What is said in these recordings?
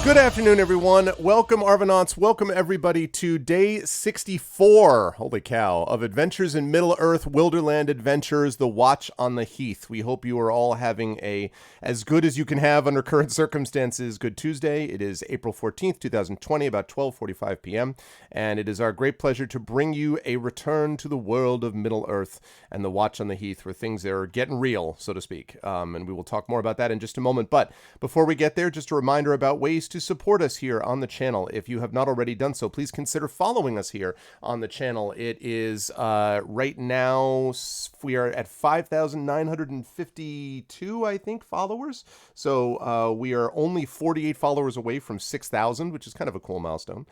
Good afternoon, everyone. Welcome, Arvanauts. Welcome, everybody, to day 64, holy cow, of Adventures in Middle-earth Wilderland Adventures, The Watch on the Heath. We hope you are all having as good as you can have under current circumstances, good Tuesday. It is April 14th, 2020, about 12:45 p.m., and it is our great pleasure to bring you a return to the world of Middle-earth and The Watch on the Heath, where things are getting real, so to speak. And we will talk more about that in just a moment. But before we get there, just a reminder about ways to support us here on the channel. If you have not already done so, please consider following us here on the channel. It is right now we are at 5,952, I think, followers. So we are only 48 followers away from 6,000, which is kind of a cool milestone.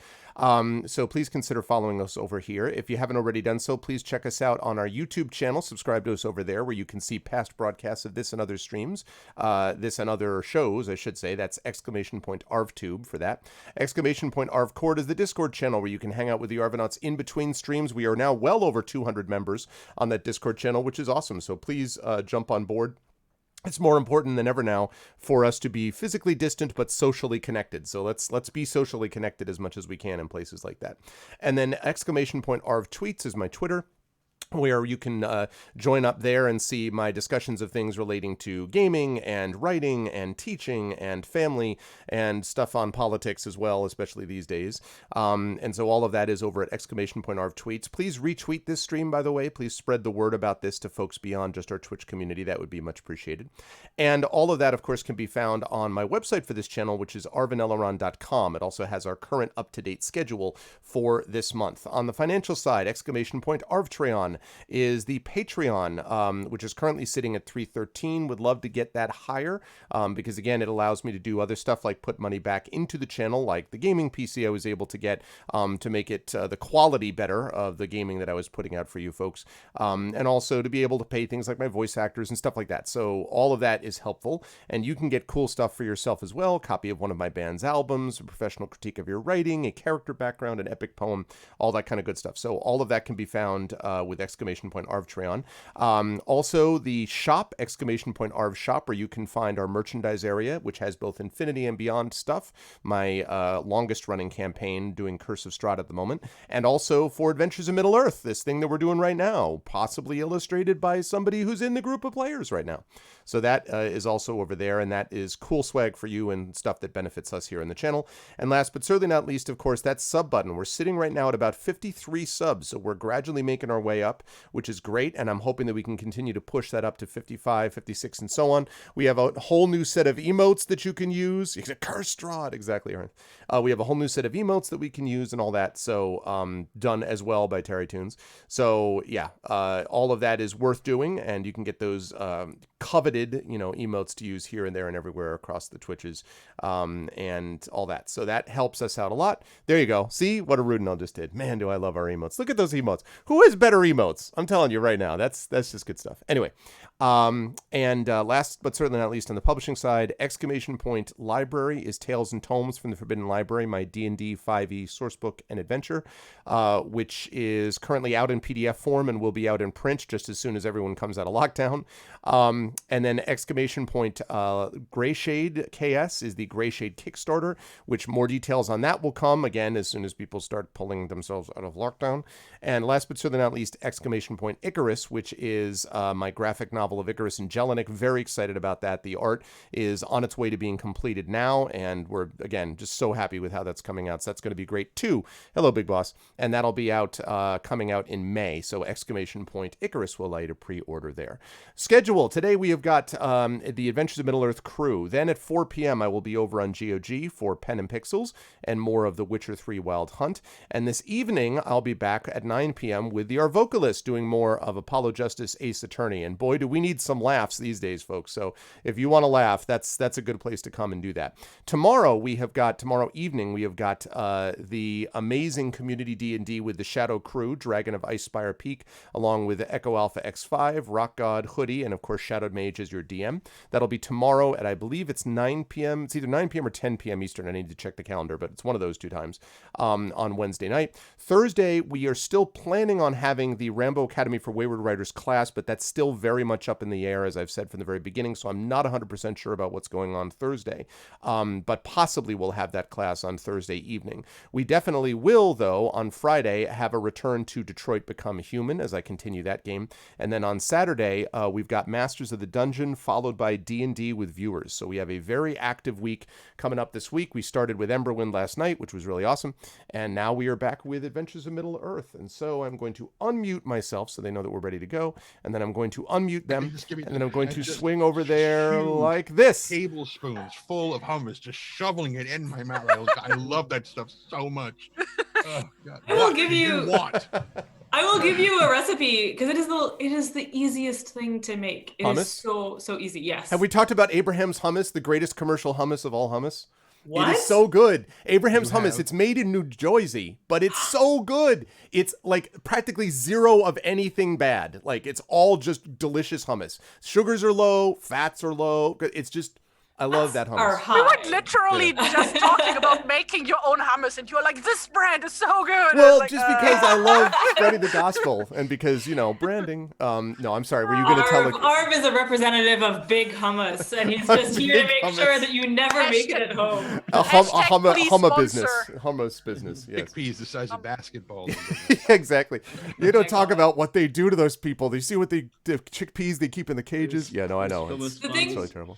So please consider following us over here. If you haven't already done so, please check us out on our YouTube channel. Subscribe to us over there, where you can see past broadcasts of this and other streams, this and other shows, I should say. That's ! ArvTube for that. ! ArvCord is the Discord channel where you can hang out with the Arvanauts in between streams. We are now well over 200 members on that Discord channel, which is awesome. So please jump on board. It's more important than ever now for us to be physically distant but socially connected. So let's be socially connected as much as we can in places like that. And then ! ArvTweets is my Twitter, where you can join up there and see my discussions of things relating to gaming and writing and teaching and family and stuff on politics as well, especially these days. And so all of that is over at ! ArvTweets. Please retweet this stream, by the way. Please spread the word about this to folks beyond just our Twitch community. That would be much appreciated. And all of that, of course, can be found on my website for this channel, which is arvanelleron.com. It also has our current up-to-date schedule for this month. On the financial side, ! Arvtreon is the Patreon, which is currently sitting at $3.13. Would love to get that higher, because again, it allows me to do other stuff like put money back into the channel, like the gaming PC I was able to get to make it the quality better of the gaming that I was putting out for you folks, and also to be able to pay things like my voice actors and stuff like that. So all of that is helpful, and you can get cool stuff for yourself as well. A copy of one of my band's albums, a professional critique of your writing, a character background, an epic poem, all that kind of good stuff. So all of that can be found with ! Arvtreon. Also the shop, ! Arv shop, where you can find our merchandise area, which has both Infinity and Beyond stuff, my longest running campaign doing Curse of Strahd at the moment, and also for Adventures in Middle-earth, this thing that we're doing right now, possibly illustrated by somebody who's in the group of players right now. So that is also over there, and that is cool swag for you and stuff that benefits us here in the channel. And last but certainly not least, of course, that sub button. We're sitting right now at about 53 subs, so we're gradually making our way up, which is great, and I'm hoping that we can continue to push that up to 55, 56, and so on. We have a whole new set of emotes that you can use. Curse Strahd, exactly, Aaron. We have a whole new set of emotes that we can use and all that, so done as well by Terry Tunes. So yeah, all of that is worth doing, and you can get those coveted, emotes to use here and there and everywhere across the Twitches, and all that. So that helps us out a lot. There you go. See what a Rudinell just did. Man, do I love our emotes. Look at those emotes. Who has better emotes? I'm telling you right now, that's just good stuff. Anyway, and last but certainly not least, on the publishing side, ! Library is Tales and Tomes from the Forbidden Library, my D&D 5e sourcebook and adventure, which is currently out in PDF form and will be out in print just as soon as everyone comes out of lockdown. And then ! Greyshade KS is the Greyshade Kickstarter, which more details on that will come again as soon as people start pulling themselves out of lockdown. And last but certainly not least, ! Icarus, which is my graphic novel of Icarus and Jelinek. Very excited about that. The art is on its way to being completed now, and we're, again, just so happy with how that's coming out. So that's going to be great too. Hello, Big Boss. And that'll be out, coming out in May. So ! Icarus will allow you to pre-order there. Schedule. Today we have got the Adventures of Middle-earth crew. Then at 4 p.m. I will be over on GOG for Pen and Pixels and more of the Witcher 3 Wild Hunt. And this evening I'll be back at 9 p.m. with the Arvocalist doing more of Apollo Justice Ace Attorney. And boy, do we need some laughs these days, folks. So if you want to laugh, that's a good place to come and do that. Tomorrow evening we have got the amazing community D&D with the Shadow Crew, Dragon of Icespire Peak, along with Echo Alpha X5, Rock God, Hoodie, and of course Shadowed Mage Twitch as your DM. That'll be tomorrow at, I believe it's 9 p.m. It's either 9 p.m. or 10 p.m. Eastern. I need to check the calendar, but it's one of those two times on Wednesday night. Thursday, we are still planning on having the Rambo Academy for Wayward Writers class, but that's still very much up in the air, as I've said from the very beginning, so I'm not 100% sure about what's going on Thursday. But possibly we'll have that class on Thursday evening. We definitely will, though, on Friday, have a return to Detroit Become Human as I continue that game. And then on Saturday, we've got Masters of the Dungeon, followed by D&D with viewers. So we have a very active week coming up this week. We started with Emberwind last night, which was really awesome. And now we are back with Adventures of Middle-earth. And so I'm going to unmute myself so they know that we're ready to go. And then I'm going to unmute them. And then I'm going to swing over there like this. Tablespoons full of hummus, just shoveling it in my mouth. I love that stuff so much. Oh, God. I will give you a recipe because it is the easiest thing to make. It hummus? Is so easy. Yes. Have we talked about Abraham's hummus, the greatest commercial hummus of all hummus? What? It is so good. Abraham's hummus. It's made in New Jersey, but it's so good. It's like practically zero of anything bad. Like it's all just delicious hummus. Sugars are low, fats are low. It's just. I love that hummus. We were literally just talking about making your own hummus, and you were like, "This brand is so good." Well, like, just because I love spreading the gospel, and because branding. No, I'm sorry. Were you going to tell? Arv is a representative of Big Hummus, and he's just here to make sure that you never make it at home. A hummus business, hummus business. Yes. Chickpeas the size of basketballs. Exactly. You don't talk about what they do to those people. Do you see what the chickpeas they keep in the cages? Yeah, no, I know. It's really terrible.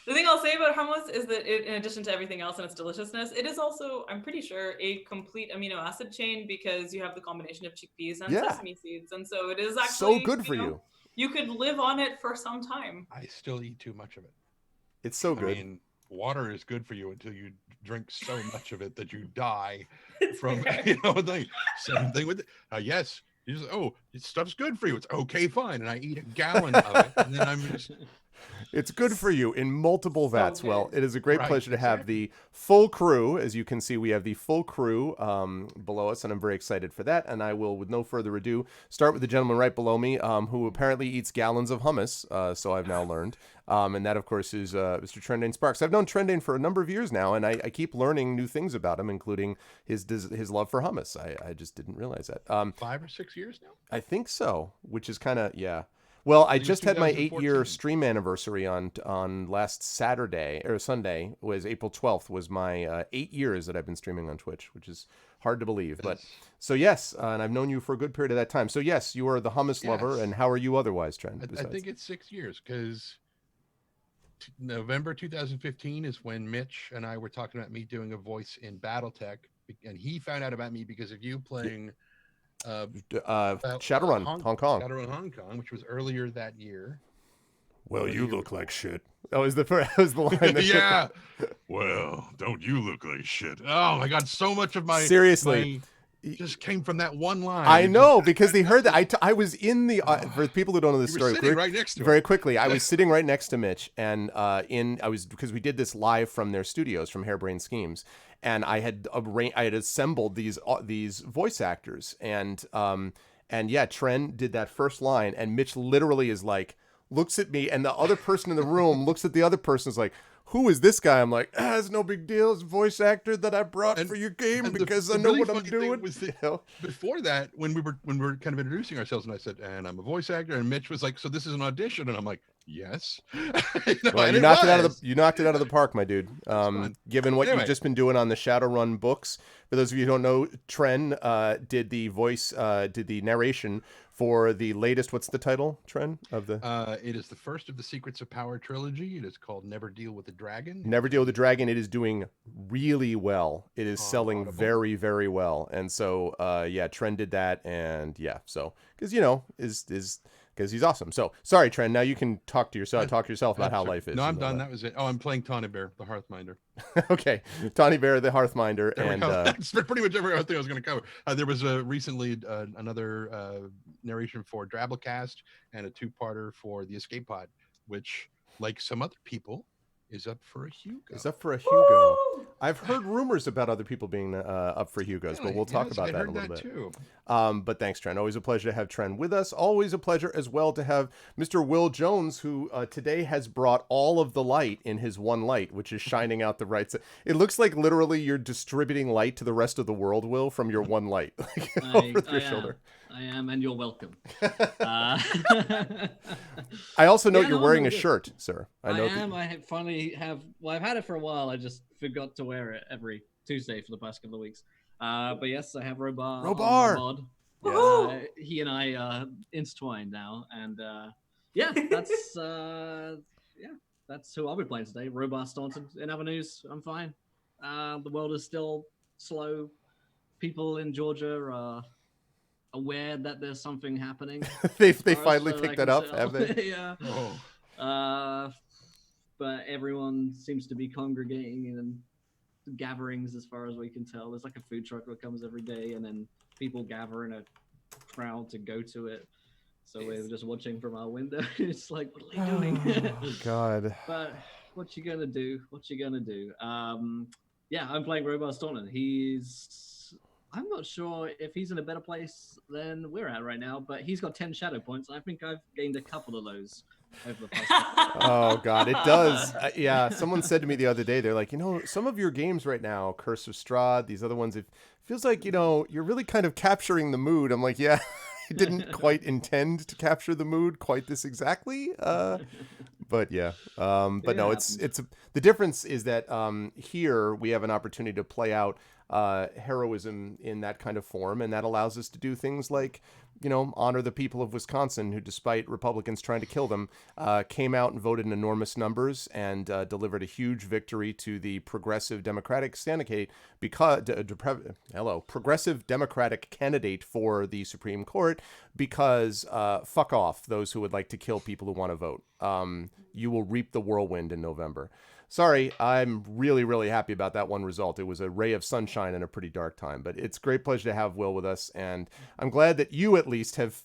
The thing I'll say about hummus is that in addition to everything else and its deliciousness, it is also, I'm pretty sure, a complete amino acid chain because you have the combination of chickpeas and sesame seeds. And so it is actually so good for you. You could live on it for some time. I still eat too much of it. It's so good. I mean, water is good for you until you drink so much of it that you die from, same thing with it. Yes. You just, this stuff's good for you. It's okay, fine. And I eat a gallon of it. And then I'm just... It's good for you in multiple vats. Well, it is a great pleasure to have the full crew. As you can see, we have the full crew below us, and I'm very excited for that. And I will, with no further ado, start with the gentleman right below me, who apparently eats gallons of hummus, so I've now learned. And that, of course, is Mr. Trendane Sparks. I've known Trendane for a number of years now, and I keep learning new things about him, including his love for hummus. I just didn't realize that. 5 or 6 years now? I think so, which is kind of, Well, I just had my 8-year stream anniversary on last Saturday or Sunday. Was April 12th was my 8 years that I've been streaming on Twitch, which is hard to believe. But so yes, and I've known you for a good period of that time. So yes, you are the hummus lover. And how are you otherwise, Trent? I think it's 6 years because November 2015 is when Mitch and I were talking about me doing a voice in BattleTech, and he found out about me because of you playing. Shadowrun, Hong Kong. Shadowrun, Hong Kong, which was earlier that year. Well, you look like shit. That was the line. Yeah. Well, don't you look like shit? Oh my God, so much of my seriously just came from that one line. I know because they heard that. I was in the for people who don't know this story. Right next to very quickly. I was sitting right next to Mitch, and because we did this live from their studios from Harebrained Schemes. And I had assembled these voice actors, and Tren did that first line, and Mitch literally is like, looks at me, and the other person in the room looks at the other person, is like, who is this guy? I'm like, it's no big deal. It's a voice actor that I brought for your game because I know what I'm doing. Before that, when we were kind of introducing ourselves, and I said, and I'm a voice actor, and Mitch was like, so this is an audition, and I'm like, yes. Well, you knocked it out of the park, my dude. Given what you've just been doing on the Shadowrun books, for those of you who don't know, Tren did the narration for the latest. What's the title, Tren, of the? It is the first of the Secrets of Power trilogy. It is called Never Deal with the Dragon. Never Deal with the Dragon. It is doing really well. It is selling very, very well. And so, Tren did that, and so because because he's awesome. So sorry, Tren. Now you can talk to yourself about how life is. No, I'm done. That was it. Oh, I'm playing Tawny Bear, the Hearthminder. Okay, Tawny Bear, the Hearthminder, and that's pretty much everything I was going to cover. There was recently another narration for Drabblecast and a 2-parter for the Escape Pod, which, like some other people, is up for a Hugo. Is up for a Hugo. Woo! I've heard rumors about other people being up for Hugos, but we'll talk about that in a little bit. Too. But thanks, Tren. Always a pleasure to have Tren with us. Always a pleasure as well to have Mr. Will Jones, who today has brought all of the light in his one light, which is shining out the right side. It looks like literally you're distributing light to the rest of the world, Will, from your one light over your shoulder. I am, and you're welcome. I also know you're wearing a shirt, sir. I am. I finally have. Well, I've had it for a while. I just forgot to wear it every Tuesday for the past couple of weeks. But yes, I have Robar. Robar! Mod. He and I are intertwined now, and that's that's who I'll be playing today. Robar Staunton. In other news, I'm fine. The world is still slow. People in Georgia are aware that there's something happening. they finally picked that up, have they? Yeah. But everyone seems to be congregating in gatherings, as far as we can tell. There's like a food truck that comes every day, and then people gather in a crowd to go to it. So we're just watching from our window. It's like, what are they doing? Oh, God. But what you gonna do? I'm playing Robar Staunton. I'm not sure if he's in a better place than we're at right now, but he's got 10 shadow points. I think I've gained a couple of those over the past. Oh, God, it does. Yeah, someone said to me the other day, they're like, some of your games right now, Curse of Strahd, these other ones, it feels like, you're really kind of capturing the mood. I'm like, yeah, I didn't quite intend to capture the mood quite this exactly. But yeah, but no, it's the difference is that here we have an opportunity to play out heroism in that kind of form, and that allows us to do things like honor the people of Wisconsin, who, despite Republicans trying to kill them, came out and voted in enormous numbers and delivered a huge victory to the progressive Democratic candidate progressive Democratic candidate for the Supreme Court, because fuck off those who would like to kill people who want to vote. You will reap the whirlwind in November. Sorry, I'm really, really happy about that one result. It was a ray of sunshine in a pretty dark time, but it's a great pleasure to have Will with us, and I'm glad that you at least have,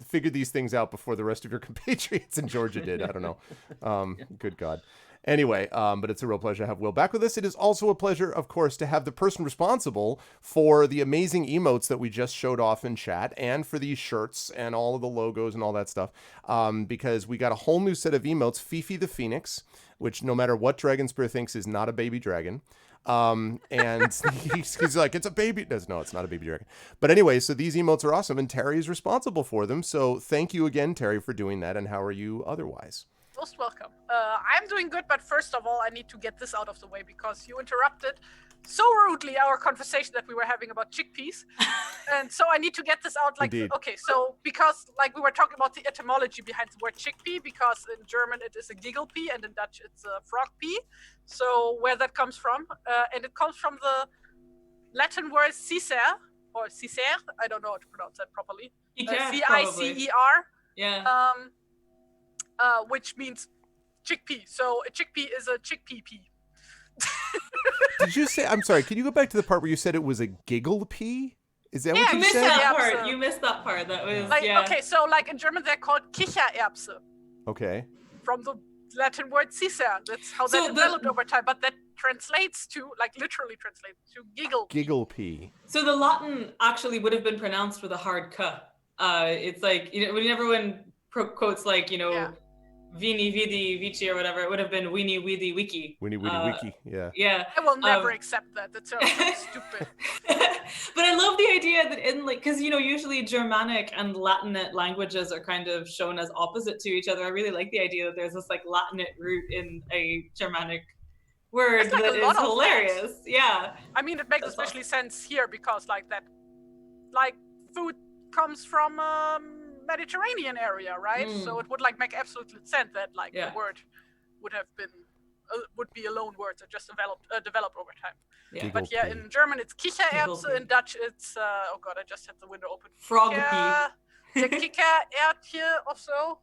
figured these things out before the rest of your compatriots in Georgia did. I don't know. Good God. Anyway, but it's a real pleasure to have Will back with us. It is also a pleasure, of course, to have the person responsible for the amazing emotes that we just showed off in chat, and for these shirts and all of the logos and all that stuff, because we got a whole new set of emotes. Fifi the Phoenix, which no matter what Dragonspear thinks is not a baby dragon. And he's like, it's a baby. No, it's not a baby dragon. But anyway, so these emotes are awesome, and Terry is responsible for them. So thank you again, Terry, for doing that. And how are you otherwise? Most welcome. I'm doing good, but first of all, I need to get this out of the way because you interrupted so rudely our conversation that we were having about chickpeas. And so I need to get this out. Indeed. Okay, so because we were talking about the etymology behind the word chickpea, because in German it is a giggle pea and in Dutch it's a frog pea. So where that comes from, and it comes from the Latin word cicer, or cicer, I don't know how to pronounce that properly. C-I-C-E-R. Yeah. Which means chickpea. So a chickpea is a chickpea pea. Did you say, I'm sorry, can you go back to the part where you said it was a giggle pea? Is that what you missed said? that part. You missed that part. That was, Okay, so in German they're called Kichererbse. Okay. From the Latin word cicer. That's how that developed over time. But that translates to, literally translates to giggle pea. Giggle pea. So the Latin actually would have been pronounced with a hard k. It's like, when everyone quotes Vini Vidi Vici or whatever, it would have been Weenie Weedy Wiki. Weenie Weedy Wiki, yeah. Yeah. I will never accept that. That's so stupid. But I love the idea that because usually Germanic and Latinate languages are kind of shown as opposite to each other. I really like the idea that there's this Latinate root in a Germanic word that is hilarious. Yeah. I mean, it makes especially sense here because food comes from Mediterranean area, right? So it would make absolute sense that the word would have been would be a loan word that just developed over time. Yeah. But yeah, in German it's Kichererbse, in Dutch it's oh god, I just had the window open. Frog pea. Kichererbse or so.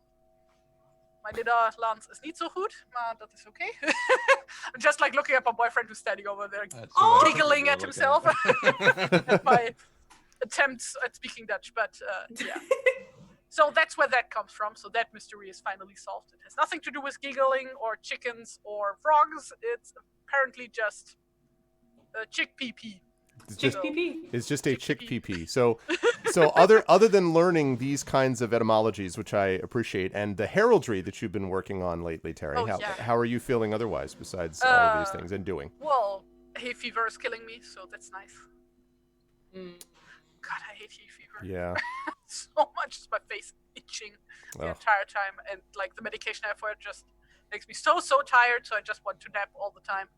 My Nederlands is niet so goed, but that is okay. I'm just looking at my boyfriend who's standing over there, giggling at himself. My attempts at speaking Dutch, but yeah. So that's where that comes from. So that mystery is finally solved. It has nothing to do with giggling or chickens or frogs. It's apparently just chickpea pea. It's Chick just PP. it's just a chick Chick PP. So other than learning these kinds of etymologies, which I appreciate, and the heraldry that you've been working on lately, Terry, Oh, how, yeah. how are you feeling otherwise besides all of these things and doing? Well, hay fever is killing me, so that's nice. Mm. God, I hate hay fever. Yeah. So much. Just my face itching the Oh. entire time, and like the medication I have for it just makes me so tired. So I just want to nap all the time.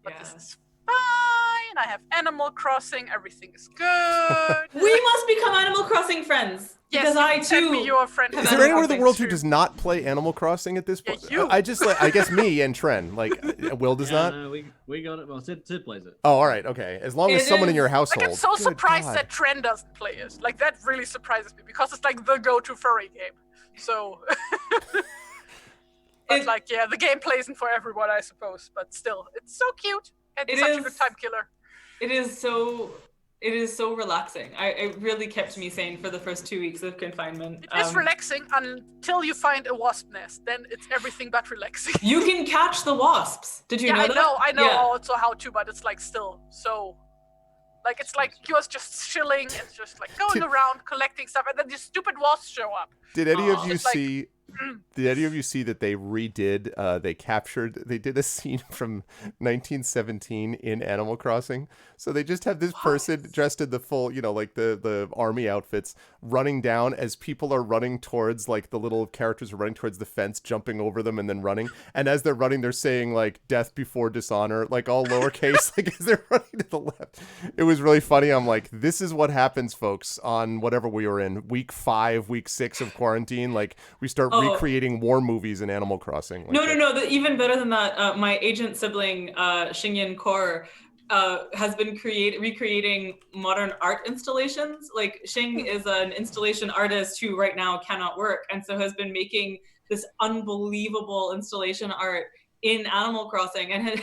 But this Yeah. is fine. I have Animal Crossing. Everything is good. We must become Animal Crossing friends. Yes, because you I can send me too. your friend. have Is there Animal anyone in the Crossing world who too. does not play Animal Crossing at this Yeah, point? you. I guess me and Tren. Like, Will does Yeah, not. no, we got it. Well, Sid plays it. Oh, all right, okay. As long as It someone in is- your Like, household. I'm so Good surprised God. that Tren doesn't play it. Like, that really surprises me because it's like the go-to furry game. So, but It- like, yeah, the gameplay isn't for everyone, I suppose. But still, it's so cute and It such a is- good time killer. It is so relaxing. It really kept me sane for the first 2 weeks of confinement. It is relaxing until you find a wasp nest. Then it's everything but relaxing. You can catch the wasps. Did you Yeah, know that? I know Yeah. also how to, but it's like still so. Like, it's like you're just chilling and just like going Did- around collecting stuff, and then these stupid wasps show up. Did any of Aw. you It's like- see? Did any of you see that they redid? They did a scene from 1917 in Animal Crossing. So they just have this person dressed in the full, like the army outfits, running down as people are running towards, like the little characters are running towards the fence, jumping over them and then running. And as they're running, they're saying like "death before dishonor," like all lowercase, like as they're running to the left. It was really funny. I'm like, this is what happens, folks, on whatever we were in, week 5, week 6 of quarantine. Like we start recreating war movies in Animal Crossing. Like No. Even better than that, my agent sibling, Xingyan Kor, has been recreating modern art installations. Like Xing is an installation artist who right now cannot work, and so has been making this unbelievable installation art in Animal Crossing, and had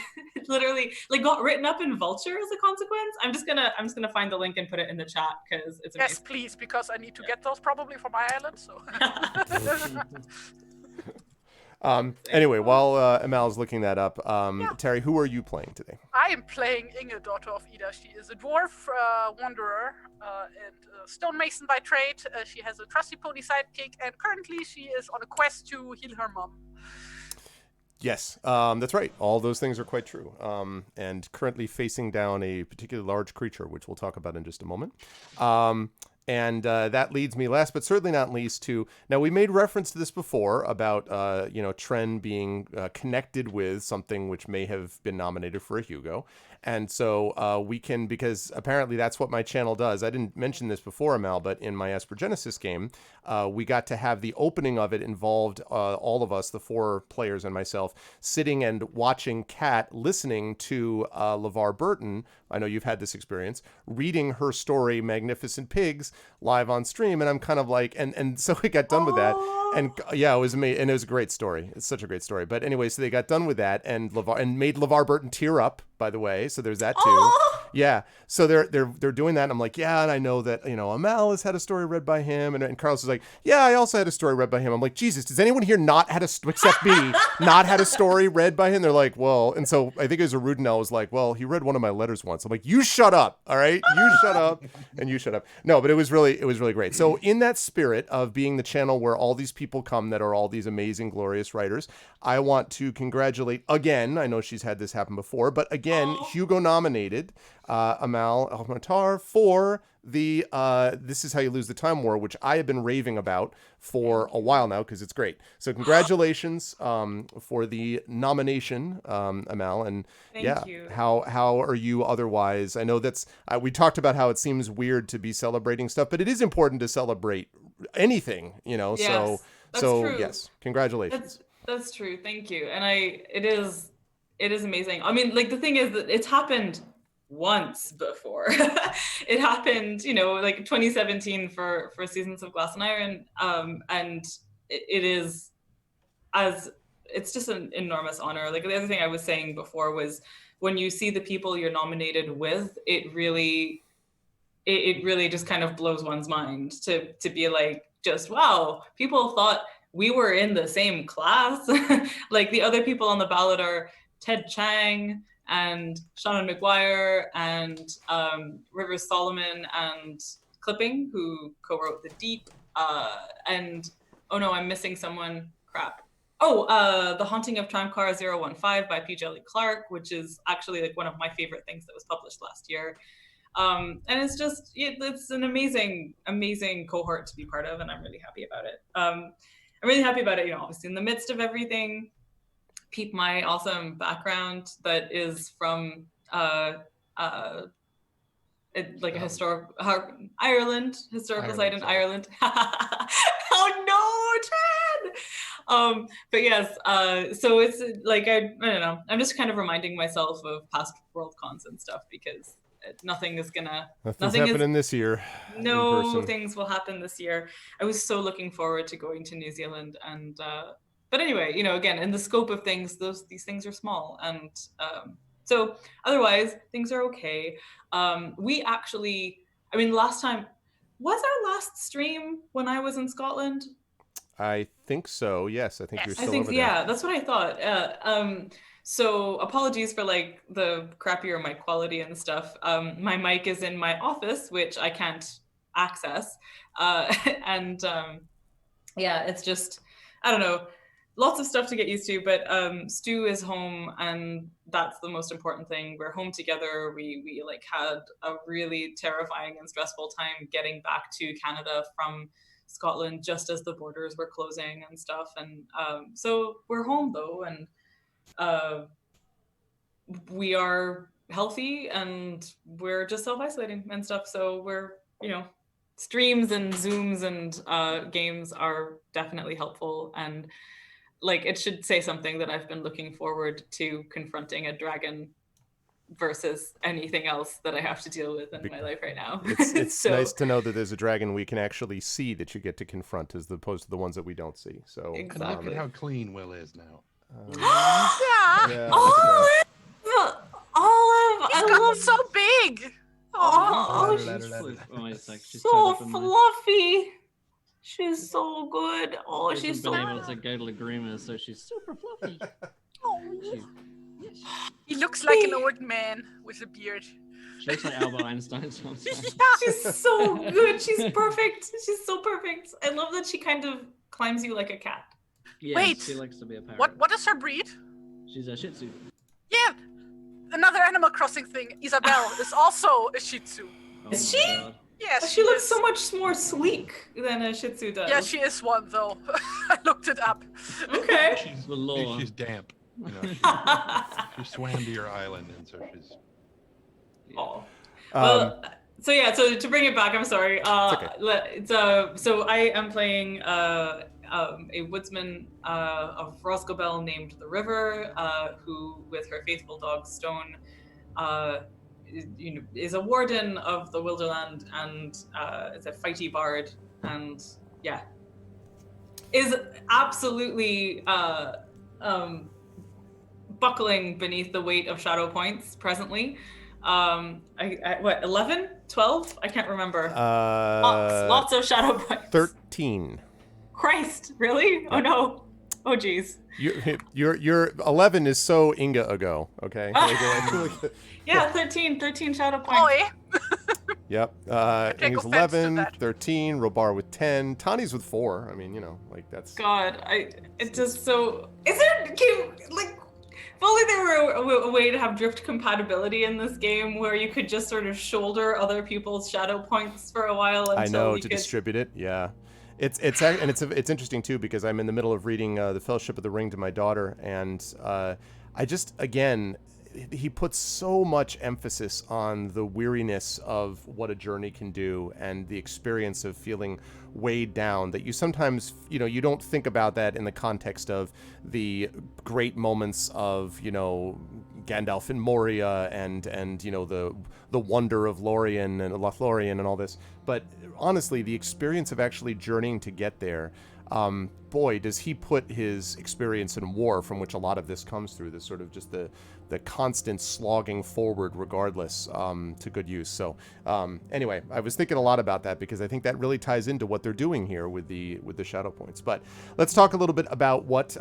literally like got written up in Vulture as a consequence. I'm just gonna find the link and put it in the chat because it's Yes, amazing. please, because I need to get those probably for my island. So. Anyway, while Amal is looking that up, Terry, who are you playing today? I am playing Inge, daughter of Ida. She is a dwarf wanderer and stonemason by trade. She has a trusty pony sidekick, and currently she is on a quest to heal her mom. Yes, that's right. All those things are quite true. And currently facing down a particularly large creature, which we'll talk about in just a moment. And that leads me, last but certainly not least, to now we made reference to this before about Tren being connected with something which may have been nominated for a Hugo, and so we can, because apparently that's what my channel does. I didn't mention this before, Amal, but in my Aspergenesis game, we got to have the opening of it involved all of us, the 4 players and myself, sitting and watching Kat listening to LeVar Burton. I know you've had this experience, reading her story, Magnificent Pigs, live on stream. And I'm kind of like, and so we got done with that. And yeah, it was amazing. And it was a great story. It's such a great story. But anyway, so they got done with that and made LeVar Burton tear up, by the way. So there's that too. Yeah. So they're doing that. And I'm like, yeah. And I know that, Amal has had a story read by him. And Carlos is like, yeah, I also had a story read by him. I'm like, Jesus, does anyone here not had except me, not had a story read by him? They're like, well, and so I think it was Arudinel was like, well, he read one of my letters once. I'm like, you shut up. All right. You shut up and you shut up. No, but it was really great. So in that spirit of being the channel where all these people come that are all these amazing, glorious writers, I want to congratulate again. I know she's had this happen before, but again, Hugo nominated Amal Almatar for the This Is How You Lose the Time War, which I have been raving about for a while now because it's great. So congratulations for the nomination, Amal. And Thank you. how are you otherwise? I know that's we talked about how it seems weird to be celebrating stuff, but it is important to celebrate anything, Yes, that's so true. yes, congratulations. That's true. Thank you. And it is amazing. I mean, like the thing is that it's happened once before. It happened, like 2017 for Seasons of Glass and Iron. And it is it's just an enormous honor. Like the other thing I was saying before was when you see the people you're nominated with, it really just kind of blows one's mind to be like, just, wow, people thought we were in the same class. Like the other people on the ballot are Ted Chiang and Shannon McGuire and Rivers Solomon and Clipping, who co-wrote The Deep. And, oh no, I'm missing someone. Crap. Oh, The Haunting of Tramcar 015 by P. Jelly Clark, which is actually like one of my favorite things that was published last year. And it's just, it's an amazing, amazing cohort to be part of, and I'm really happy about it. I'm really happy about it, you know, obviously in the midst of everything. Peep my awesome background that is from like a historic Ireland, historical site in Ireland. Oh no, Chad! But yes, so it's like I don't know. I'm just kind of reminding myself of past Worldcons and stuff because nothing is gonna. Nothing's happening this year. No things will happen this year. I was so looking forward to going to New Zealand, and but anyway, you know, again, in the scope of things, these things are small, and so otherwise things are okay. We actually, I mean, last time was our last stream when I was in Scotland. I think so. Yes, I think you're still over there. Yeah, that's what I thought. So apologies for like the crappier mic quality and stuff. My mic is in my office, which I can't access, and yeah, it's just, I don't know, lots of stuff to get used to. But Stu is home, and that's the most important thing. We're home together. We like had a really terrifying and stressful time getting back to Canada from Scotland just as the borders were closing and stuff, and so we're home though, and we are healthy and we're just self-isolating and stuff, so we're, you know, streams and Zooms and games are definitely helpful, and like it should say something that I've been looking forward to confronting a dragon versus anything else that I have to deal with in my life right now. It's so, nice to know that there's a dragon we can actually see that you get to confront as opposed to the ones that we don't see. So exactly. And look at how clean Will is now. Yeah. Olive! He's gotten so big. Oh, She's so fluffy. She's so good. Oh, she's so been able to go to Lagrima, so she's super fluffy. He looks like an old man with a beard. She looks like Albert Einstein sometimes. She's so good. She's perfect. She's so perfect. I love that she kind of climbs you like a cat. Yeah, Wait, she likes to be a parrot. What is her breed? She's a Shih Tzu. Yeah, another Animal Crossing thing. Isabelle is also a Shih Tzu. Is my she? God. Yes, She looks is. so much more sleek than a Shih Tzu does. Yeah, she is one though. I looked it up. Okay. She's, The law. she's damp. You know, she swam to your island, and so she's. Oh. Well, so yeah, so to bring it back, I'm sorry. So I am playing a woodsman of Roscobel named The River, who, with her faithful dog Stone, is a warden of the Wilderland, and is a fighty bard, and yeah, is absolutely buckling beneath the weight of shadow points presently. What, 11, 12? I can't remember. Lots of shadow points. 13. Christ, really? Oh no. Oh geez. Your 11 is so Inga ago, okay? Yeah, 13 shadow points. Oi. Yep. Take Inga's offense to 11, that. 13, Robar with 10, Tani's with 4. I mean, you know, like that's. God, it's just so. Is there like? If only there were a way to have drift compatibility in this game where you could just sort of shoulder other people's shadow points for a while until I know, we to could... distribute it. Yeah. It's interesting too because I'm in the middle of reading The Fellowship of the Ring to my daughter, and I just, again, he puts so much emphasis on the weariness of what a journey can do and the experience of feeling weighed down, that you sometimes, you know, you don't think about that in the context of the great moments of, you know, Gandalf in Moria and you know, the wonder of Lorien and Lothlorien and all this. But honestly, the experience of actually journeying to get there, boy, does he put his experience in war, from which a lot of this comes through, this sort of just the constant slogging forward regardless, to good use. So anyway, I was thinking a lot about that because I think that really ties into what they're doing here with the shadow points. But let's talk a little bit about what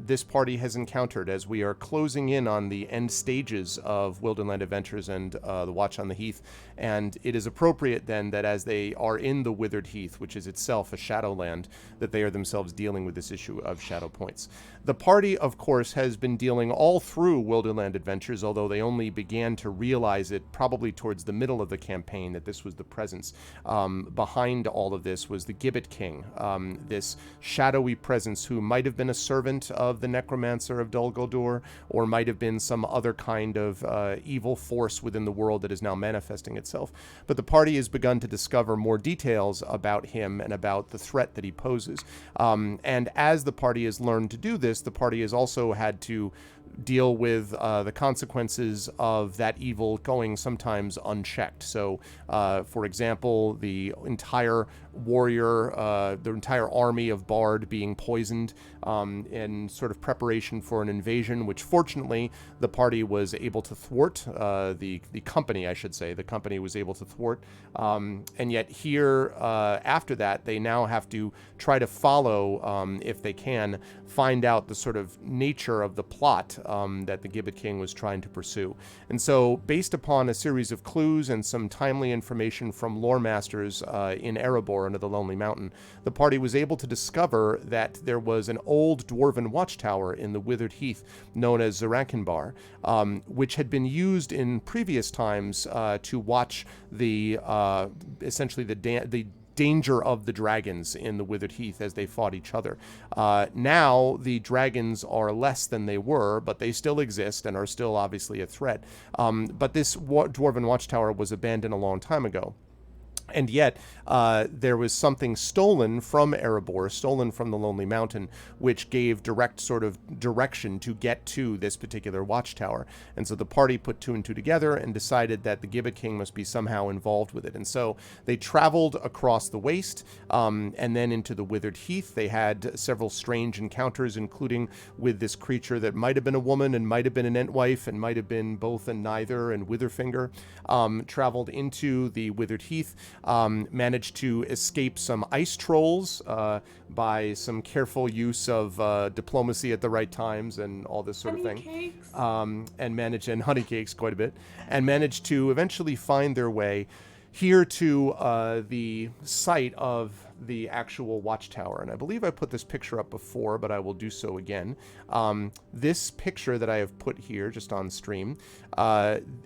this party has encountered as we are closing in on the end stages of Wilderland Adventures and the Watch on the Heath. And it is appropriate then that as they are in the Withered Heath, which is itself a shadowland, that they are themselves dealing with this issue of shadow points. The party, of course, has been dealing all through Wilderland Adventures, although they only began to realize it probably towards the middle of the campaign that this was the presence. Behind all of this was the Gibbet King, this shadowy presence who might have been a servant of the necromancer of Dol Guldur, or might have been some other kind of evil force within the world that is now manifesting itself. But the party has begun to discover more details about him and about the threat that he poses. And as the party has learned to do this, the party has also had to deal with the consequences of that evil going sometimes unchecked. So, for example, the entire the entire army of Bard being poisoned in sort of preparation for an invasion, which fortunately the party was able to thwart. The company, I should say, the company was able to thwart. And yet here, after that, they now have to try to follow, if they can, find out the sort of nature of the plot that the Gibbet King was trying to pursue. And so, based upon a series of clues and some timely information from lore masters in Erebor under the Lonely Mountain, the party was able to discover that there was an old dwarven watchtower in the Withered Heath known as Zarankenbar, which had been used in previous times to watch the essentially the danger of the dragons in the Withered Heath as they fought each other. Now the dragons are less than they were, but they still exist and are still obviously a threat. But this dwarven watchtower was abandoned a long time ago. And yet, there was something stolen from Erebor, stolen from the Lonely Mountain, which gave direct sort of direction to get to this particular watchtower. And so the party put two and two together and decided that the Gibbet King must be somehow involved with it. And so they traveled across the waste and then into the Withered Heath. They had several strange encounters, including with this creature that might have been a woman and might have been an Entwife and might have been both and neither and Witherfinger. Traveled into the Withered Heath. Managed to escape some ice trolls by some careful use of diplomacy at the right times and all this sort of thing. Cakes. And honey cakes quite a bit, and managed to eventually find their way here to the site of the actual watchtower. And I believe I put this picture up before, but I will do so again. This picture that I have put here just on stream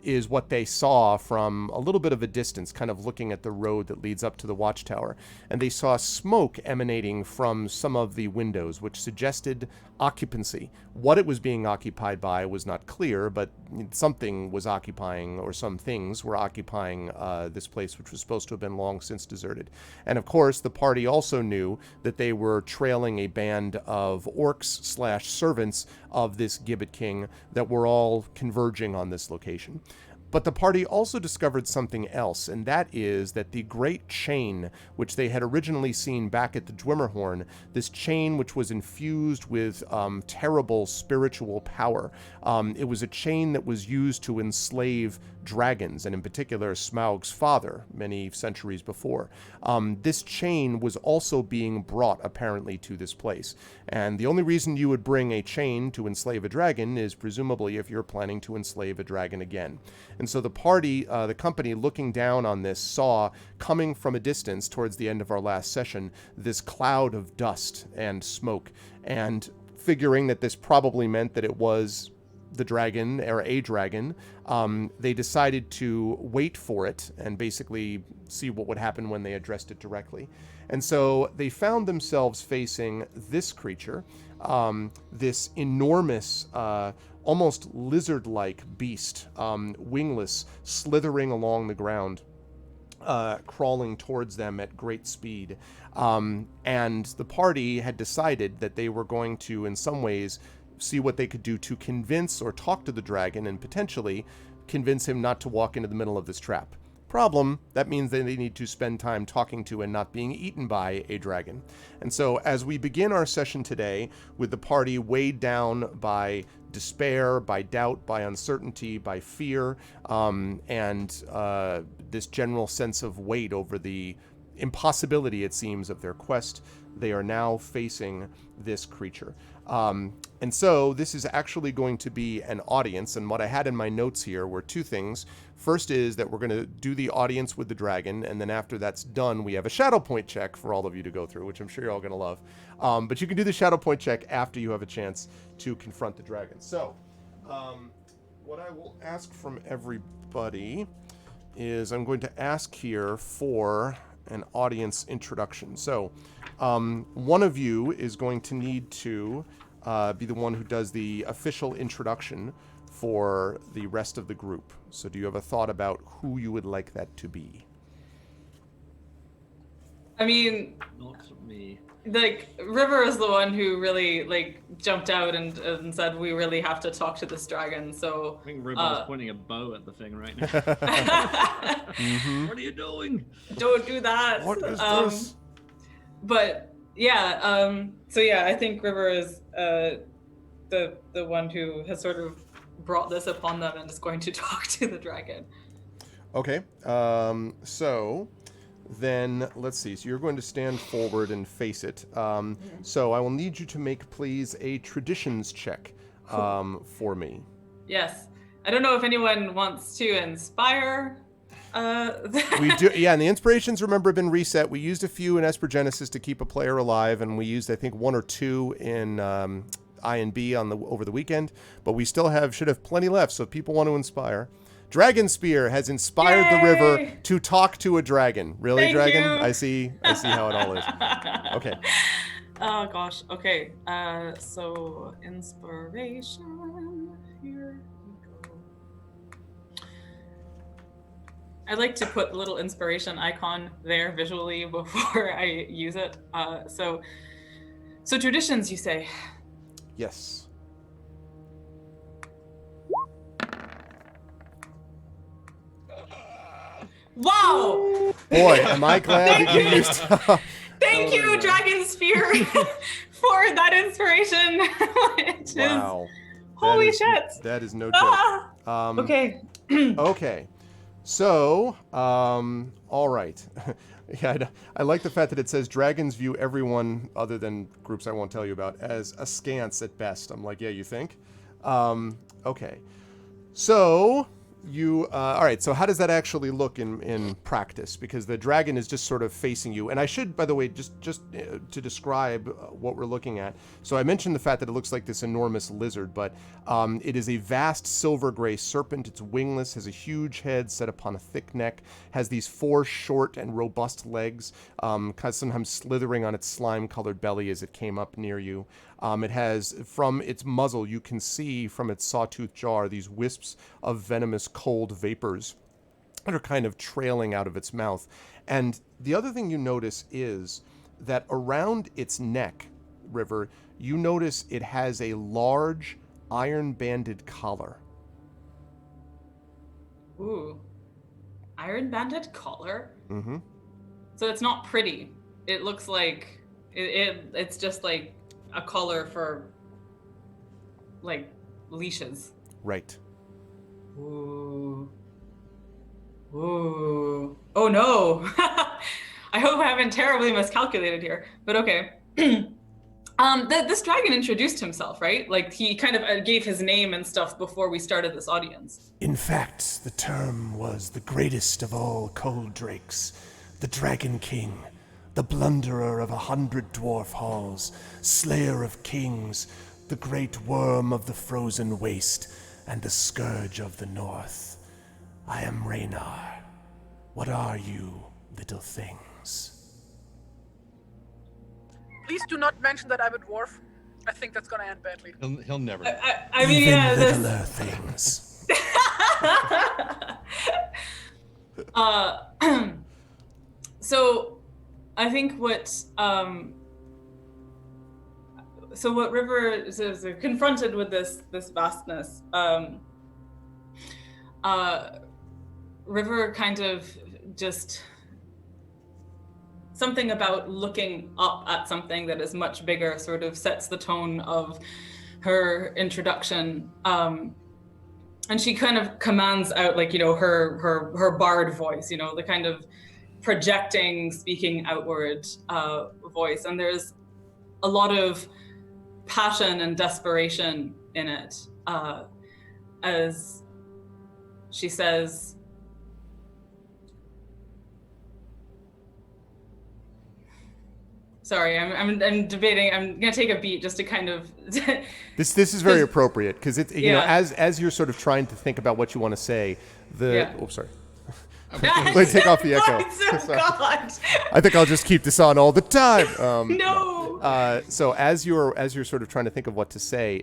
is what they saw from a little bit of a distance, kind of looking at the road that leads up to the watchtower. And they saw smoke emanating from some of the windows, which suggested occupancy. What it was being occupied by was not clear, but something was occupying, or some things were occupying this place, which was supposed to have been long since deserted. And of course, the party also knew that they were trailing a band of orcs/servants of this Gibbet King that were all converging on this location. But the party also discovered something else, and that is that the great chain, which they had originally seen back at the Dwimmerhorn, this chain which was infused with terrible spiritual power, it was a chain that was used to enslave dragons, and in particular Smaug's father, many centuries before. This chain was also being brought, apparently, to this place. And the only reason you would bring a chain to enslave a dragon is presumably if you're planning to enslave a dragon again. And so the party, the company, looking down on this, saw, coming from a distance towards the end of our last session, this cloud of dust and smoke, and figuring that this probably meant that it was the dragon, or a dragon, they decided to wait for it and basically see what would happen when they addressed it directly. And so they found themselves facing this creature, this enormous, almost lizard-like beast, wingless, slithering along the ground, crawling towards them at great speed. And the party had decided that they were going to, in some ways, see what they could do to convince or talk to the dragon and potentially convince him not to walk into the middle of this trap. Problem, that means that they need to spend time talking to and not being eaten by a dragon. And so as we begin our session today with the party weighed down by despair, by doubt, by uncertainty, by fear, and this general sense of weight over the impossibility, it seems, of their quest, they are now facing this creature. And so this is actually going to be an audience, and what I had in my notes here were two things. First is that we're going to do the audience with the dragon, and then after that's done, we have a shadow point check for all of you to go through, which I'm sure you're all going to love. But you can do the shadow point check after you have a chance to confront the dragon. So, what I will ask from everybody is I'm going to ask here for an audience introduction. So, one of you is going to need to be the one who does the official introduction for the rest of the group. So do you have a thought about who you would like that to be? I mean, Not me. like, River is the one who really, like, jumped out and said, we really have to talk to this dragon, so... I think River's pointing a bow at the thing right now. Mm-hmm. What are you doing? Don't do that. What is this? But, yeah, so yeah, I think River is the one who has sort of brought this upon them and is going to talk to the dragon. Okay, so then let's see. So you're going to stand forward and face it. So I will need you to make, please, a traditions check for me. Yes. I don't know if anyone wants to inspire. We do, yeah. And the inspirations, remember, have been reset. We used a few in Esper Genesis to keep a player alive, and we used, I think, 1 or 2 in I&B over the weekend. But we still should have plenty left. So if people want to inspire, Dragon Spear has inspired the river to talk to a dragon. Really, Thank dragon? you. I see how it all is. Okay. Oh gosh. Okay. So inspiration. Here we go. I like to put the little inspiration icon there visually before I use it. So traditions, you say? Yes. Wow! Boy, am I glad that you used. Thank you, Dragon Spear, for that inspiration. Wow. Holy That is- shit! That is no joke. Ah! Okay. Okay. So, all right. Yeah, I like the fact that it says dragons view everyone other than groups I won't tell you about as askance at best. I'm like, yeah, you think? Okay. So, all right, so how does that actually look in practice? Because the dragon is just sort of facing you. And I should, by the way, just to describe what we're looking at. So I mentioned the fact that it looks like this enormous lizard, but it is a vast silver gray serpent. It's wingless, has a huge head set upon a thick neck, has these 4 short and robust legs, kind of sometimes slithering on its slime-colored belly as it came up near you. It has, from its muzzle, you can see from its sawtooth jaw these wisps of venomous cold vapors that are kind of trailing out of its mouth. And the other thing you notice is that around its neck, River, you notice it has a large iron-banded collar. Ooh. Iron banded collar? Mm-hmm. So it's not pretty. It looks like it's just like a collar for like leashes. Right. Ooh. Ooh. Oh no. I hope I haven't terribly miscalculated here. But okay. This dragon introduced himself, right? Like he kind of gave his name and stuff before we started this audience. In fact, the term was the greatest of all cold drakes, the Dragon King, the blunderer of 100 dwarf halls, slayer of kings, the great worm of the frozen waste, and the scourge of the north. I am Raynar. What are you, little things? Please do not mention that I'm a dwarf. I think that's gonna end badly. He'll never. I mean, Even yeah, this... littler things. So I think what River is confronted with this vastness, River kind of just something about looking up at something that is much bigger sort of sets the tone of her introduction. And she kind of commands out, like, her bard voice, the kind of projecting, speaking outward voice. And there's a lot of passion and desperation in it, as she says, sorry, I'm debating. I'm gonna take a beat just to kind of. This is very appropriate because it's as you're sort of trying to think about what you want to say. Oh, sorry. Let me take off the echo. Oh, God. I think I'll just keep this on all the time. No. So as you're sort of trying to think of what to say,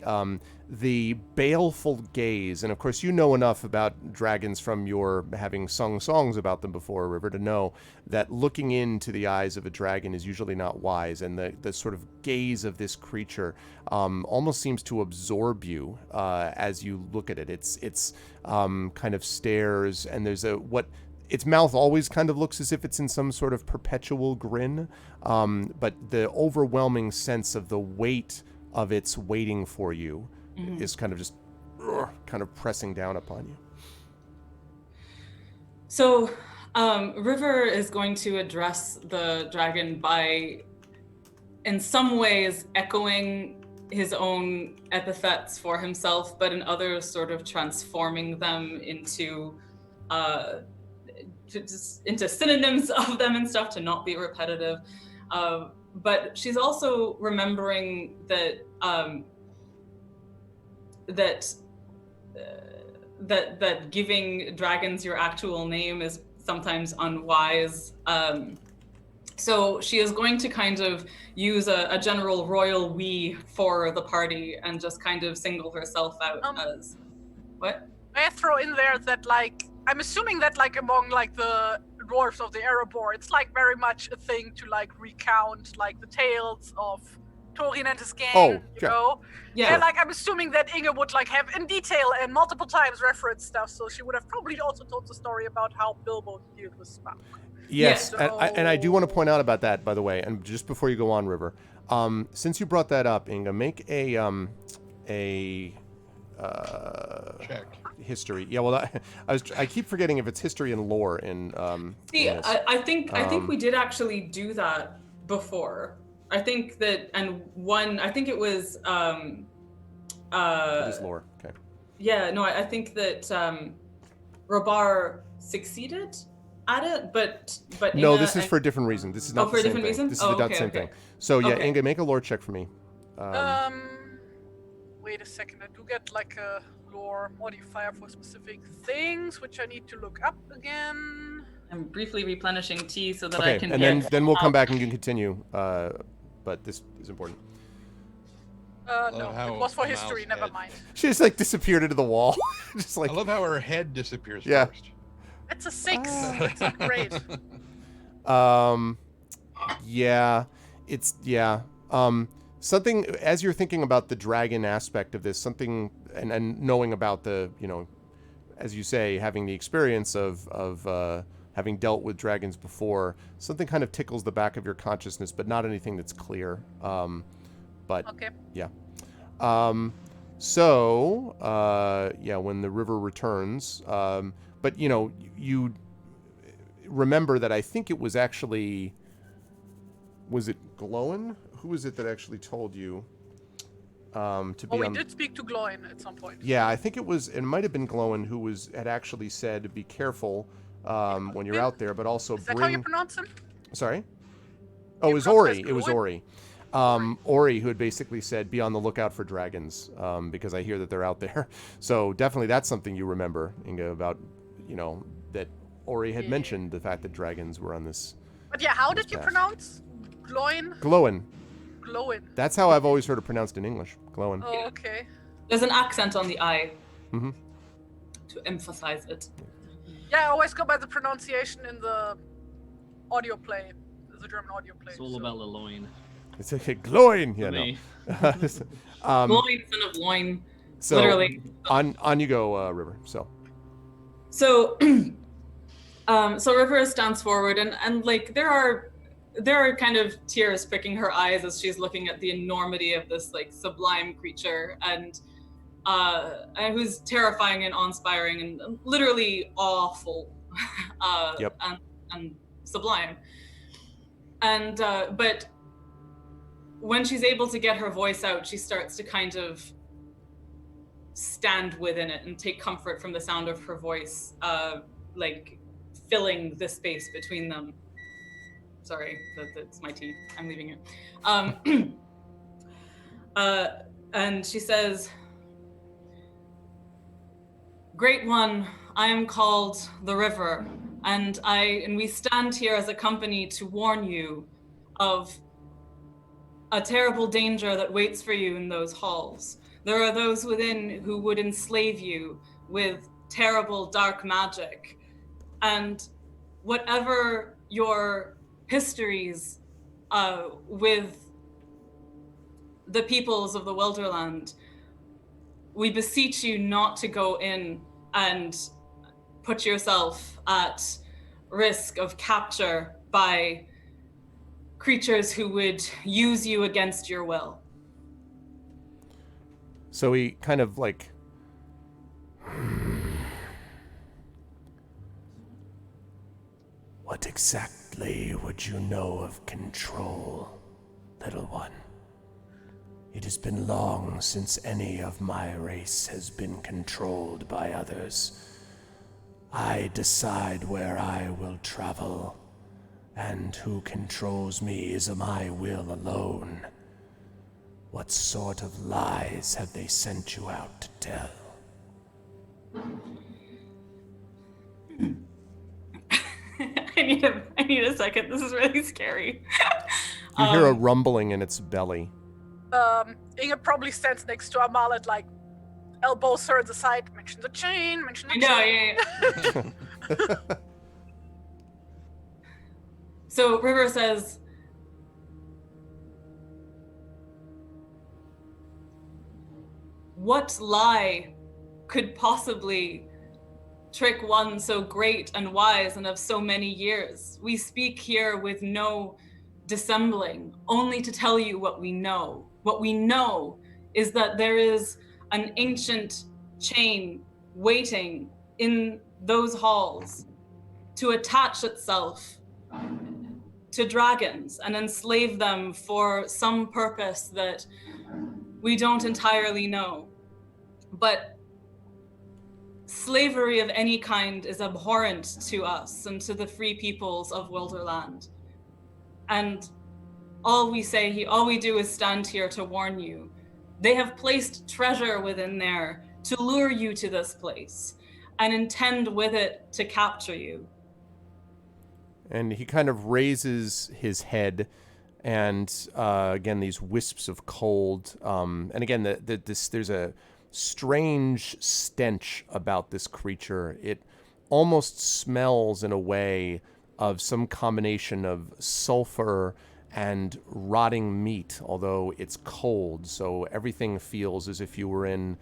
the baleful gaze, and of course you know enough about dragons from your having sung songs about them before, River, to know that looking into the eyes of a dragon is usually not wise, and the sort of gaze of this creature almost seems to absorb you as you look at it. It's kind of stares, and there's its mouth always kind of looks as if it's in some sort of perpetual grin, but the overwhelming sense of the weight of its waiting for you is kind of just kind of pressing down upon you. So River is going to address the dragon by, in some ways, echoing his own epithets for himself, but in others sort of transforming them into synonyms of them and stuff to not be repetitive. But she's also remembering that that giving dragons your actual name is sometimes unwise. So she is going to kind of use a general royal we for the party and just kind of single herself out as what? May I throw in there that, like, I'm assuming that, like, among, like, the dwarves of the Erebor, it's, like, very much a thing to, like, recount, like, the tales of Thorin and his gang, you know? Yeah. And, like, I'm assuming that Inge would, like, have in detail and multiple times referenced stuff, so she would have probably also told the story about how Bilbo dealt with Smaug. Yes, Yeah. and I do want to point out about that, by the way, and just before you go on, River, since you brought that up, Inge, make a check. History. Yeah, well, I keep forgetting if it's history and lore in. See, in this. I think we did actually do that before. I think that, and I think it was. It is lore. Okay. Yeah, no, I think that Robar succeeded at it, but no, Inge this is for a different reason. This is not for a the same different thing. reason? This is the same thing. So yeah, Okay. Inge, make a lore check for me. Wait a second, I do get, like, a lore modifier for specific things, which I need to look up again. I'm briefly replenishing tea so that Okay, I can. and then we'll come back and you can continue. But this is important. No, how it was for the history, mouse never head- mind. She just like disappeared into the wall. Just like I love how her head disappears Yeah. first. It's a 6. It's not great. yeah, it's something as you're thinking about the dragon aspect of this, something and knowing about the, as you say, having the experience of having dealt with dragons before, something kind of tickles the back of your consciousness, but not anything that's clear. But Okay. yeah. When the river returns, but you remember that I think it was actually, was it Glowin? Who was it that actually told you to be We on? did speak to Gloin at some point. Yeah, I think it might have been Glowin who had actually said, be careful when you're out there, but also Is that how you pronounce him? Sorry? Oh, it was pronounce Ori. it as It was Gloin? Ori. Ori, who had basically said, be on the lookout for dragons, because I hear that they're out there. So definitely that's something you remember, Inge, about, that Ori had mentioned the fact that dragons were on this. But yeah, how did you path. pronounce Gloin? Glowin. Gloin. That's how I've always heard it pronounced in English. Glowin. Oh, okay. There's an accent on the I Mhm. to emphasize it. Yeah, I always go by the pronunciation in the audio play, the German audio play. It's all about the loin. It's like glowing. For Yeah, me. no. Loin, son of loin. So Literally. on you go, River. So So So River stands forward, and like there are kind of tears pricking her eyes as she's looking at the enormity of this like sublime creature, and who's terrifying and awe-inspiring and literally awful, Yep. and sublime. And but when she's able to get her voice out, she starts to kind of stand within it and take comfort from the sound of her voice, like filling the space between them. Sorry, that's my tea. I'm leaving it. And she says, "Great One, I am called the River, and we stand here as a company to warn you of a terrible danger that waits for you in those halls. There are those within who would enslave you with terrible dark magic, and whatever your histories with the peoples of the Wilderland, we beseech you not to go in and put yourself at risk of capture by creatures who would use you against your will." So he kind of like, What exactly would you know of control, little one? It has been long since any of my race has been controlled by others. I decide where I will travel, and who controls me is my will alone. What sort of lies have they sent you out to tell? I need a second. This is really scary. you hear a rumbling in its belly. Inge probably stands next to Amal and like elbows her at the side. Mention the chain. Mention the chain. Yeah. So River says, "What lie could possibly trick one so great and wise and of so many years? We speak here with no dissembling, only to tell you what we know. What we know is that there is an ancient chain waiting in those halls to attach itself to dragons and enslave them for some purpose that we don't entirely know. But slavery of any kind is abhorrent to us and to the free peoples of Wilderland. And all we do is stand here to warn you. They have placed treasure within there to lure you to this place and intend with it to capture you." And he kind of raises his head, and again, these wisps of cold. And again, there's a strange stench about this creature. It almost smells in a way of some combination of sulfur and rotting meat, although it's cold. So everything feels as if you were in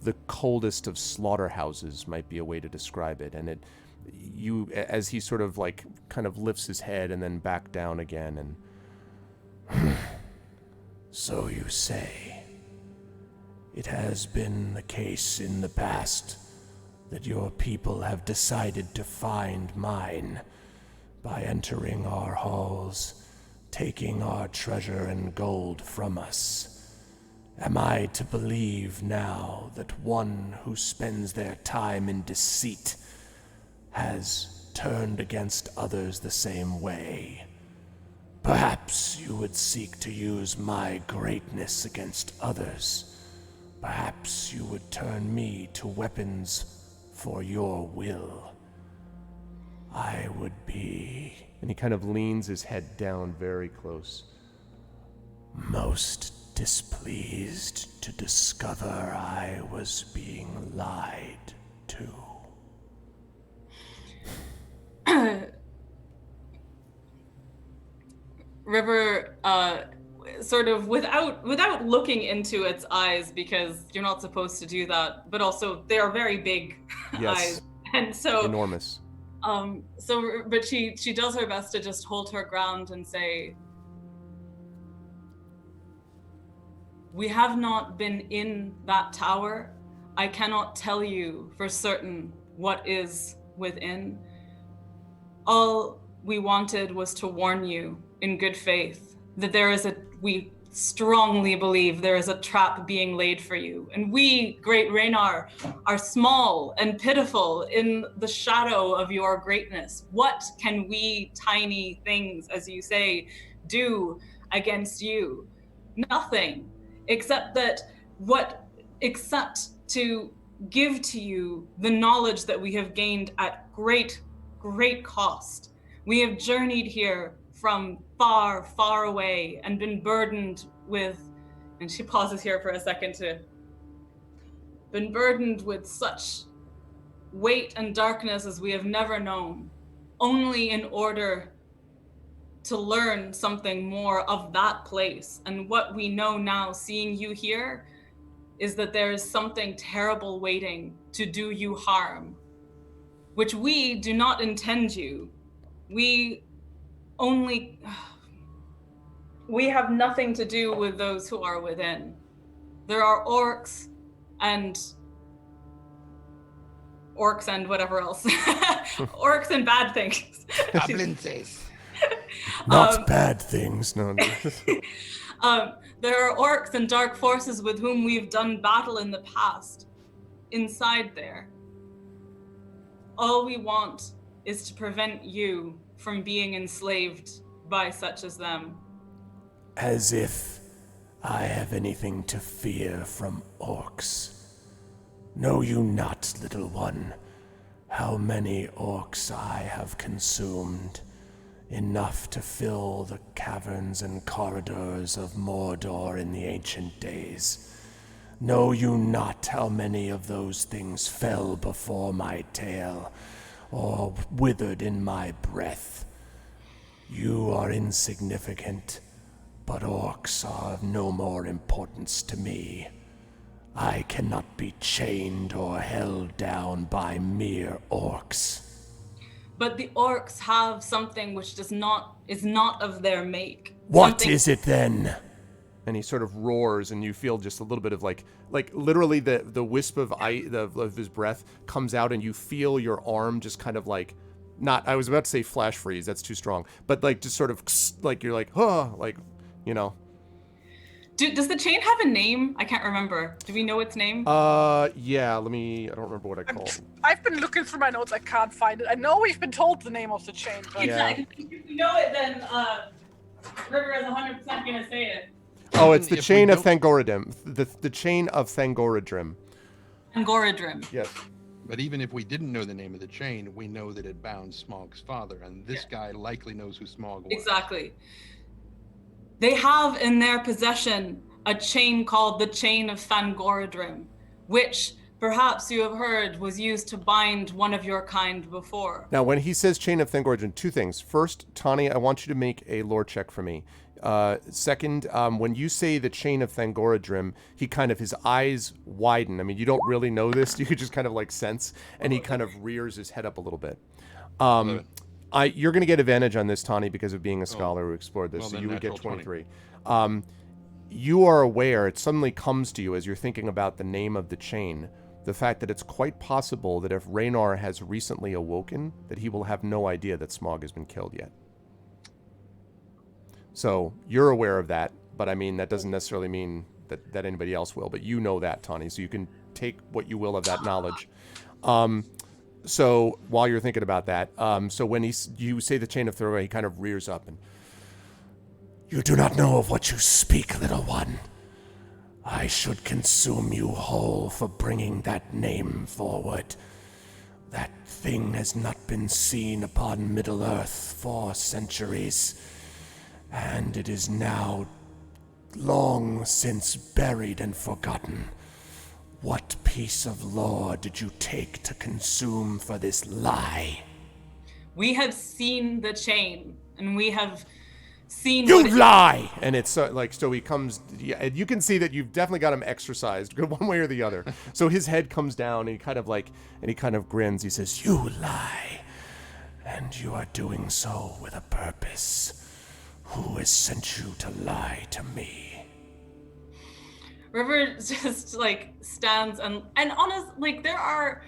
the coldest of slaughterhouses, might be a way to describe it. And as he sort of like kind of lifts his head and then back down again, and So you say. It has been the case in the past that your people have decided to find mine by entering our halls, taking our treasure and gold from us. Am I to believe now that one who spends their time in deceit has turned against others the same way? Perhaps you would seek to use my greatness against others. Perhaps you would turn me to weapons for your will. I would be... And he kind of leans his head down very close. Most displeased to discover I was being lied to. River, sort of without looking into its eyes, because you're not supposed to do that, but also they are very big Yes. eyes, and so Enormous. But she does her best to just hold her ground and say, we have not been in that tower. I cannot tell you for certain what is within. All we wanted was to warn you in good faith that we strongly believe there is a trap being laid for you. And we, great Raynar, are small and pitiful in the shadow of your greatness. What can we tiny things, as you say, do against you? Nothing, except to give to you the knowledge that we have gained at great cost. We have journeyed here from far, far away and been burdened with, and she pauses here for a second been burdened with such weight and darkness as we have never known, only in order to learn something more of that place. And what we know now, seeing you here, is that there is something terrible waiting to do you harm, which we do not intend you. We have nothing to do with those who are within. There are orcs and whatever else. Orcs and bad things. Goblins. Not bad things, no. There are orcs and dark forces with whom we've done battle in the past. Inside there. All we want is to prevent you from being enslaved by such as them. As if I have anything to fear from orcs. Know you not, little one, how many orcs I have consumed? Enough to fill the caverns and corridors of Mordor in the ancient days. Know you not how many of those things fell before my tail, or withered in my breath? You are insignificant, but orcs are of no more importance to me. I cannot be chained or held down by mere orcs. But the orcs have something which is not of their make. What is it then? And he sort of roars, and you feel just a little bit of like literally the wisp of of his breath comes out, and you feel your arm just kind of like, not, I was about to say flash freeze, that's too strong, but like just sort of like you're like, huh, like, you know. Does the chain have a name? I can't remember. Do we know its name? Yeah, I don't remember what I called it. I've been looking through my notes, I can't find it. I know we've been told the name of the chain, but... Exactly. If you know it, then River is 100% gonna say it. Oh, it's the chain of Thangorodrim. The chain of Thangorodrim. Thangorodrim. Yes. But even if we didn't know the name of the chain, we know that it bound Smaug's father, and this guy likely knows who Smaug was. Exactly. They have in their possession a chain called the Chain of Thangorodrim, which perhaps you have heard was used to bind one of your kind before. Now, when he says chain of Thangorodrim, two things. First, Tani, I want you to make a lore check for me. Second, when you say the chain of Thangorodrim, his eyes widen. I mean, you don't really know this. You could just kind of like sense, and he kind of rears his head up a little bit. You're going to get advantage on this, Tani, because of being a scholar who explored this, so you would get 23. You are aware, it suddenly comes to you as you're thinking about the name of the chain, the fact that it's quite possible that if Raynar has recently awoken, that he will have no idea that Smaug has been killed yet. So you're aware of that, but I mean, that doesn't necessarily mean that anybody else will, but you know that, Tani, so you can take what you will of that knowledge. So while you're thinking about that, so when you say the chain of Thoreau, he kind of rears up and, you do not know of what you speak, little one. I should consume you whole for bringing that name forward. That thing has not been seen upon Middle-earth for centuries, and it is now long since buried and forgotten. What piece of lore did you take to consume for this lie? We have seen the chain, and we have seen... You lie! And it's so he comes, and you can see that you've definitely got him exercised, one way or the other. So his head comes down, and he kind of grins. He says, you lie. And you are doing so with a purpose. Who has sent you to lie to me? River just like stands and honest, like there are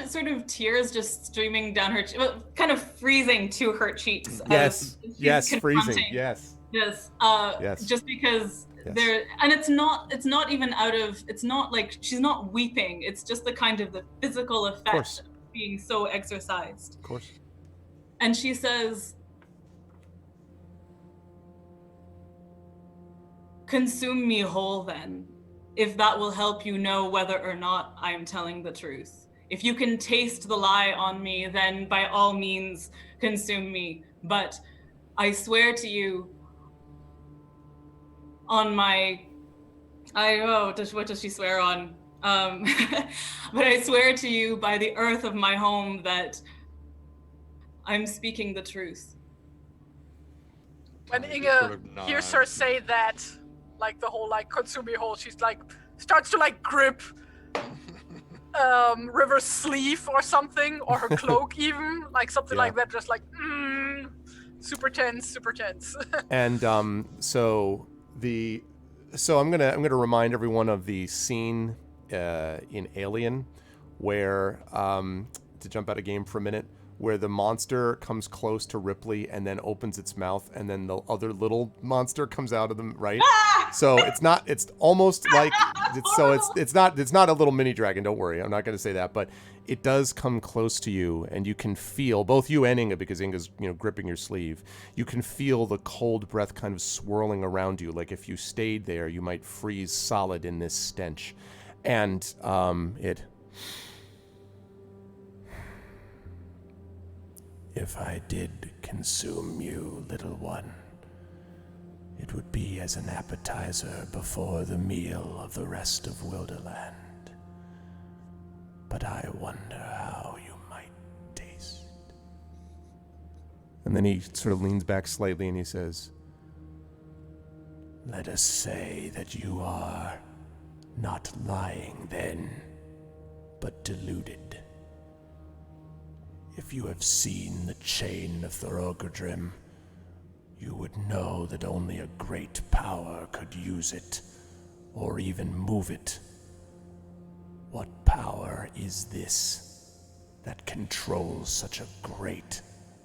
sort of tears just streaming down her, well, kind of freezing to her cheeks. Yes, as she's yes, freezing. confronting Yes, This, yes. just because Yes. there, and it's not even out of, it's not like she's not weeping. It's just the kind of the physical effect course. of being so exercised. Of course. And she says, "Consume me whole then, if that will help you know whether or not I am telling the truth. If you can taste the lie on me, then by all means consume me. But I swear to you on my, what does she swear on? But I swear to you by the earth of my home that I'm speaking the truth." When Tani Inge just sort of hears her nods. say that, like the whole like consume me whole, she's like starts to like grip River's sleeve or something, or her cloak even, like something Yeah. like that, just like super tense, super tense. And so I'm gonna remind everyone of the scene in Alien where to jump out of game for a minute, where the monster comes close to Ripley and then opens its mouth, and then the other little monster comes out of them, right? So it's almost like it's not a little mini dragon, don't worry, I'm not going to say that, but it does come close to you, and you can feel, both you and Inga, because Inga's gripping your sleeve, you can feel the cold breath kind of swirling around you, like if you stayed there you might freeze solid in this stench. And If I did consume you, little one, it would be as an appetizer before the meal of the rest of Wilderland. But I wonder how you might taste. And then he sort of leans back slightly and he says, Let us say that you are not lying then, but deluded. If you have seen the chain of Thorogrdrim, you would know that only a great power could use it, or even move it. What power is this that controls such a great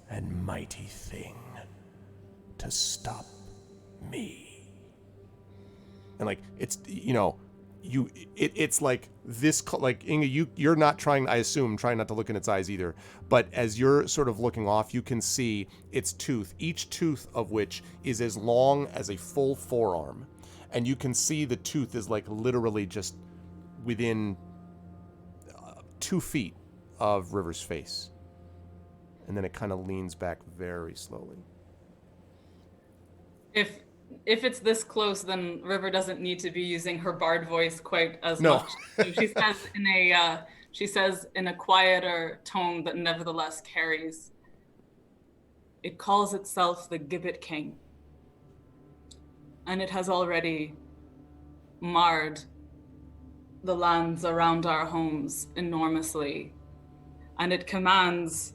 and mighty thing to stop me? and like it's it's like this, like Inga, you're not trying, I assume, trying not to look in its eyes either, but as you're sort of looking off, you can see its tooth, each tooth of which is as long as a full forearm, and you can see the tooth is like literally just within 2 feet of River's face, and then it kind of leans back very slowly. If it's this close, then River doesn't need to be using her bard voice quite as No. much. So she says in a quieter tone that nevertheless carries. It calls itself the Gibbet King, and it has already marred the lands around our homes enormously, and it commands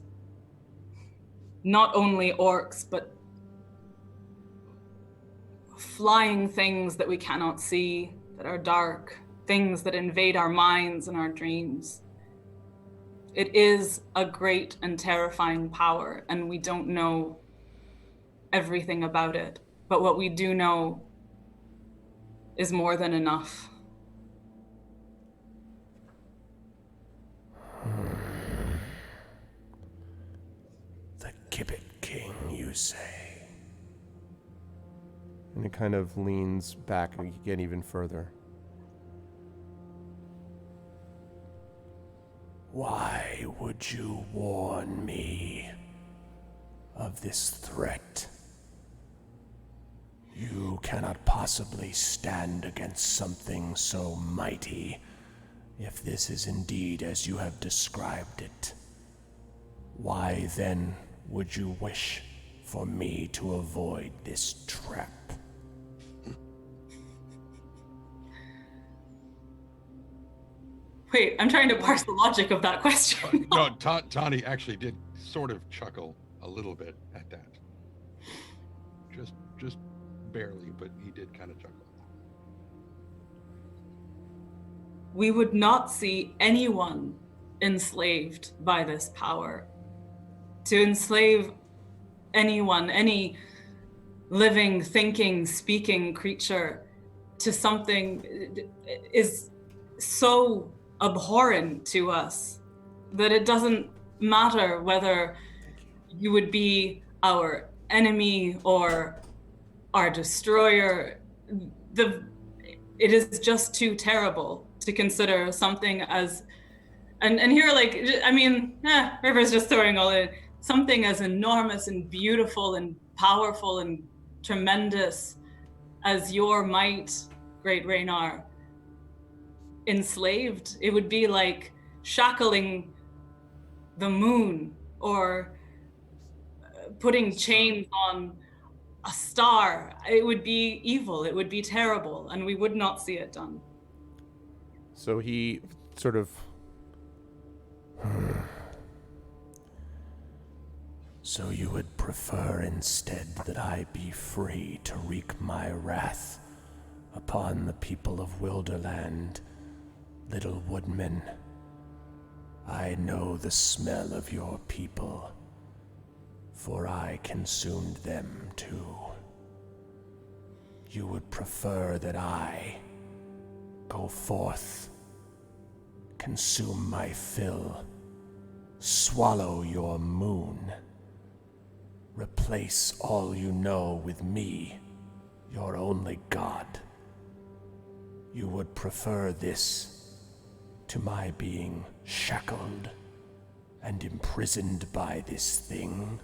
not only orcs but flying things that we cannot see, that are dark, things that invade our minds and our dreams. It is a great and terrifying power, and we don't know everything about it. But what we do know is more than enough. The Gibbet King, you say? And it kind of leans back again even further. Why would you warn me of this threat? You cannot possibly stand against something so mighty, if this is indeed as you have described it. Why then would you wish for me to avoid this trap? Wait, I'm trying to parse the logic of that question. No, Tani actually did sort of chuckle a little bit at that. Just barely, but he did kind of chuckle. We would not see anyone enslaved by this power. To enslave anyone, any living, thinking, speaking creature to something is so abhorrent to us that it doesn't matter whether you would be our enemy or our destroyer. It is just too terrible to consider something as, and here, like, I mean, River's just throwing all in, something as enormous and beautiful and powerful and tremendous as your might, great Raynar, enslaved. It would be like shackling the moon or putting chains on a star. It would be evil, it would be terrible, and we would not see it done. So he sort of... So you would prefer instead that I be free to wreak my wrath upon the people of Wilderland, little woodman. I know the smell of your people, for I consumed them too. You would prefer that I go forth, consume my fill, swallow your moon, replace all you know with me, your only god. You would prefer this to my being shackled and imprisoned by this thing?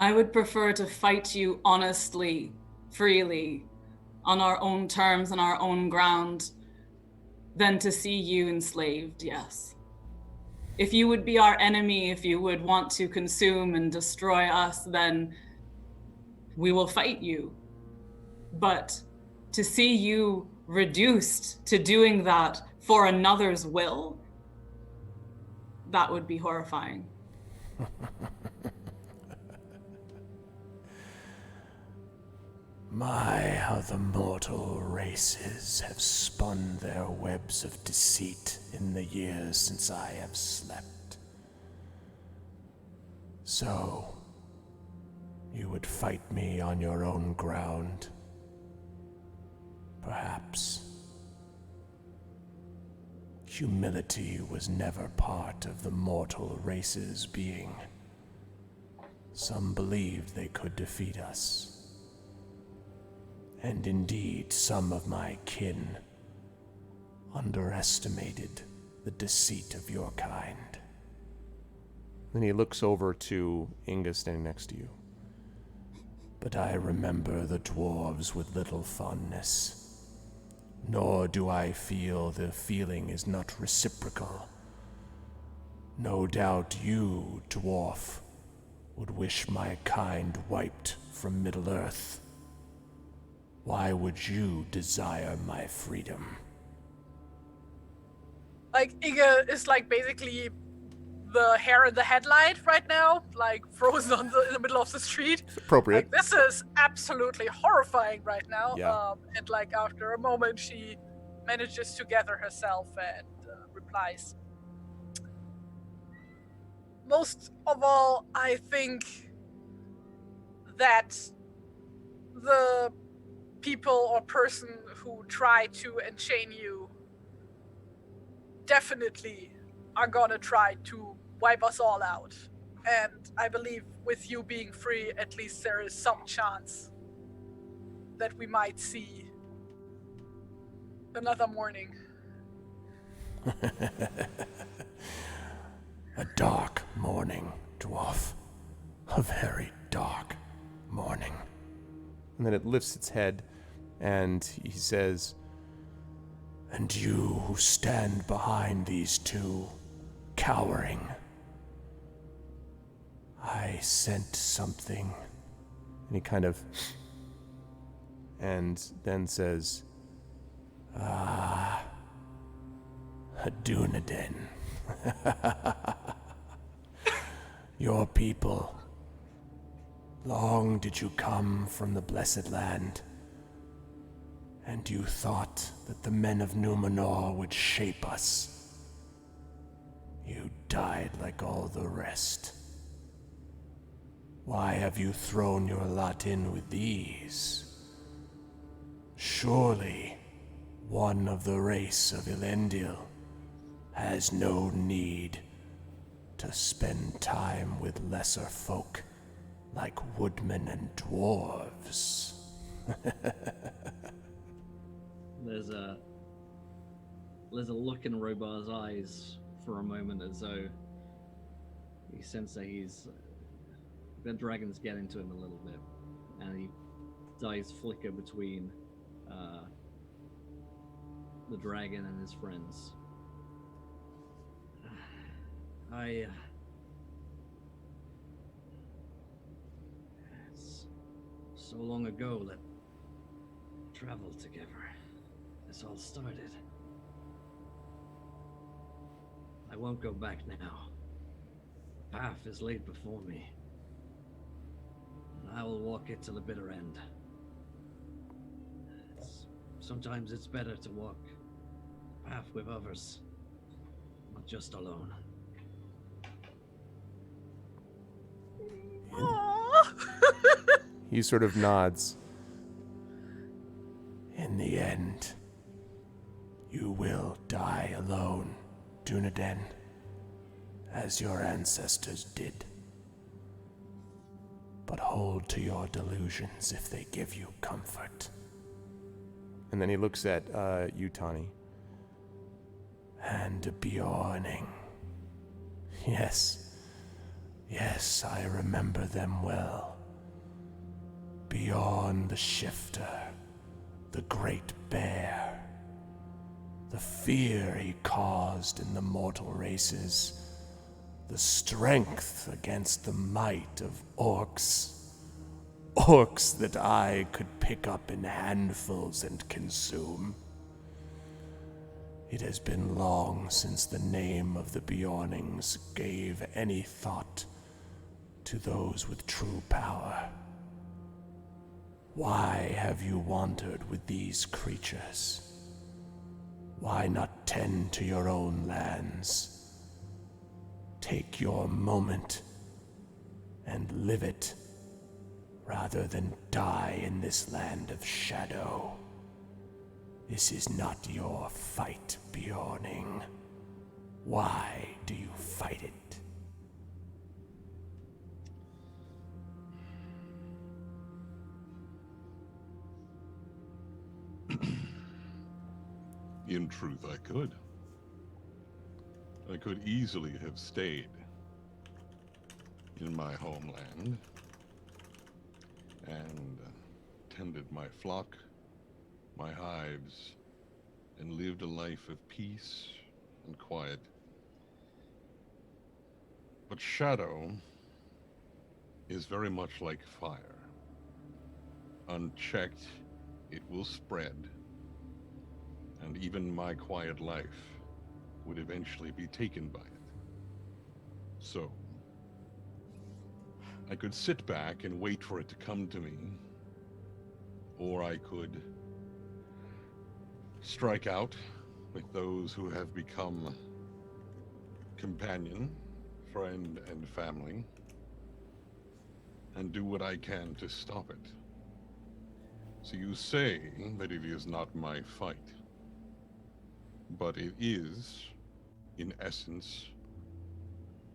I would prefer to fight you honestly, freely, on our own terms and our own ground, than to see you enslaved, yes. If you would be our enemy, if you would want to consume and destroy us, then we will fight you. But to see you reduced to doing that for another's will, that would be horrifying. My, how the mortal races have spun their webs of deceit in the years since I have slept. So, you would fight me on your own ground? Perhaps. Humility was never part of the mortal race's being. Some believed they could defeat us. And indeed, some of my kin underestimated the deceit of your kind. Then he looks over to Inga standing next to you. But I remember the dwarves with little fondness. Nor do I feel the feeling is not reciprocal. No doubt you, dwarf, would wish my kind wiped from Middle-earth. Why would you desire my freedom? Like, Iga is like basically the hair in the headlight right now, like frozen in the middle of the street. It's appropriate. Like, this is absolutely horrifying right now. Yeah. And like after a moment, she manages to gather herself and replies. Most of all, I think that the people or person who try to enchain you definitely are gonna try to wipe us all out. And I believe with you being free, at least there is some chance that we might see another morning. A dark morning, dwarf. A very dark morning. And then it lifts its head, and he says, And you who stand behind these two, cowering. I sent something. and he kind of, and then says, A Dunedain. Your people. Long did you come from the Blessed Land, and you thought that the men of Numenor would shape us. You died like all the rest. Why have you thrown your lot in with these? Surely, one of the race of Elendil has no need to spend time with lesser folk like woodmen and dwarves. There's a look in Robar's eyes for a moment, as though you sense that the dragon's getting to him a little bit, and his eyes flicker between the dragon and his friends. It's so long ago that we traveled together. This all started. I won't go back now. The path is laid before me, and I will walk it to the bitter end. Sometimes it's better to walk the path with others, not just alone. He sort of nods. In the end, you will die alone, Dunedain, as your ancestors did. But hold to your delusions if they give you comfort. And then he looks at you, Tani. And Bjorning. Yes, I remember them well. Bjorn the Shifter, the Great Bear. The fear he caused in the mortal races. The strength against the might of orcs. Orcs that I could pick up in handfuls and consume. It has been long since the name of the Bjornings gave any thought to those with true power. Why have you wandered with these creatures? Why not tend to your own lands? Take your moment and live it, rather than die in this land of shadow. This is not your fight, Bjorning. Why do you fight it? In truth, I could. I could easily have stayed in my homeland and tended my flock, my hives, and lived a life of peace and quiet. But shadow is very much like fire. Unchecked, it will spread, and even my quiet life would eventually be taken by it. So, I could sit back and wait for it to come to me, or I could strike out with those who have become companion, friend, and family, and do what I can to stop it. So you say that it is not my fight, but it is, in essence,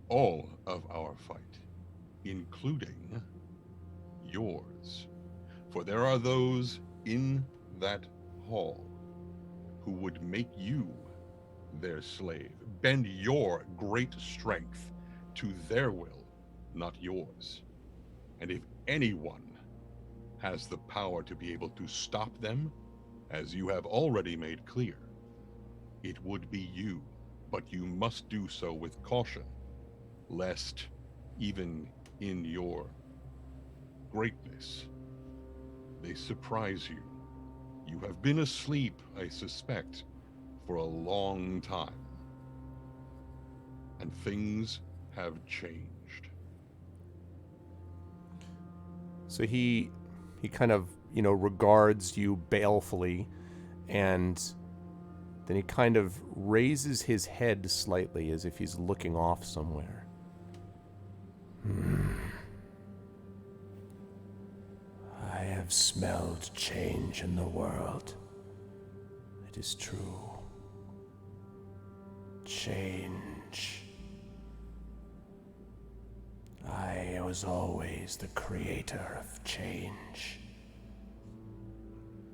all of our fight, including yours. For there are those in that hall who would make you their slave, bend your great strength to their will, not yours. And if anyone has the power to be able to stop them, as you have already made clear, it would be you. But you must do so with caution, lest even in your greatness, they surprise you. You have been asleep, I suspect, for a long time. and things have changed. So he kind of, regards you balefully, and then he kind of raises his head slightly as if he's looking off somewhere. I have smelled change in the world. It is true. Change. I was always the creator of change.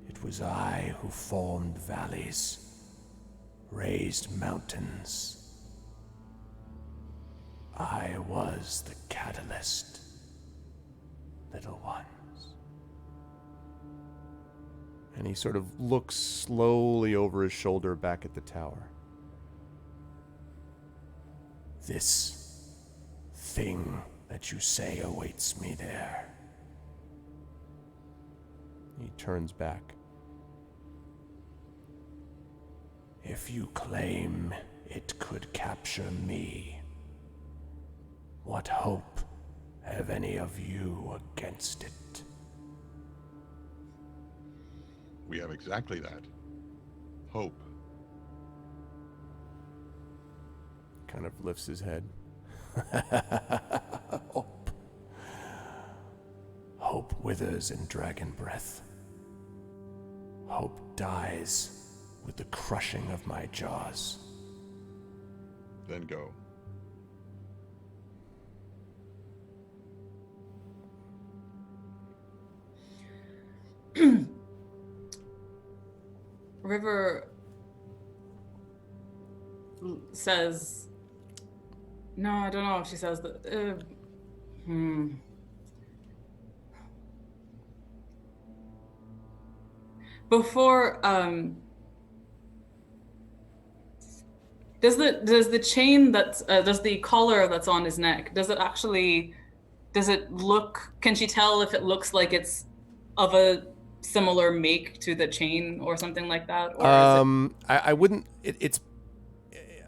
It was I who formed valleys, raised mountains. I was the catalyst, little ones. And he sort of looks slowly over his shoulder back at the tower. This thing that you say awaits me there. He turns back. If you claim it could capture me, what hope have any of you against it? We have exactly that. Hope. Kind of lifts his head. Hope. Hope withers in dragon breath. Hope dies with the crushing of my jaws. Then go. River says, no, I don't know if she says that. Before, does the chain does the collar that's on his neck, does it look, can she tell if it looks like it's of a similar make to the chain or something like that? Or I wouldn't,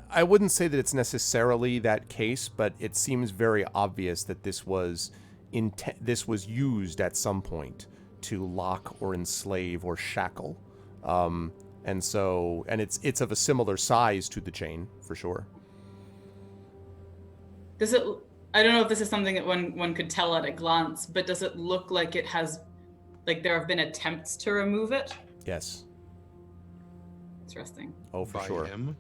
I wouldn't say that it's necessarily that case, but it seems very obvious that this was used at some point to lock or enslave or shackle. And it's of a similar size to the chain, for sure. Does it, I don't know if this is something that one could tell at a glance, but does it look like it has, like there have been attempts to remove it? Yes. Interesting. Oh, for By sure. him?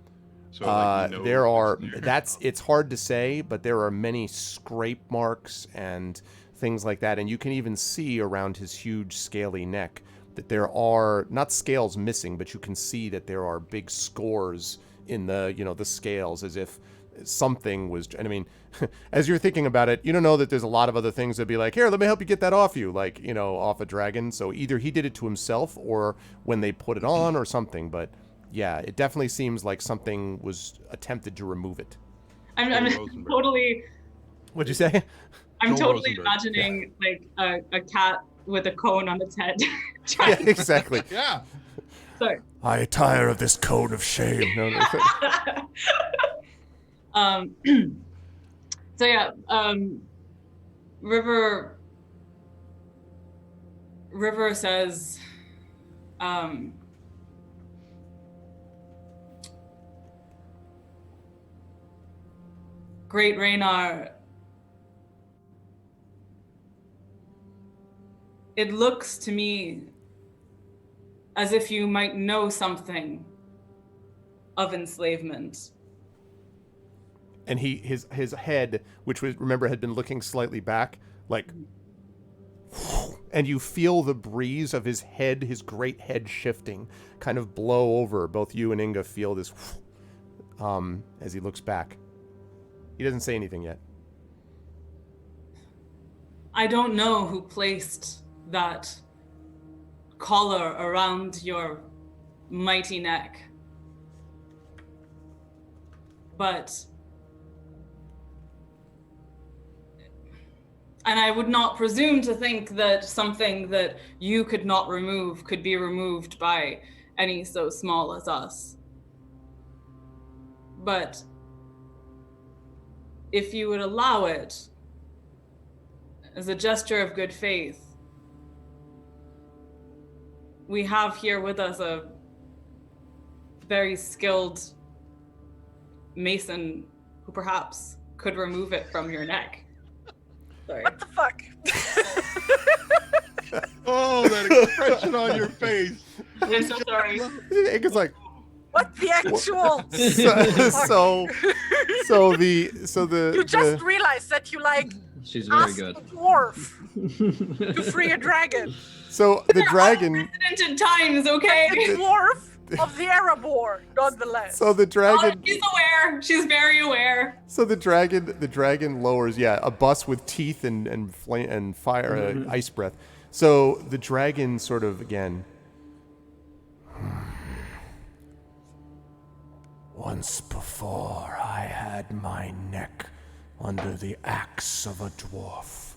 So, like, you know There are, it's it's hard to say, but there are many scrape marks and things like that. And you can even see around his huge scaly neck that there are not scales missing, but you can see that there are big scores in the, the scales, as if something was, and I mean, as you're thinking about it, you don't know that there's a lot of other things that'd be like, here, let me help you get that off you, like, off a dragon. So either he did it to himself or when they put it on or something, but yeah, it definitely seems like something was attempted to remove it. I'm Rosenberg. totally, What'd you say? I'm Joel totally Rosenberg. imagining like a cat with a cone on its head. Yeah, exactly. Yeah. Sorry. I tire of this cone of shame. No. So yeah, River says, Great Raynar, it looks to me as if you might know something of enslavement. And his head, which was, remember, had been looking slightly back, like, and you feel the breeze of his head, his great head shifting, kind of blow over. Both you and Inga feel this as he looks back. He doesn't say anything yet. I don't know who placed that collar around your mighty neck, but, and I would not presume to think that something that you could not remove could be removed by any so small as us. But if you would allow it, as a gesture of good faith, we have here with us a very skilled mason who perhaps could remove it from your neck. Sorry. What the fuck? Oh, that expression on your face. I'm so sorry. Inga's like, What the actual? so the You just realized that you like She's very asked good. a dwarf to free a dragon. so the dragon. Unprecedented times, okay? The dwarf of the Erebor, nonetheless. So the Oh, dragon. she's aware. She's very aware. So the dragon lowers, a bus with teeth and flame and fire, ice breath. So the dragon sort of again. Once before, I had my neck under the axe of a dwarf.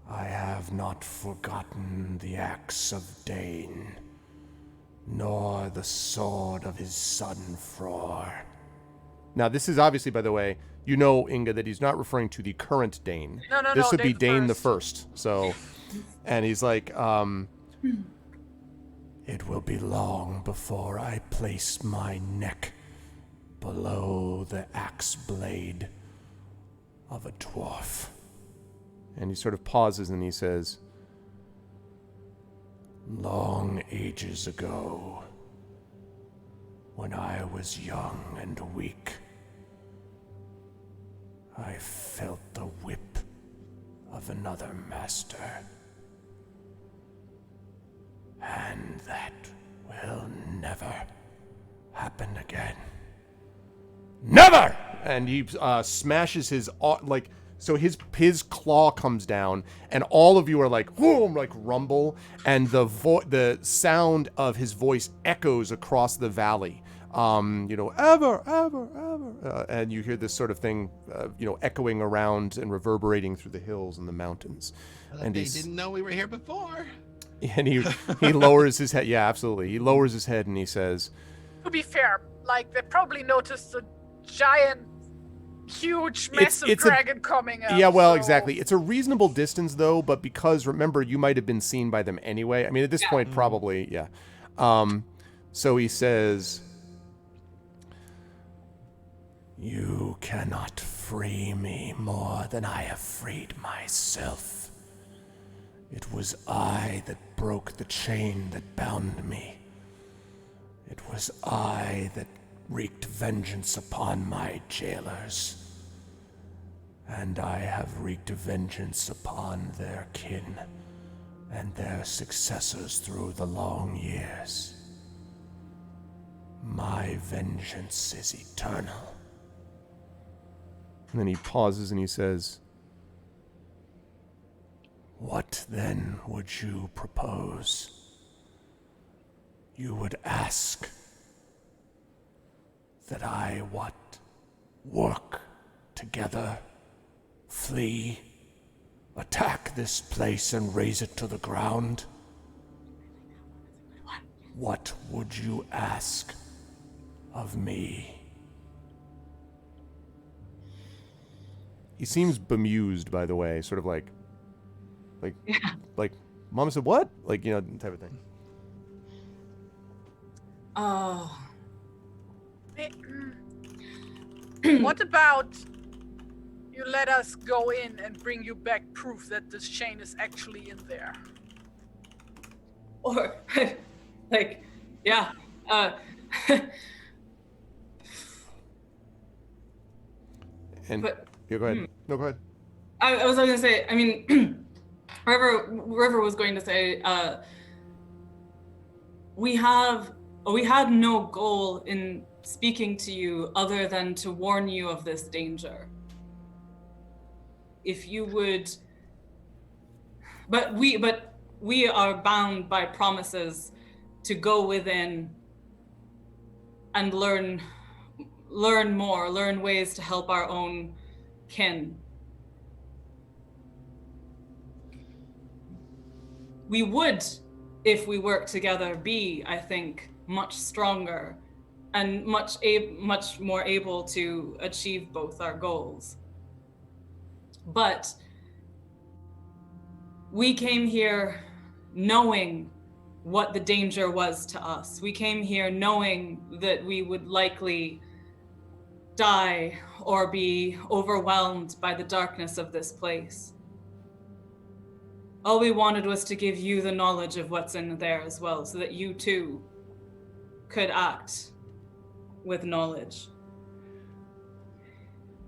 I have not forgotten the axe of Dane, nor the sword of his son Fror. Now this is obviously, by the way, you know, Inga, that he's not referring to the current Dane. No, This would be Dane Dane the first. First. So, and he's like, It will be long before I place my neck below the axe blade of a dwarf. and he sort of pauses and he says, Long ages ago, when I was young and weak, I felt the whip of another master. And that will never happen again. never! And he smashes his, so his claw comes down, and all of you are like, whoom, like rumble, and the sound of his voice echoes across the valley. Ever, and you hear this sort of thing, echoing around and reverberating through the hills and the mountains. And They he didn't know we were here before. and he lowers his head. Yeah, absolutely. He lowers his head and he says, To be fair, like they probably noticed a giant, huge, massive it's a- dragon coming up. yeah, well, so- exactly. It's a reasonable distance, though, but because, remember, you might have been seen by them anyway. I mean, at this point, probably, yeah. So he says, You cannot free me more than I have freed myself. It was I that broke the chain that bound me. It was I that wreaked vengeance upon my jailers. And I have wreaked vengeance upon their kin and their successors through the long years. My vengeance is eternal. and then he pauses and he says, What then would you propose? You would ask that I what? Work together, flee, attack this place and raze it to the ground? What would you ask of me? he seems bemused, by the way, sort of like, Mama said, what? Type of thing. Oh. What about you let us go in and bring you back proof that this chain is actually in there? Or, yeah. And But- yeah, go ahead. No, go ahead. I was going to say, I mean, River was going to say, we had no goal in speaking to you other than to warn you of this danger. If you would, but we are bound by promises to go within and learn more, learn ways to help our own kin. We would, if we work together, be, I think, much stronger and much more able to achieve both our goals. But we came here knowing what the danger was to us. We came here knowing that we would likely die or be overwhelmed by the darkness of this place. All we wanted was to give you the knowledge of what's in there as well, so that you too could act with knowledge.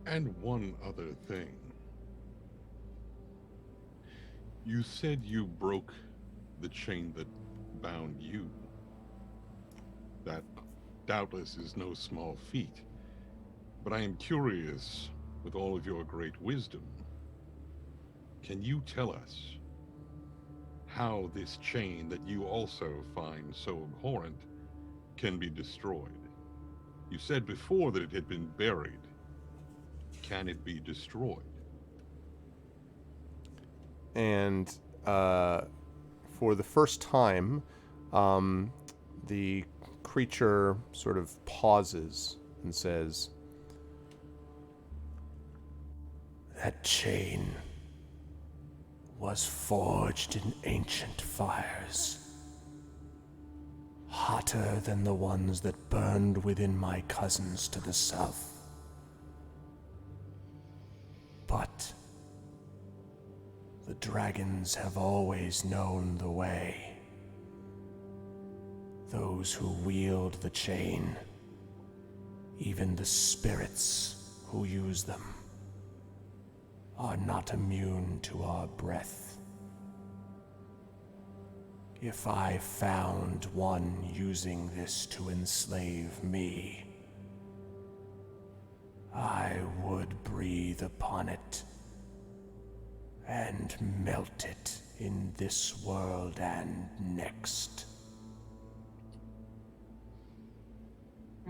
And one other thing. You said you broke the chain that bound you. That doubtless is no small feat. But I am curious, with all of your great wisdom, can you tell us how this chain that you also find so abhorrent can be destroyed? You said before that it had been buried. Can it be destroyed? And for the first time, the creature sort of pauses and says, That chain was forged in ancient fires, hotter than the ones that burned within my cousins to the south. But the dragons have always known the way. Those who wield the chain, even the spirits who use them, are not immune to our breath. If I found one using this to enslave me, I would breathe upon it and melt it in this world and next.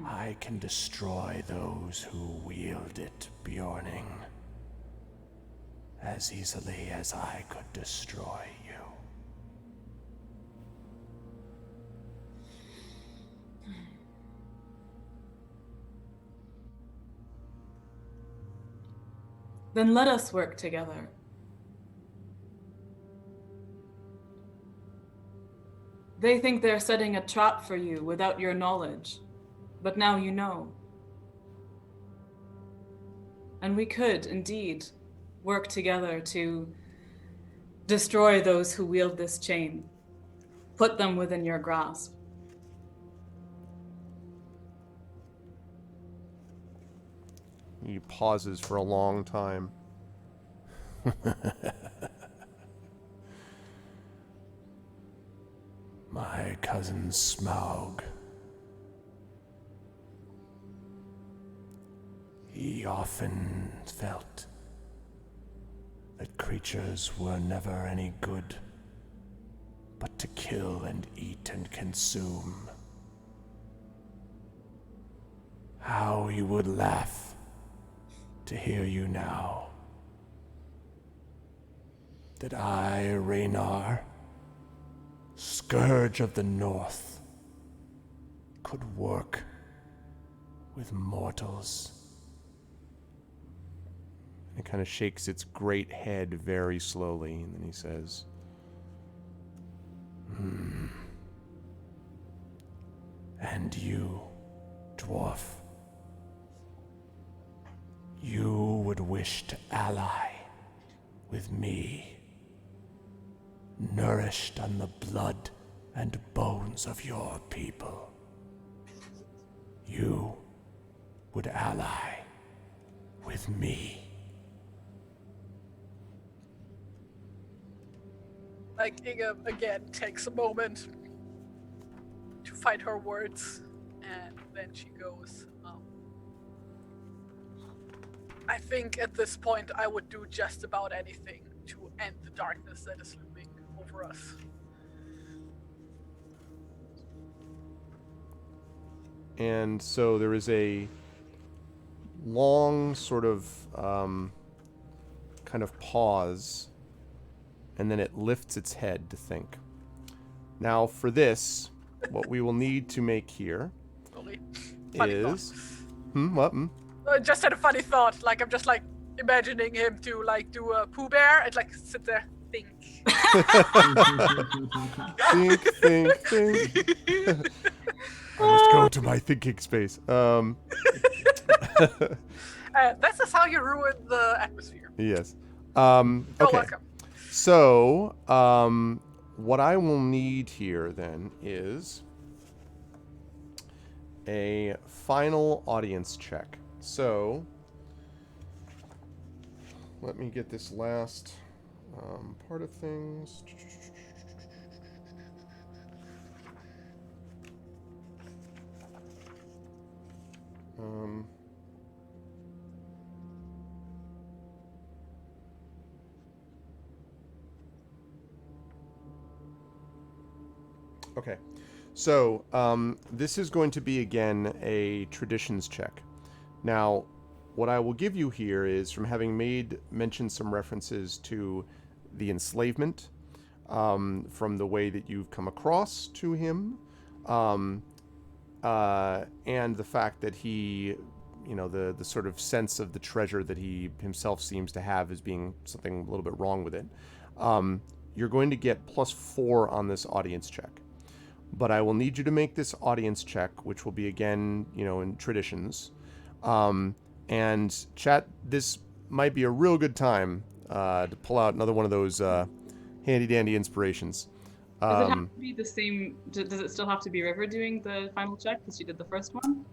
I can destroy those who wield it, Bjorning, as easily as I could destroy you. Then let us work together. They think they're setting a trap for you without your knowledge, but now you know. And we could, indeed, work together to destroy those who wield this chain, put them within your grasp. he pauses for a long time. My cousin Smaug. He often felt that creatures were never any good, but to kill and eat and consume. How he would laugh to hear you now. That I, Raynar, Scourge of the North, could work with mortals. It kind of shakes its great head very slowly, and then he says, And you, dwarf, you would wish to ally with me, nourished on the blood and bones of your people. You would ally with me. Like, Inga again takes a moment to find her words, and then she goes, I think at this point I would do just about anything to end the darkness that is looming over us. and so there is a long sort of kind of pause, and then it lifts its head to think. Now for this, what we will need to make here Sorry. Funny is... What? I just had a funny thought. Like I'm just like imagining him to like do a Pooh Bear and like sit there, think. Think. I must go to my thinking space. This is how you ruin the atmosphere. Yes. You're Okay. welcome. So, what I will need here then is a final audience check. So, let me get this last part of things. Okay, so this is going to be again a traditions check. Now, what I will give you here is from having mentioned some references to the enslavement, from the way that you've come across to him, and the fact that he, the sort of sense of the treasure that he himself seems to have as being something a little bit wrong with it. You're going to get +4 on this audience check. But I will need you to make this audience check, which will be again, in traditions. And chat, this might be a real good time to pull out another one of those handy-dandy inspirations. Does it have to be the same? Does it still have to be River doing the final check because she did the first one?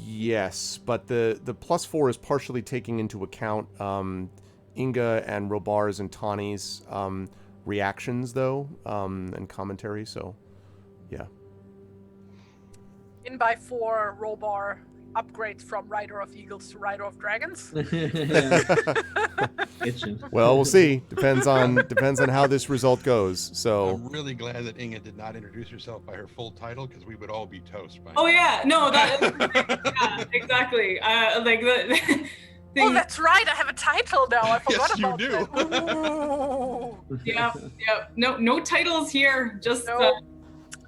Yes, but the +4 is partially taking into account Inga and Robar's and Tawny's reactions, though, and commentary. So, yeah. In by 4, Robar upgrades from Rider of Eagles to Rider of Dragons. Itching. Well, we'll see. Depends on how this result goes. So I'm really glad that Inga did not introduce herself by her full title because we would all be toast by Oh now. yeah, no, yeah, exactly. Like the. Oh, that's right. I have a title now. I forgot Yes, you about do. that. Yeah. No titles here. Just No.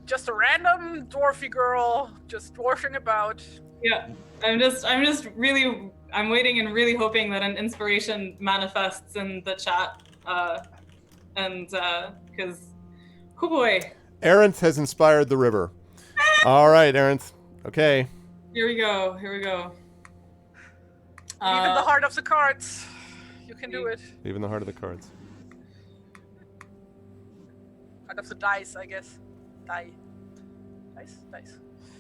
Just a random dwarfy girl, just dwarfing about. yeah. I'm just really. I'm waiting and really hoping that an inspiration manifests in the chat. And because, oh boy. Arinth has inspired the river. All right, Arinth. Okay. Here we go. Leave in the heart of the cards. You can do it. Leave in the heart of the cards. Heart of the dice, I guess. Dice.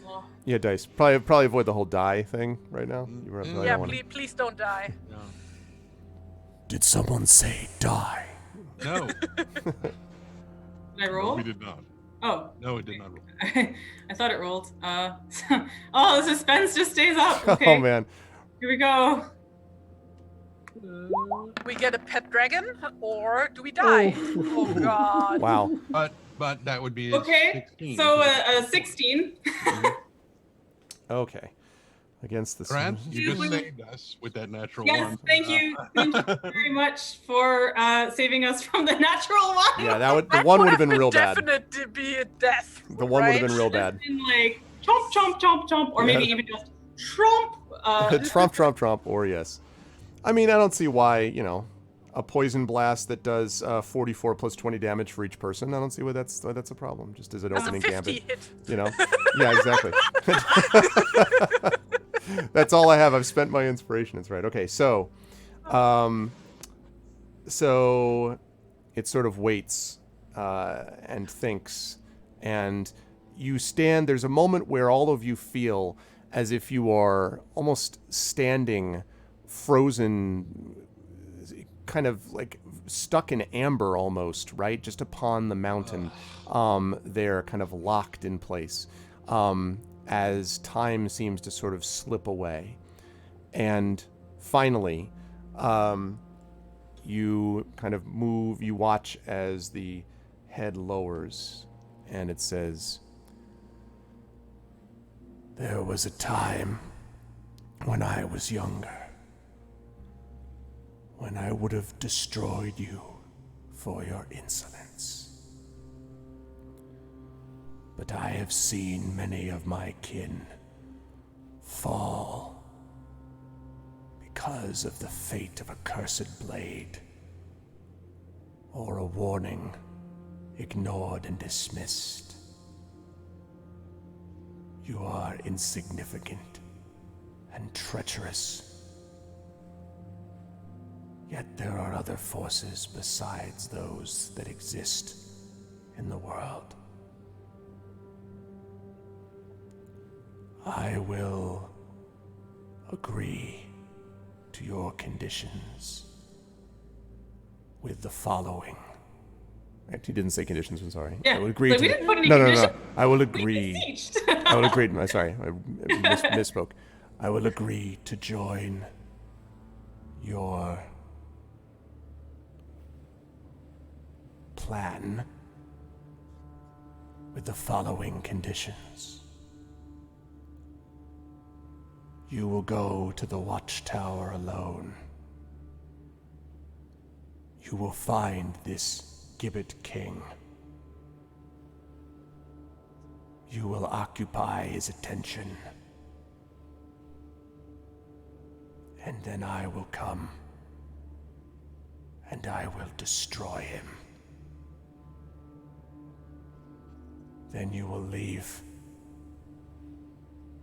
Well, Yeah, dice. Probably avoid the whole die thing right now. You probably Yeah, don't wanna- please don't die. No. Did someone say die? No, did I roll? we did not. Oh. No, it did not roll. I thought it rolled. Oh, the suspense just stays up. Okay. Oh man. Here we go. We get a pet dragon, or do we die? Oh God. Wow. But that would be Okay. 16. So 16. Okay. Against the France, you just Really? saved us with that natural Yes, one. thank you. Thank you very much for saving us from the natural one. Yeah, the one would have been real bad. Definite to be a death. The one would have been real bad. Been like chomp, chomp, chomp, chomp, or maybe Yeah. even just tromp. Trump, or yes. I mean, I don't see why, a poison blast that does 44 plus 20 damage for each person. I don't see why that's a problem. Just as an That's a opening 50 gambit. hit. Yeah, exactly. That's all I have. I've spent my inspiration. That's right. Okay, so it sort of waits and thinks, and you stand. There's a moment where all of you feel as if you are almost standing frozen, kind of like stuck in amber almost, right? Just upon the mountain. They're kind of locked in place as time seems to sort of slip away. And finally, you kind of move, you watch as the head lowers and it says, There was a time when I was younger, when I would have destroyed you for your insolence. But I have seen many of my kin fall because of the fate of a cursed blade, or a warning ignored and dismissed. You are insignificant and treacherous. Yet there are other forces besides those that exist in the world. I will agree to your conditions with the following. Actually, didn't say conditions. I'm sorry. Yeah, I would agree like, to we the- didn't put any no. conditions. I will We agree. beseeched. I will agree. Sorry, I misspoke. I will agree to join your plan with the following conditions. You will go to the watchtower alone. You will find this Gibbet King. You will occupy his attention. And then I will come, and I will destroy him. Then you will leave.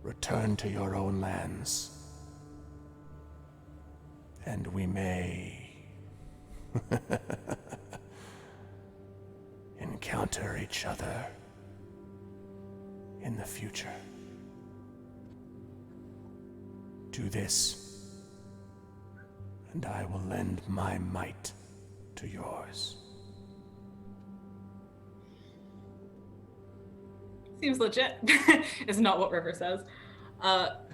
Return to your own lands. And we may encounter each other in the future. Do this, and I will lend my might to yours. Seems legit. Is not what River says. But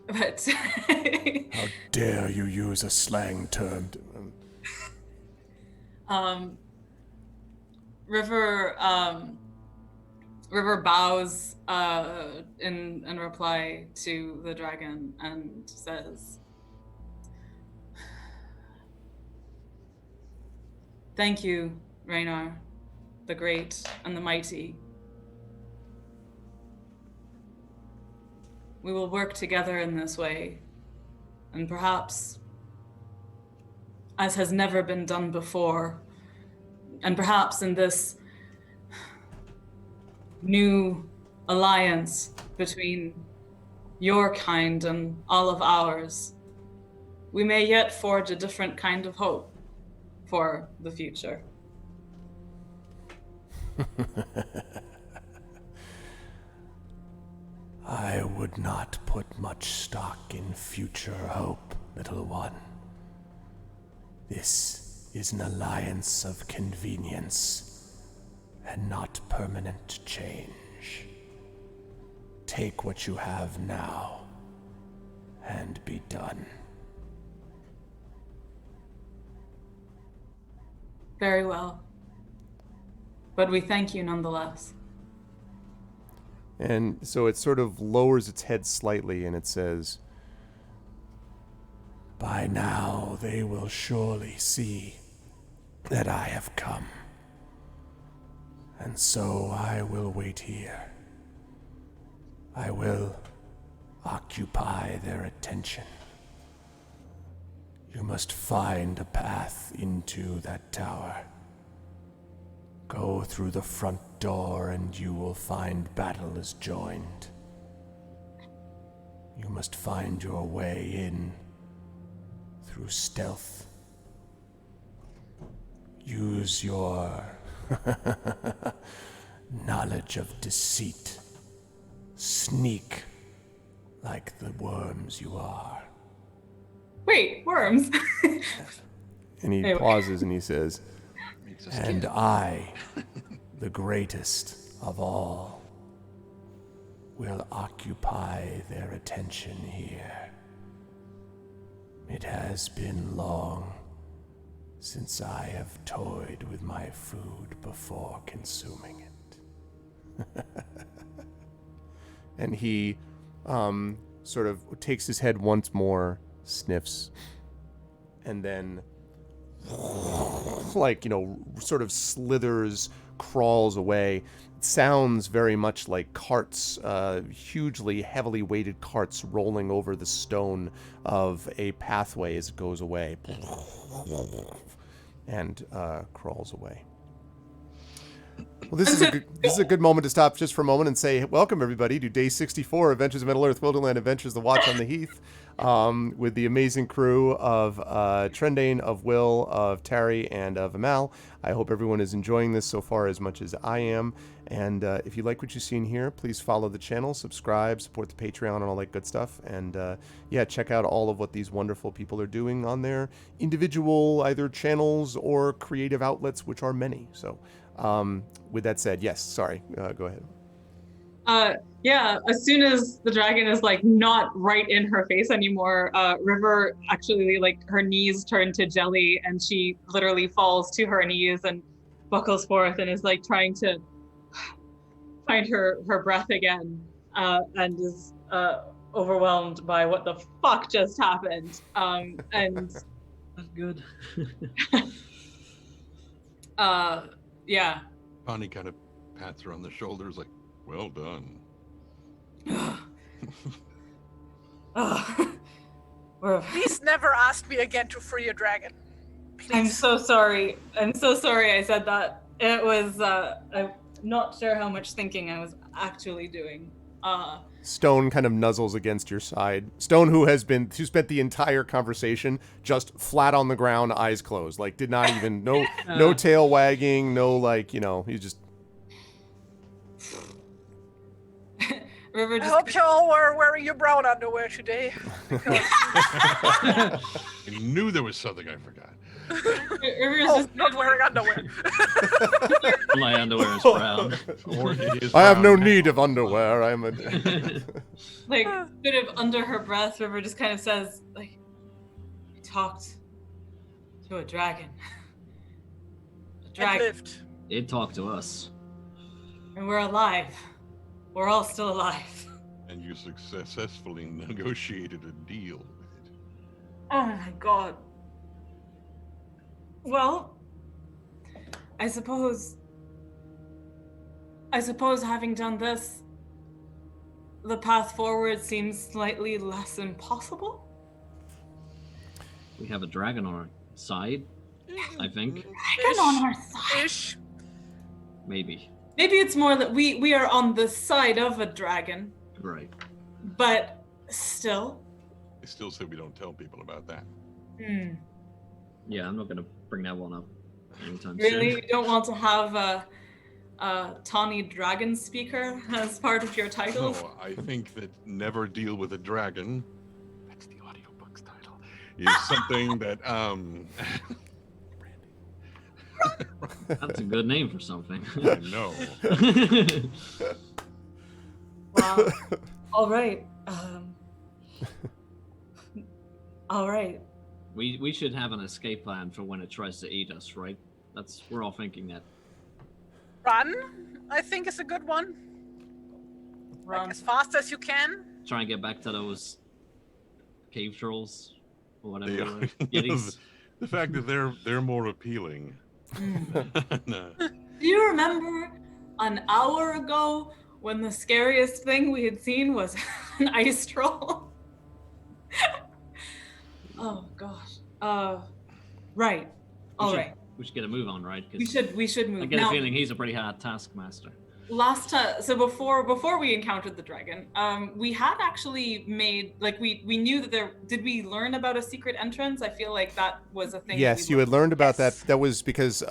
How dare you use a slang term? River bows in reply to the dragon and says, "Thank you, Raynar, the great and the mighty. We will work together in this way, and perhaps, as has never been done before, and perhaps in this new alliance between your kind and all of ours, we may yet forge a different kind of hope for the future." I would not put much stock in future hope, little one. This is an alliance of convenience and not permanent change. Take what you have now and be done. Very well. But we thank you nonetheless. And so it sort of lowers its head slightly and it says, By now they will surely see that I have come. And so I will wait here. I will occupy their attention. You must find a path into that tower. Go through the front door and you will find battle is joined. You must find your way in through stealth. Use your knowledge of deceit. Sneak like the worms you are. Wait, worms. and he Anyway. pauses and he says, It's a And skin. I, the greatest of all, will occupy their attention here. It has been long since I have toyed with my food before consuming it. and he sort of takes his head once more, sniffs, and then sort of slithers, crawls away. sounds very much like carts, hugely heavily weighted carts rolling over the stone of a pathway as it goes away and crawls away. Well, this is a good moment to stop just for a moment and say welcome everybody to day 64 Adventures of Middle Earth Wilderland Adventures: The Watch on the Heath, with the amazing crew of Trendane, of Will, of Tari, and of Amal. I hope everyone is enjoying this so far as much as I am. And if you like what you see in here, please follow the channel, subscribe, support the Patreon, and all that good stuff. And yeah, check out all of what these wonderful people are doing on their individual either channels or creative outlets, which are many. So with that said, yes, sorry, go ahead. Yeah, as soon as the dragon is like not right in her face anymore, River actually, like, her knees turn to jelly and she literally falls to her knees and buckles forth and is like trying to find her breath again, and is overwhelmed by what the fuck just happened. And That's good. yeah. Bonnie kind of pats her on the shoulders, like, well done. Please never ask me again to free a dragon. Please. I'm so sorry. I'm so sorry I said that. It was, I'm not sure how much thinking I was actually doing. Stone kind of nuzzles against your side. Stone, who spent the entire conversation just flat on the ground, eyes closed, like did not even, no tail wagging, no, like, you know, he's just. River I just. hope you all were wearing your brown underwear today. I knew there was something I forgot. River's Oh, just not wearing underwear. My underwear is brown. Or it is I have no brown. need of underwear. I'm a. like sort of under her breath. River just kind of says, like, "I talked to a dragon. A It dragon, lived. It talked to us. and we're alive. We're all still alive." And you successfully negotiated a deal with it. Oh my god. Well, I suppose having done this, the path forward seems slightly less impossible. We have a dragon on our side, I think. Dragon on our side. Ish. Maybe. Maybe it's more that we are on the side of a dragon, Right. but still. I still say we don't tell people about that. Yeah, I'm not going to bring that one up anytime Really? soon. You don't want to have a Tawny Dragon Speaker as part of your title? No, I think that never deal with a dragon. That's the audiobook's title. Is something that That's a good name for something. I know. Well, all right. All right. We should have an escape plan for when it tries to eat us, right? We're all thinking that. Run, I think, is a good one. Like, as fast as you can. Try and get back to those cave trolls or whatever. They they are- were. Yetis. The fact that they're more appealing. No. Do you remember an hour ago when the scariest thing we had seen was an ice troll? Oh gosh. Right. All right. We should get a move on, right? 'Cause We should move. I get now, a feeling he's a pretty hard taskmaster. last time, so before we encountered the dragon, we had actually made, like, we knew that did we learn about a secret entrance? I feel like that was a thing. Yes, we you had learned about Yes. that. That was because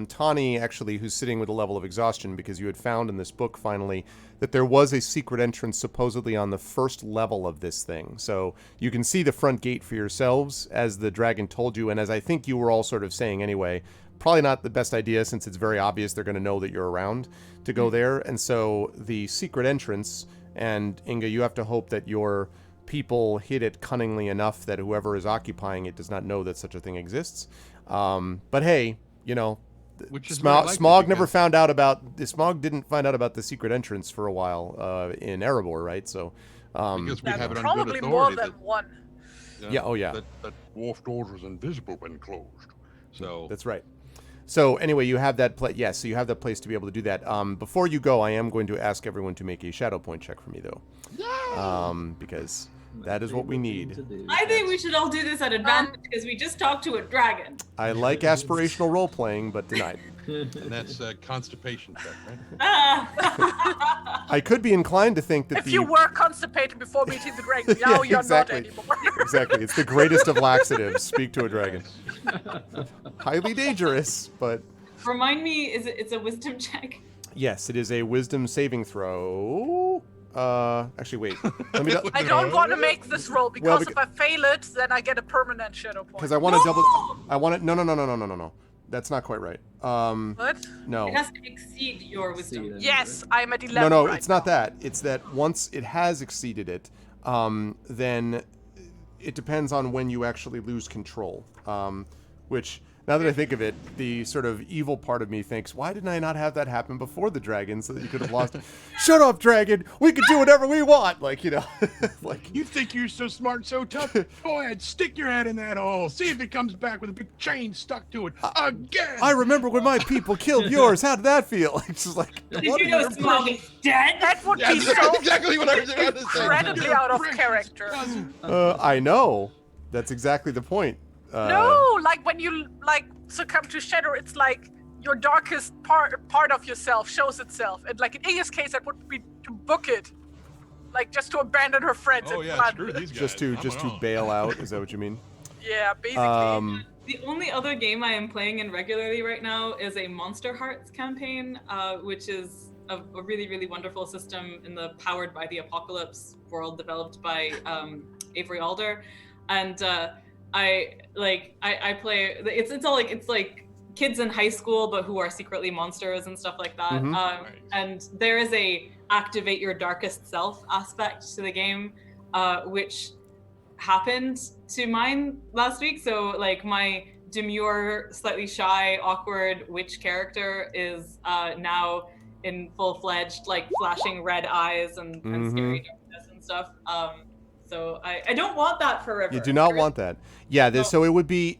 Tawny, actually, who's sitting with a level of exhaustion, because you had found in this book finally that there was a secret entrance supposedly on the first level of this thing. So you can see the front gate for yourselves, as the dragon told you, and as I think you were all sort of saying anyway. Probably not the best idea, since it's very obvious they're going to know that you're around, to go there. And so the secret entrance, and Inga, you have to hope that your people hid it cunningly enough that whoever is occupying it does not know that such a thing exists. But hey, you know, Which is what I like it, Smog never because- found out about Smog didn't find out about the secret entrance for a while in Erebor, right? So Because we That's have it on good probably more authority than that, one. Yeah, oh yeah. that dwarf doors was invisible when closed. So that's right. So anyway, you have that place. Yes, so you have that place to be able to do that. Before you go, I am going to ask everyone to make a shadow point check for me, though, because that is what we need. I think we should all do this at advantage because we just talked to a dragon. I like aspirational role playing, but denied. And that's constipation check, right? I could be inclined to think that If you were constipated before meeting the dragon, now you're exactly. not anymore. Exactly. It's the greatest of laxatives. Speak to a dragon. Highly dangerous, but Remind me, it's a wisdom check? yes, it is a wisdom saving throw. Actually, wait. Let me. I don't want to make this roll because Well, if I fail it, then I get a permanent shadow point. Because I want to double. I want to. No. That's not quite right. What? No. It has to exceed your wisdom. Yes, I'm at 11. No, right it's not now. that. It's that once it has exceeded it, then it depends on when you actually lose control. Which, now that I think of it, the sort of evil part of me thinks, why didn't I not have that happen before the dragon so that you could have lost? Shut up, dragon! We can do whatever we want! Like, like... You think you're so smart, so tough? Go ahead, stick your head in that hole. See if it comes back with a big chain stuck to it again. I remember when my people killed yours. How did that feel? It's just like... Did you know Smog is dead? That would Yeah, be that's so exactly what I was about to say. incredibly out of Precious character. cousin. I know. That's exactly the point. No, like when you succumb to shadow, it's like your darkest part of yourself shows itself. And like in Inge's case, that would be to book it, like just to abandon her friends. Oh and yeah, plan- screw these guys. Just to I'm on. bail out. Is that what you mean? Yeah, basically. The only other game I am playing in regularly right now is a Monster Hearts campaign, which is a really, really wonderful system in the Powered by the Apocalypse world developed by Avery Alder. And I play, it's like kids in high school, but who are secretly monsters and stuff like that. Mhm. And there is a activate your darkest self aspect to the game, which happened to mine last week. So like my demure, slightly shy, awkward witch character is now in full-fledged, like flashing red eyes and scary darkness and stuff. So I don't want that forever. You do not want that. Yeah, so it would be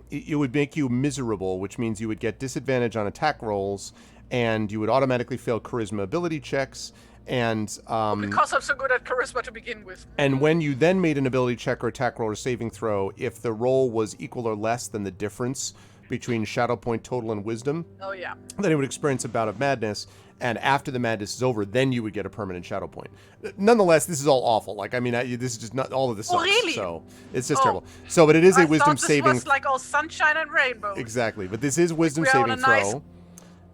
it would make you miserable, which means you would get disadvantage on attack rolls, and you would automatically fail charisma ability checks, and Because I'm so good at charisma to begin with. and when you then made an ability check or attack roll or saving throw, if the roll was equal or less than the difference between shadow point total and wisdom, Oh yeah. then it would experience a bout of madness. And after the madness is over, then you would get a permanent shadow point. Nonetheless, this is all awful. Like, I mean, this is just not all of this. Oh, sucks, really? So it's just Oh. terrible. So, but it is I a wisdom thought this saving. was like all sunshine and rainbows. Exactly, but this is wisdom we are on saving a nice-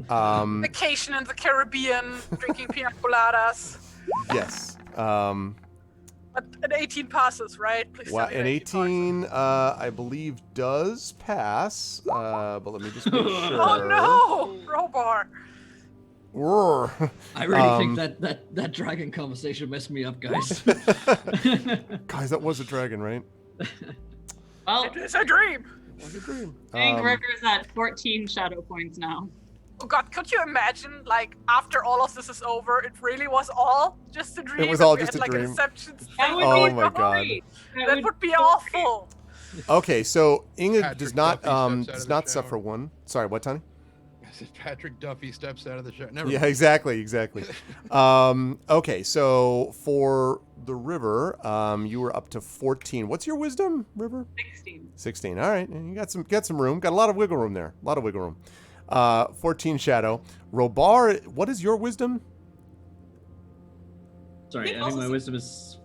throw. Vacation in the Caribbean, drinking pina coladas. Yes. But an 18 passes, right? Please Well, tell me an that 18, I believe, does pass. But let me just make sure. Oh no, Robar. Roar. I really think that dragon conversation messed me up, guys. Guys, that was a dragon, right? Well, It is a dream. Like a dream. Dang River's at 14 shadow points now. Oh god, could you imagine, like, after all of this is over, it really was all just a dream? was all and we just had, a like, dream. An Inception That would Oh be my God. great. That would be so awful. Okay, so Inga Patrick does not Duffy steps out of does the not shower. suffer one. Sorry, what, Tony? I said Patrick Duffy steps out of the shower. Never Yeah, mind. exactly. Okay, so for the river, you were up to 14. What's your wisdom, River? 16. 16. All right, you got some room. Got a lot of wiggle room there. A lot of wiggle room. 14 shadow. Robar, what is your wisdom? Sorry, I think my wisdom is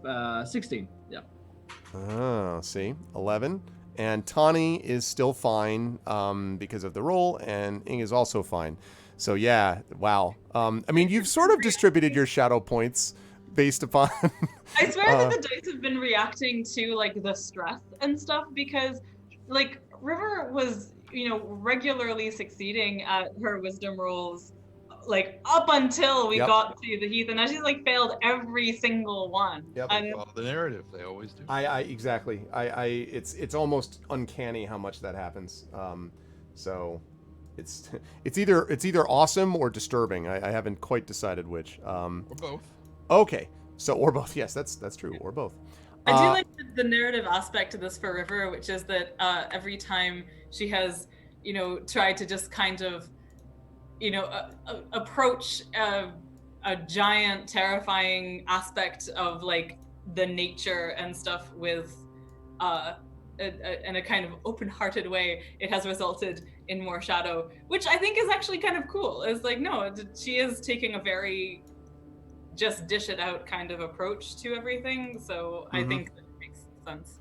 16. Yeah. Oh, see, 11. And Tani is still fine because of the roll, and Ing is also fine. So yeah, wow. I mean, you've sort of distributed your shadow points based upon. I swear that the dice have been reacting to like the stress and stuff because like River was, regularly succeeding at her wisdom rolls like up until we Yep. got to the heath, and now she's like failed every single one. Yep. And Well, the narrative, they always do. I exactly. It's almost uncanny how much that happens. So it's either awesome or disturbing. I haven't quite decided which. Or both. Okay, so or both. Yes, that's true. Or both. I do like the narrative aspect to this for River, which is that every time she has try to just kind of, approach a giant, terrifying aspect of like the nature and stuff with in a kind of open-hearted way, it has resulted in more shadow, which I think is actually kind of cool. It's like, no, she is taking a very just dish it out kind of approach to everything. So I think that makes sense.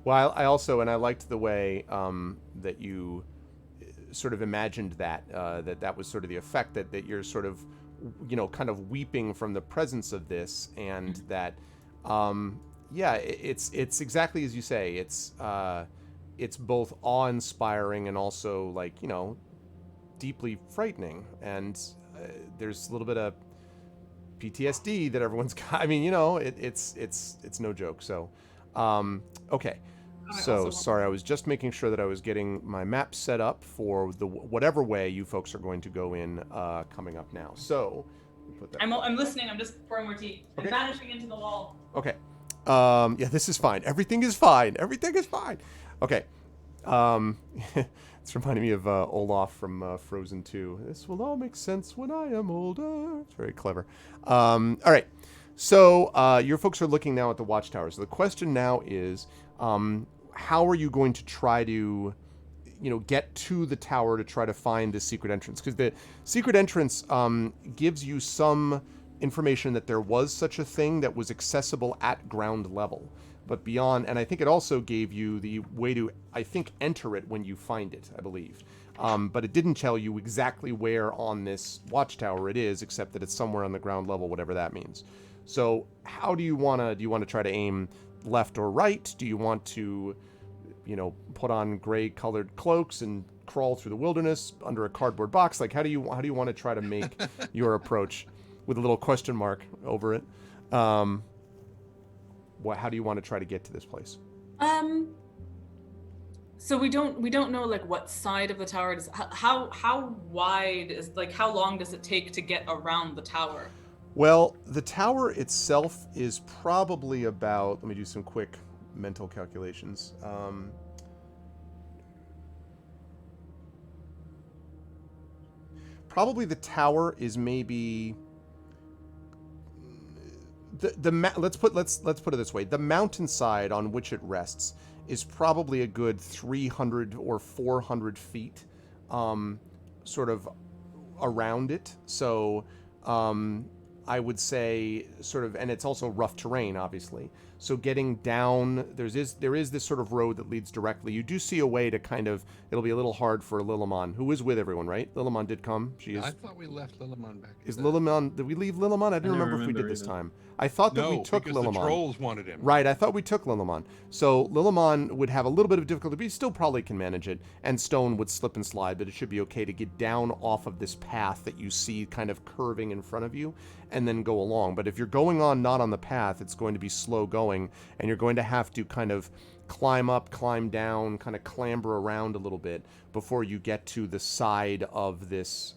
Well, I also, and I liked the way that you sort of imagined that was sort of the effect that you're sort of, kind of weeping from the presence of this, and that, it's exactly as you say. It's both awe-inspiring and also like, deeply frightening, and there's a little bit of PTSD that everyone's got. I mean, it's no joke. So, okay. So sorry, I was just making sure that I was getting my map set up for the whatever way you folks are going to go in coming up now. So put that. I'm listening. I'm just pouring more tea. Okay. I'm vanishing into the wall. Okay. This is fine. Everything is fine. Everything is fine. Okay. It's reminding me of Olaf from Frozen 2. This will all make sense when I am older. It's very clever. All right. So your folks are looking now at the watchtower. So the question now is, how are you going to try to, get to the tower to try to find the secret entrance? Because the secret entrance gives you some information that there was such a thing that was accessible at ground level. But beyond, and I think it also gave you the way to, I think, enter it when you find it, I believe. But it didn't tell you exactly where on this watchtower it is, except that it's somewhere on the ground level, whatever that means. So how do you want to try to aim left or right? Do you want to, put on gray colored cloaks and crawl through the wilderness under a cardboard box? Like, how do you want to try to make your approach with a little question mark over it? How do you want to try to get to this place? So we don't know like what side of the tower it is. How wide is, like, how long does it take to get around the tower? Well, the tower itself is probably about, let me do some quick mental calculations. Probably the tower is maybe let's put it this way. The mountainside on which it rests is probably a good 300 or 400 feet sort of around it. So I would say sort of, and it's also rough terrain, obviously. So getting down, there is this sort of road that leads directly. You do see a way to kind of, it'll be a little hard for Lillimon, who is with everyone, right? Lillimon did come. She is. I thought we left Lillimon back. Is Lillimon, did we leave Lillimon? I didn't remember if we did this time. I thought that we took because Lillimon. the trolls wanted him. Right, I thought we took Lillimon. So Lillimon would have a little bit of difficulty, but he still probably can manage it. And Stone would slip and slide, but it should be okay to get down off of this path that you see kind of curving in front of you and then go along. But if you're going on not on the path, it's going to be slow going, and you're going to have to kind of climb up, climb down, kind of clamber around a little bit before you get to the side of this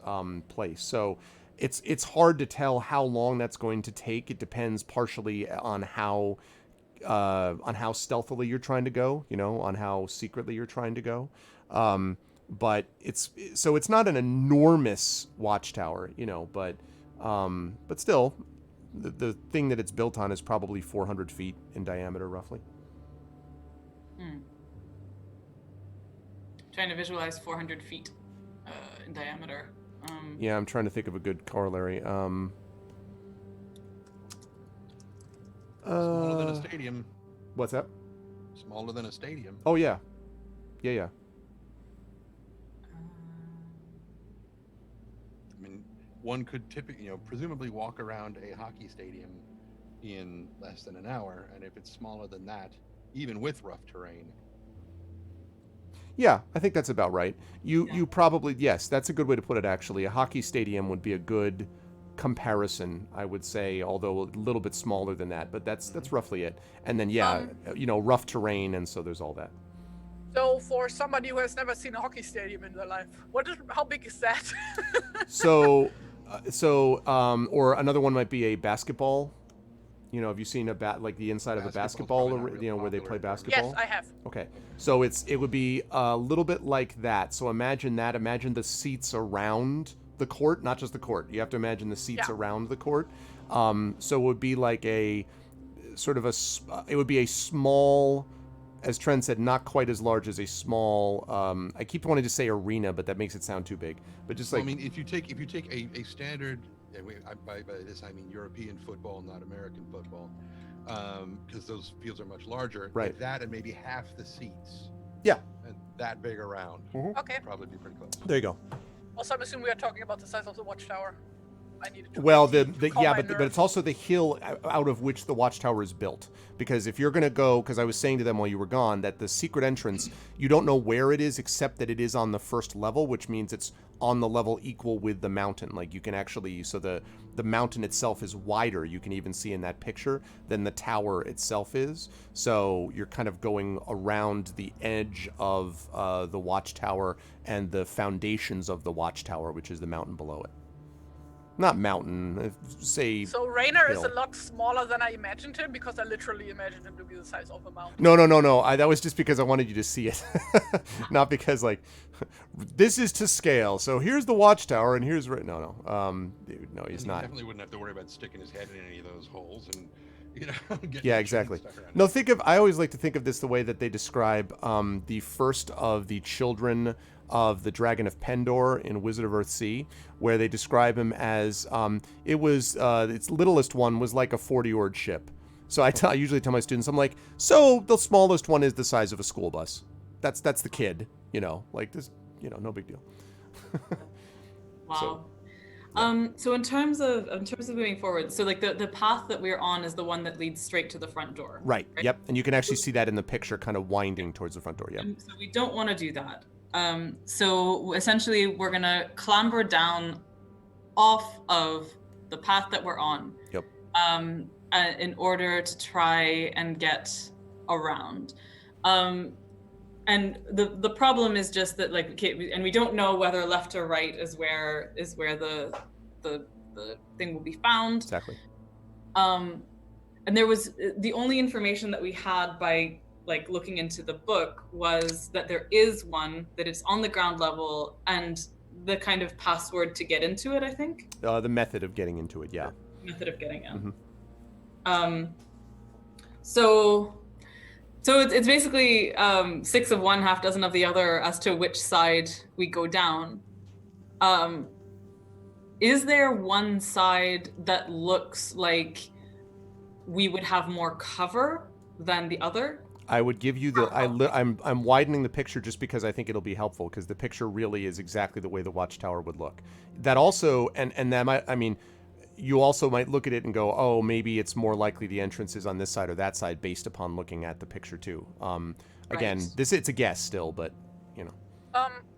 place. So it's hard to tell how long that's going to take. It depends partially on how stealthily you're trying to go, on how secretly you're trying to go. But it's not an enormous watchtower, but still, the thing that it's built on is probably 400 feet in diameter, roughly. Trying to visualize 400 feet in diameter. Yeah, I'm trying to think of a good corollary. Smaller than a stadium. What's that? Smaller than a stadium. Oh, yeah. Yeah. I mean, one could typically, presumably walk around a hockey stadium in less than an hour, and if it's smaller than that, even with rough terrain. Yeah, I think that's about right. You probably, yes, that's a good way to put it, actually. A hockey stadium would be a good comparison, I would say, although a little bit smaller than that, but that's roughly it. And then, rough terrain, and so there's all that. So for somebody who has never seen a hockey stadium in their life, how big is that? Or another one might be a basketball You know, have you seen like the inside of a basketball, probably not real where they play popular. basketball? Yes, I have. Okay, so it would be a little bit like that. So imagine that. Imagine the seats around the court, not just the court. You have to imagine the seats around the court. So it would be like a sort of it would be a small, as Trent said, not quite as large as a small. I keep wanting to say arena, but that makes it sound too big. But just like, I mean, if you take a standard, and by this I mean European football, not American football, because those fields are much larger. Right. Like that, and maybe half the seats. Yeah. And that big around. Okay. Probably be pretty close. there you go. Also, I'm assuming we are talking about the size of the watchtower. I needed to. Well, to calm my but it's nerves. also the hill out of which the watchtower is built. Because if you're gonna go, because I was saying to them while you were gone that the secret entrance, you don't know where it is except that it is on the first level, which means it's on the level equal with the mountain. Like you can actually, so the mountain itself is wider. You can even see in that picture than the tower itself is. So you're kind of going around the edge of the watchtower and the foundations of the watchtower, which is the mountain below it. Not mountain, say. So Rainer is hill. a lot smaller than I imagined him because I literally imagined him to be the size of a mountain. No. That was just because I wanted you to see it, not because like this is to scale. So here's the watchtower, and here's dude, no, he's And not. He definitely wouldn't have to worry about sticking his head in any of those holes, and getting Yeah, his exactly. chin stuck around No, it. I always like to think of this the way that they describe the first of the children of the Dragon of Pendor in Wizard of Earthsea, where they describe him as its littlest one was like a 40-oared ship. So I usually tell my students, I'm like, so the smallest one is the size of a school bus. That's the kid, like this, no big deal. Wow. So in terms of moving forward, so like the path that we're on is the one that leads straight to the front door. Right. Yep. And you can actually see that in the picture, kind of winding towards the front door. Yep. So we don't want to do that. So essentially, we're gonna clamber down off of the path that we're on. Yep. In order to try and get around. And the problem is just that and we don't know whether left or right is where the thing will be found. Exactly. And there was the only information that we had by looking into the book was that there is one, that it's on the ground level, and the kind of password to get into it, I think. The method of getting into it, yeah. Method of getting in. Mm-hmm. So it's basically 6 of one, half dozen of the other as to which side we go down. Is there one side that looks like we would have more cover than the other? I would give you I'm widening the picture just because I think it'll be helpful, because the picture really is exactly the way the watchtower would look. That also, and that might, you also might look at it and go, oh, maybe it's more likely the entrance is on this side or that side based upon looking at the picture too. Again, Right. it's a guess still, but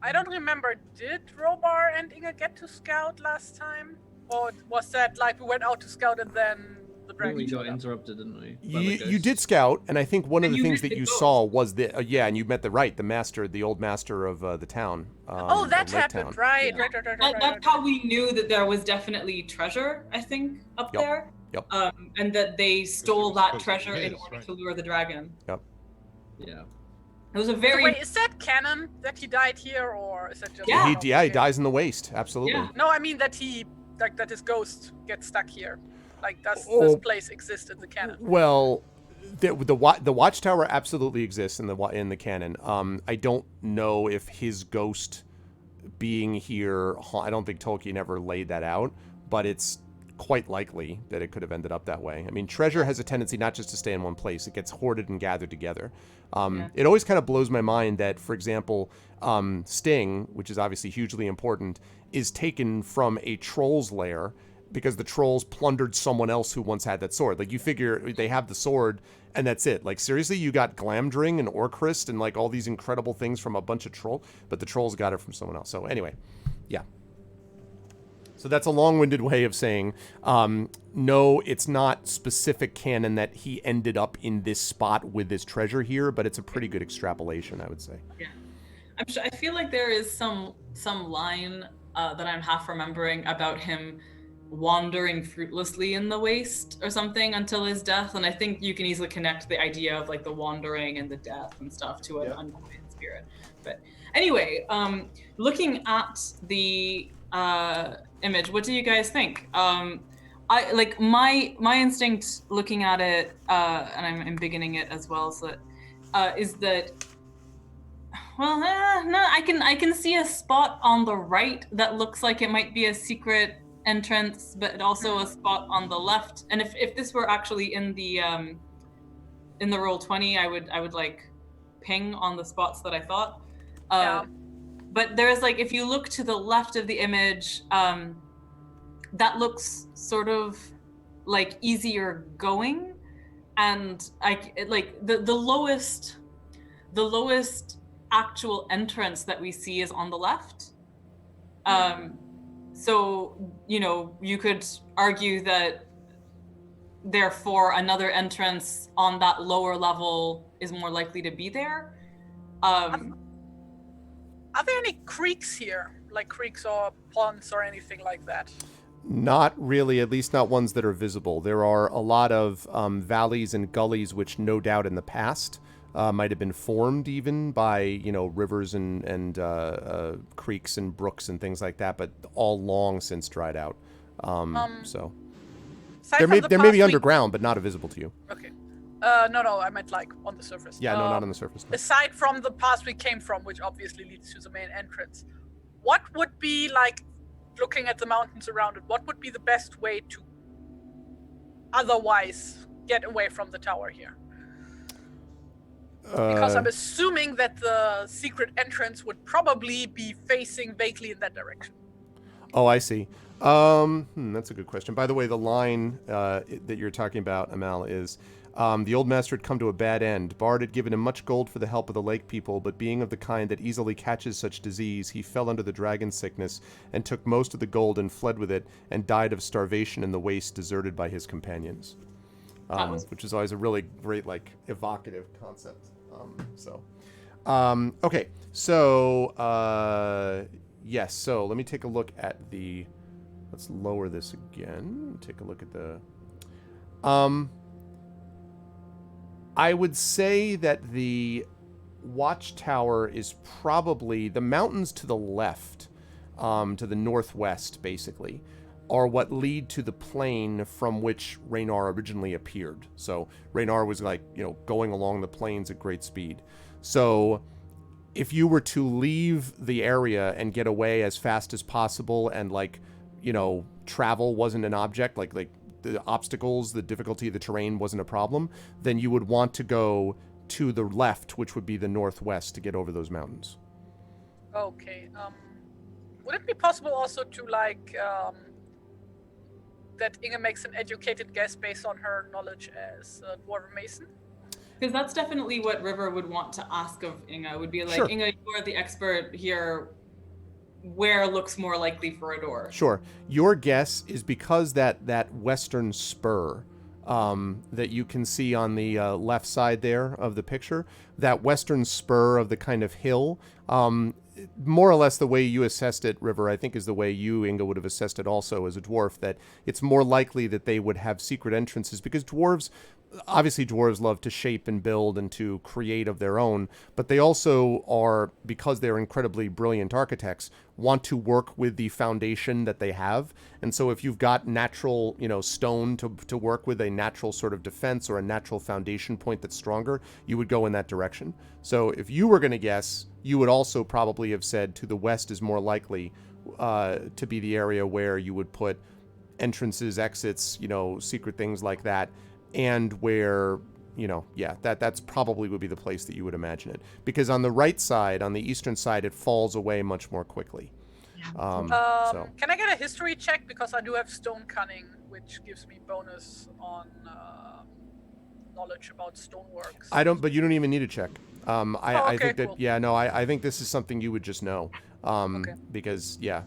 I don't remember. Did Robar and Inga get to scout last time, or was that like we went out to scout and then the I think dragon we showed got up? interrupted, didn't we? by the you ghost. did scout, and I think one of And the you things met that the you ghost. saw was the and you met the old master of the town. Oh, that of Lake happened. Town. Right, Yeah. right. That's how we knew that there was definitely treasure, I think, up Yep. there. Yep. And that they stole was that supposed to treasure be in his, order right. to lure the dragon. Yeah. It was a So very wait, is that canon that he died here, or is that just? Yeah. He dies in the waste. Absolutely. Yeah. No, I mean that that his ghost gets stuck here. Like, does Oh. this place exist in the canon? Well, the watchtower absolutely exists in the canon. I don't know if his ghost being here. I don't think Tolkien ever laid that out, but it's quite likely that it could have ended up that way. I mean, treasure has a tendency not just to stay in one place; it gets hoarded and gathered together. It always kind of blows my mind that, for example, Sting, which is obviously hugely important, is taken from a troll's lair because the trolls plundered someone else who once had that sword. Like, you figure they have the sword and that's it. Like, seriously, you got Glamdring and Orcrist and like all these incredible things from a bunch of trolls, but the trolls got it from someone else. So anyway, yeah. So that's a long-winded way of saying, no, it's not specific canon that he ended up in this spot with this treasure here, but it's a pretty good extrapolation, I would say. Yeah, I'm sure. I feel like there is some line that I'm half remembering about him wandering fruitlessly in the waste or something until his death. And I think you can easily connect the idea of like the wandering and the death and stuff to an unquiet spirit. But anyway, looking at the image, what do you guys think? I like my instinct looking at it, and I'm beginning it as well, so that is that. Well, no, I can see a spot on the right that looks like it might be a secret entrance, but also a spot on the left. And if this were actually in the Roll20, I would like ping on the spots that I thought. But there's like, if you look to the left of the image, that looks sort of like easier going, and the lowest actual entrance that we see is on the left. So, you know, you could argue that therefore another entrance on that lower level is more likely to be there. Are there any creeks here? Like creeks or ponds or anything like that? Not really, at least not ones that are visible. There are a lot of valleys and gullies which no doubt in the past might have been formed even by, you know, rivers and creeks and brooks and things like that, but all long since dried out. So there may be underground, but not visible to you. Okay. No, I meant like on the surface. Yeah, no, not on the surface. No. Aside from the path we came from, which obviously leads to the main entrance, what would be like, looking at the mountains around it, what would be the best way to otherwise get away from the tower here? Because I'm assuming that the secret entrance would probably be facing vaguely in that direction. Oh, I see. That's a good question. By the way, the line that you're talking about, Amal, is the old master had come to a bad end. Bard had given him much gold for the help of the lake people, but being of the kind that easily catches such disease, he fell under the dragon sickness and took most of the gold and fled with it and died of starvation in the waste, deserted by his companions. Which is always a really great, like, evocative concept. Okay, so yes. So let me take a look at the. Let's lower this again. Take a look at the. I would say that the watchtower is probably the mountains to the left, to the northwest, basically, are what lead to the plain from which Raynar originally appeared. So Raynar was like, you know, going along the plains at great speed. So if you were to leave the area and get away as fast as possible and, like, you know, travel wasn't an object, like the obstacles, the difficulty of the terrain wasn't a problem, then you would want to go to the left, which would be the northwest, to get over those mountains. Okay. Would it be possible also to, like, that Inga makes an educated guess based on her knowledge as a dwarven mason? Because that's definitely what River would want to ask of Inga, would be like, sure. Inga, you are the expert here. Where looks more likely for a door? Sure. Your guess is because that western spur that you can see on the left side there of the picture, that western spur of the kind of hill, more or less the way you assessed it, River, I think is the way you, Inga, would have assessed it also as a dwarf, that it's more likely that they would have secret entrances, because dwarves love to shape and build and to create of their own, but they also are, because they're incredibly brilliant architects, want to work with the foundation that they have. And so if you've got natural, you know, stone to work with, a natural sort of defense or a natural foundation point that's stronger, you would go in that direction. So if you were going to guess, you would also probably have said to the west is more likely to be the area where you would put entrances, exits, you know, secret things like that. And where, you know, yeah, that's probably would be the place that you would imagine it. Because on the right side, on the eastern side, it falls away much more quickly. So. Can I get a history check? Because I do have stone cunning, which gives me bonus on knowledge about stoneworks. But you don't even need a check. I think that, cool. yeah, no, I think this is something you would just know. Because, yeah.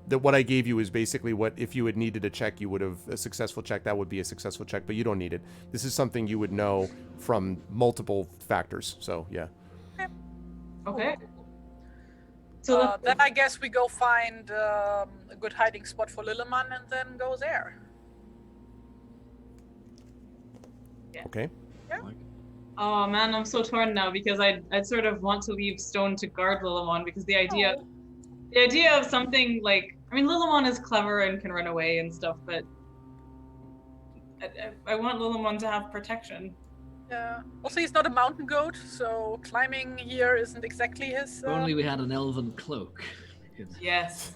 That what I gave you is basically what, if you had needed a check, you would have, a successful check, that would be a successful check, but you don't need it. This is something you would know from multiple factors, so yeah. Okay. So Then I guess we go find a good hiding spot for Lilleman and then go there. Okay. oh man, I'm so torn now because I'd sort of want to leave Stone to guard Lillimon because the idea of something like, I mean, Lillimon is clever and can run away and stuff, but I want Lillimon to have protection. Yeah. Also, he's not a mountain goat, so climbing here isn't exactly his. If only we had an elven cloak. We could Yes.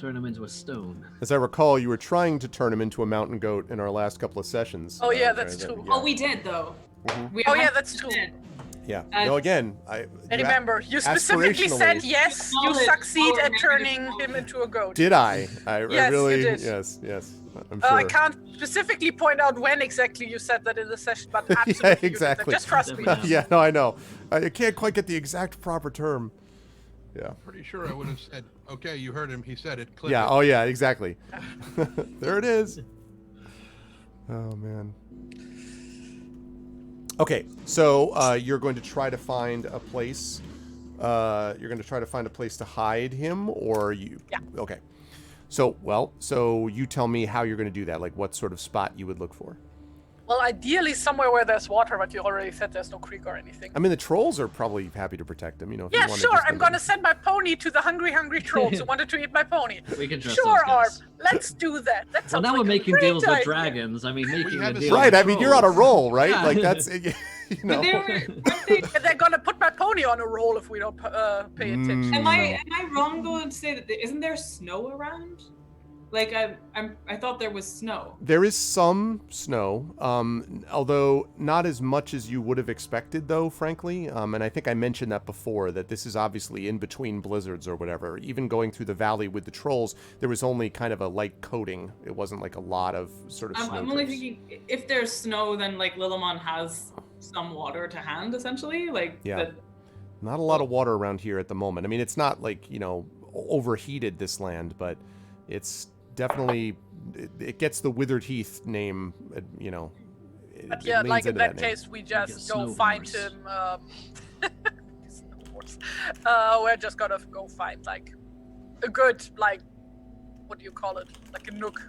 turn him into a stone. As I recall, you were trying to turn him into a mountain goat in our last couple of sessions. Oh, yeah, that's true. Oh, we did though. Mhm. We Oh, yeah, 100% that's true. did. Yeah. Uh, No, again, I Remember, you specifically said aspirationally- yes, you Knowledge, succeed power, at negative turning knowledge. him into a goat. Did I? I Yes, you really. did. Yes. I'm sure. I can't specifically point out when exactly you said that in the session, but absolutely. Yeah, you did that. exactly. Just trust me. Definitely. Yeah, no, I know. I can't quite get the exact proper term. Yeah. Pretty sure I would have said, okay, you heard him. He said it. Click Yeah. it. Oh, yeah. Exactly. There it is. Oh man. Okay, so you're going to try to find a place. You're going to try to find a place to hide him, or you? Yeah. Okay. So you tell me how you're going to do that. Like, what sort of spot you would look for? Well, ideally somewhere where there's water, but you already said there's no creek or anything. I mean, the trolls are probably happy to protect him. You know. If you Yeah, wanna sure. just I'm go gonna send my pony to the hungry trolls who wanted to eat my pony. We can trust Sure, those guys. Arp. Let's do that. That Well, sounds now like we're a making great deals with idea. dragons. I mean, making have a a deal. Right. with I mean, you're on a trolls. roll, right? Yeah. Like that's. You know. But they were. Aren't they, And they're gonna put my pony on a roll if we don't pay attention. am I wrong though to say that isn't there snow around? Like I thought there was snow. There is some snow, although not as much as you would have expected, though, frankly. And I think I mentioned that before, that this is obviously in between blizzards or whatever. Even going through the valley with the trolls, there was only kind of a light coating. It wasn't like a lot of sort of snow. I'm only drifts. thinking if there's snow, then like Lillimon has some water to hand, essentially. Like Yeah. that- Not a lot of water around here at the moment. I mean, it's not like, overheated, this land, but it's definitely, it gets the Withered Heath name, But it yeah, leans like in into that name. case, we Like just a go snow find horse. him. Snow horse. We're just gonna go find like a good what do you call it? Like a nook.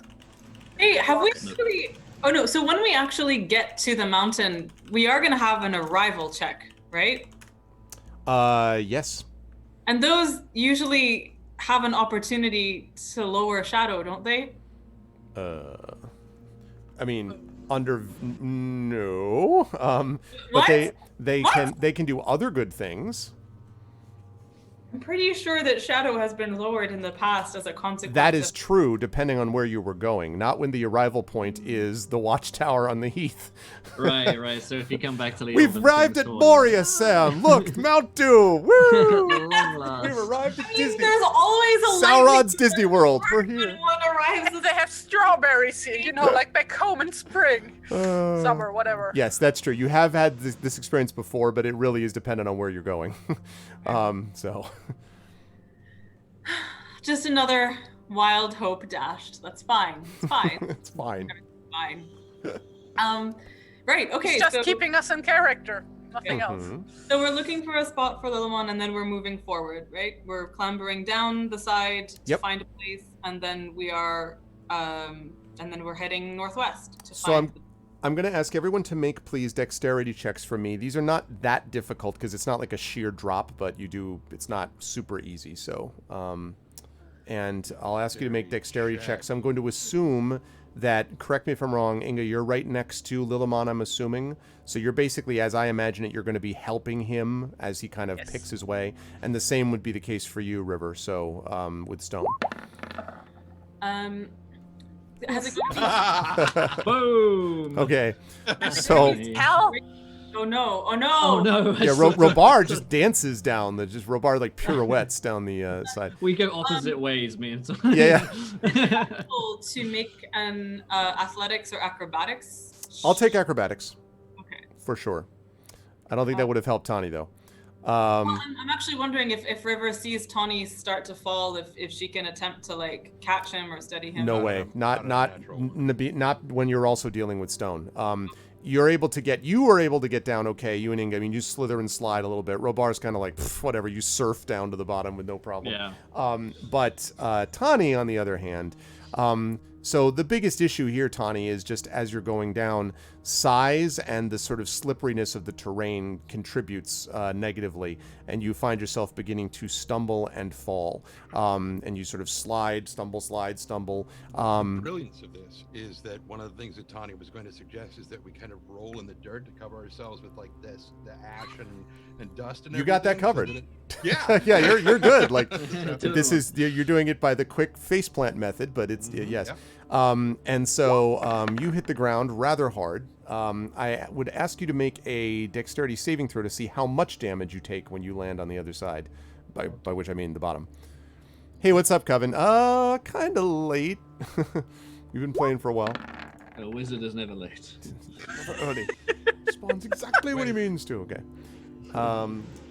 Hey, have we Rocks. actually? Oh no! So when we actually get to the mountain, we are gonna have an arrival check, right? Yes. And those usually have an opportunity to lower shadow, don't they? I mean, no. But What? they What? can do other good things. I'm pretty sure that shadow has been lowered in the past as a consequence. That is of- true, depending on where you were going. Not when the arrival point is the watchtower on the heath. Right. So if you come back to the We've Elven arrived King's at Court- Moria, Sam. Look, Mount Doom. Woo! Long last. We've arrived at I mean, Disney. there's always a Sauron's likelihood Disney World. We're when here. one arrives. And they have strawberries here, like back home in spring, summer, whatever. Yes, that's true. You have had this experience before, but it really is dependent on where you're going. So. Just another wild hope dashed. That's fine. It's fine. It's fine. Fine. Right. Okay. It's just so, keeping us in character, nothing else. Mhm. so we're looking for a spot for Lillimon, and then we're moving forward. Right. We're clambering down the side to Yep. find a place, and then we are, and then we're heading northwest to So find. I'm going to ask everyone to make, please, dexterity checks for me. These are not that difficult because it's not like a sheer drop, but it's not super easy. So, and I'll ask you to make dexterity checks. I'm going to assume that, correct me if I'm wrong, Inga, you're right next to Lillimon, I'm assuming. So you're basically, as I imagine it, you're going to be helping him as he kind of Yes. picks his way. And the same would be the case for you, River, so with Stone. Has it gone? Boom. Okay, so... Hell, Oh no! Oh no! Oh no. Yeah, Robar just dances down. Robar like pirouettes down the side. We go opposite ways, me and Yeah. To make an athletics or acrobatics. I'll take acrobatics. Okay. For sure. I don't think that would have helped Tani though. Well, I'm actually wondering if River sees Tawny start to fall, if she can attempt to like catch him or steady him. No Not way. a- Not not a natural. not when you're also dealing with Stone. you were able to get down okay, you and Inga. I mean, you slither and slide a little bit. Robar's kind of like, whatever, you surf down to the bottom with no problem. Yeah. But Tani, on the other hand, so the biggest issue here, Tani, is just as you're going down, size and the sort of slipperiness of the terrain contributes negatively, and you find yourself beginning to stumble and fall. And you sort of slide, stumble, stumble. The brilliance of this is that one of the things that Tani was going to suggest is that we kind of roll in the dirt to cover ourselves with like the ash and dust and You got that everything, covered. Yeah. Yeah, you're good. Like Totally. this is you're doing it by the quick faceplant method, but it's yes. Yeah. And so you hit the ground rather hard. I would ask you to make a dexterity saving throw to see how much damage you take when you land on the other side, by which I mean the bottom. Hey, what's up, Coven? Kind of late. You've been playing for a while. A wizard is never late. Early. Spawns exactly what he means to. Okay.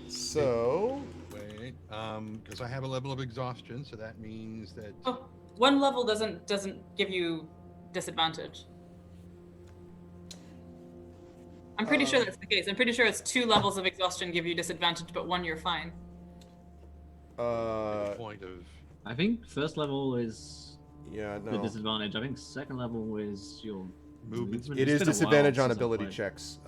So Wait, because I have a level of exhaustion, so that means that Oh, one level doesn't give you disadvantage. I'm pretty sure that's the case. I'm pretty sure it's 2 levels of exhaustion give you disadvantage, but 1 you're fine. the point of I think first level is yeah, the no. disadvantage. I think second level is your movement. It is It's been a while disadvantage on since I've ability played. checks.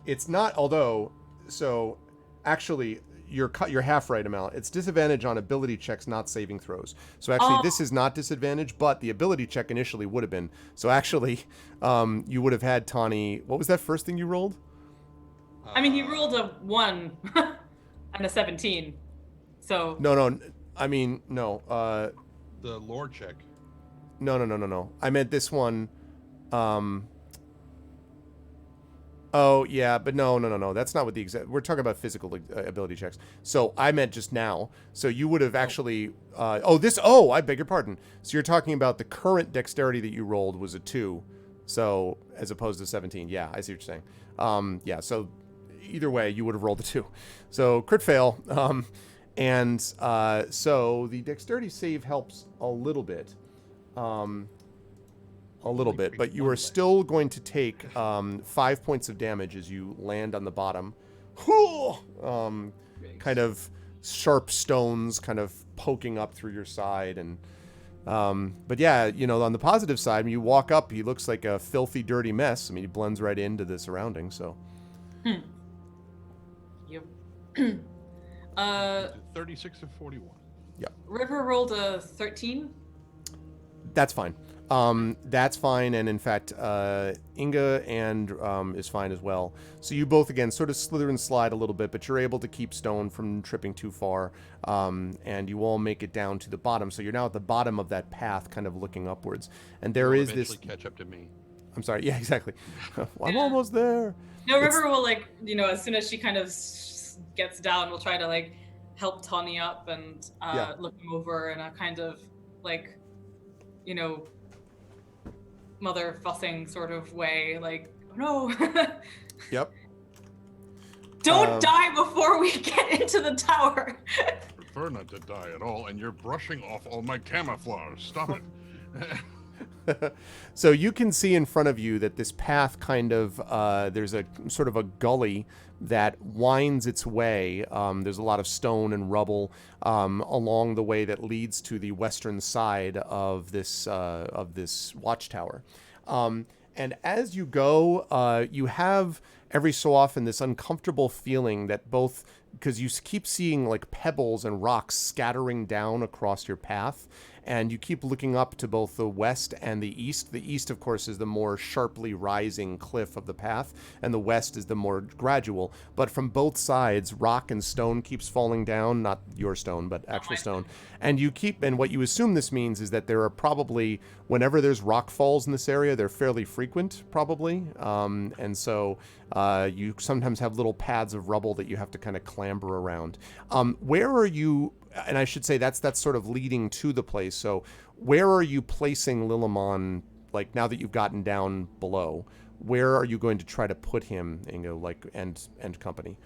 It's not, although, so actually, you're half right, Amal. It's disadvantage on ability checks, not saving throws. So actually, Oh. this is not disadvantage, but the ability check initially would have been. So actually, you would have had Tani. What was that first thing you rolled? I mean, he rolled a 1 and a 17. So No. I mean, no. the lore check. No. I meant this one. Oh yeah, but no. That's not what the exact. We're talking about physical ability checks. So I meant just now. So you would have actually. I beg your pardon. So you're talking about the current dexterity that you rolled was a 2, so as opposed to 17. Yeah, I see what you're saying. Yeah. So either way, you would have rolled a 2. So crit fail. So the dexterity save helps a little bit. But you are still going to take 5 points of damage as you land on the bottom. Kind of sharp stones kind of poking up through your side. And but yeah, on the positive side, when you walk up, he looks like a filthy, dirty mess. I mean, he blends right into the surroundings. So Yep. 36 of 41. River rolled a 13. that's fine. That's fine, and in fact, Inga and is fine as well. So you both, again, sort of slither and slide a little bit, but you're able to keep Stone from tripping too far, and you all make it down to the bottom. So you're now at the bottom of that path, kind of looking upwards. And there You'll is this... eventually catch up to me. I'm sorry, yeah, exactly. I'm Yeah. almost there. No, River will as soon as she kind of gets down, will try to help Tawny up and Yeah. look him over in a kind of mother fussing sort of way, no. Yep. Don't die before we get into the tower. Prefer not to die at all, and you're brushing off all my camouflage. Stop it. So you can see in front of you that this path kind of, there's a sort of a gully that winds its way. There's a lot of stone and rubble along the way that leads to the western side of this watchtower. And as you go, you have every so often this uncomfortable feeling that both, because you keep seeing pebbles and rocks scattering down across your path, and you keep looking up to both the west and the east. The east, of course, is the more sharply rising cliff of the path, and the west is the more gradual. But from both sides, rock and stone keeps falling down, not your stone, but actual stone. And what you assume this means is that there are probably, whenever there's rock falls in this area, they're fairly frequent, probably. And so you sometimes have little paths of rubble that you have to kind of clamber around. Where are you? And I should say that's sort of leading to the place. So where are you placing Lilimon, now that you've gotten down below? Where are you going to try to put him, Ingo, and company?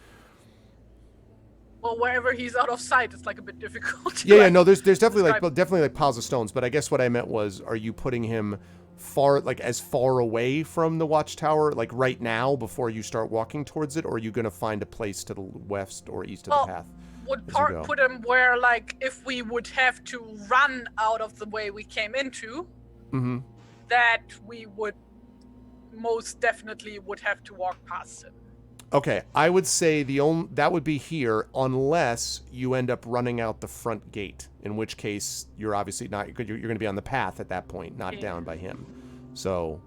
Well, wherever he's out of sight, it's a bit difficult. Yeah, no, there's definitely describe. definitely piles of stones. But I guess what I meant was, are you putting him as far away from the watchtower, like right now before you start walking towards it, or are you going to find a place to the west or east of the path? Would as you go? put him where, like, if we would have to run out of the way we came into, Mm-hmm. that we would most definitely would have to walk past him. Okay, I would say that would be here unless you end up running out the front gate, in which case you're obviously not, you're going to be on the path at that point, not down by him. So,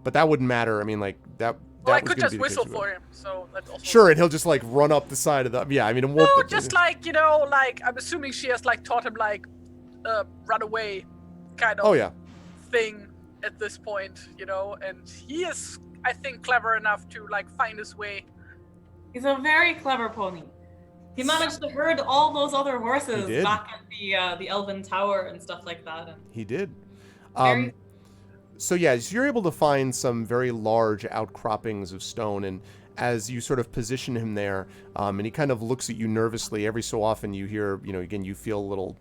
but that wouldn't matter. I mean, like that. Well, I was could gonna just be the case whistle anyway. for him, so that's also Sure, and he'll just like run up the side of the. Yeah, I mean, it won't. No, just like, you know, like I'm assuming she has like taught him like run away kind of Oh yeah. thing at this point, you know, and he is, I think, clever enough to like find his way. He's a very clever pony. He managed to herd all those other horses He did. back at the Elven Tower and stuff like that. And He did. very So yeah, so you're able to find some very large outcroppings of stone, and as you sort of position him there, and he kind of looks at you nervously. Every so often you hear, you know, again, you feel a little,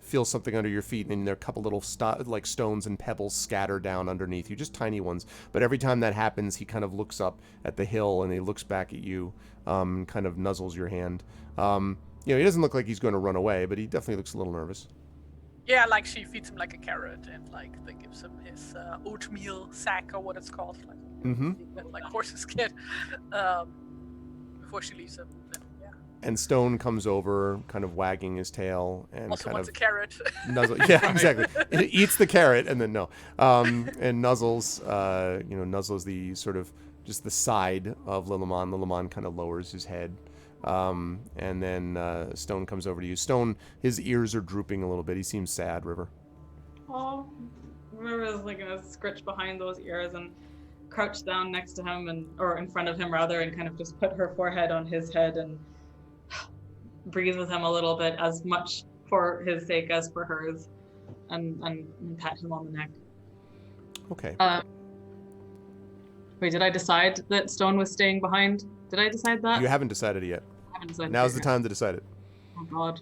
feel something under your feet, and there are a couple little like stones and pebbles scattered down underneath you, just tiny ones. But every time that happens, he kind of looks up at the hill and he looks back at you, and kind of nuzzles your hand. You know, he doesn't look like he's going to run away, but he definitely looks a little nervous. Yeah, like she feeds him like a carrot and like they gives him his oatmeal sack or what it's called, like that, like horses get before she leaves him. And, yeah. And Stone comes over, kind of wagging his tail, and Also kind wants of a carrot. nuzzle. Yeah, exactly. It eats the carrot, and then and nuzzles, nuzzles the sort of just the side of Lillimon. Lillimon kind of lowers his head, and then Stone comes over to you. Stone, his ears are drooping a little bit. He seems sad. River. Oh, River's like gonna scritch behind those ears and crouch down next to him or in front of him rather, and kind of just put her forehead on his head and breathe with him a little bit, as much for his sake as for hers, and pat him on the neck. Okay. Wait, did I decide that Stone was staying behind? Did I decide that? You haven't decided it yet. I haven't decided. Now's the time to decide it. Oh God.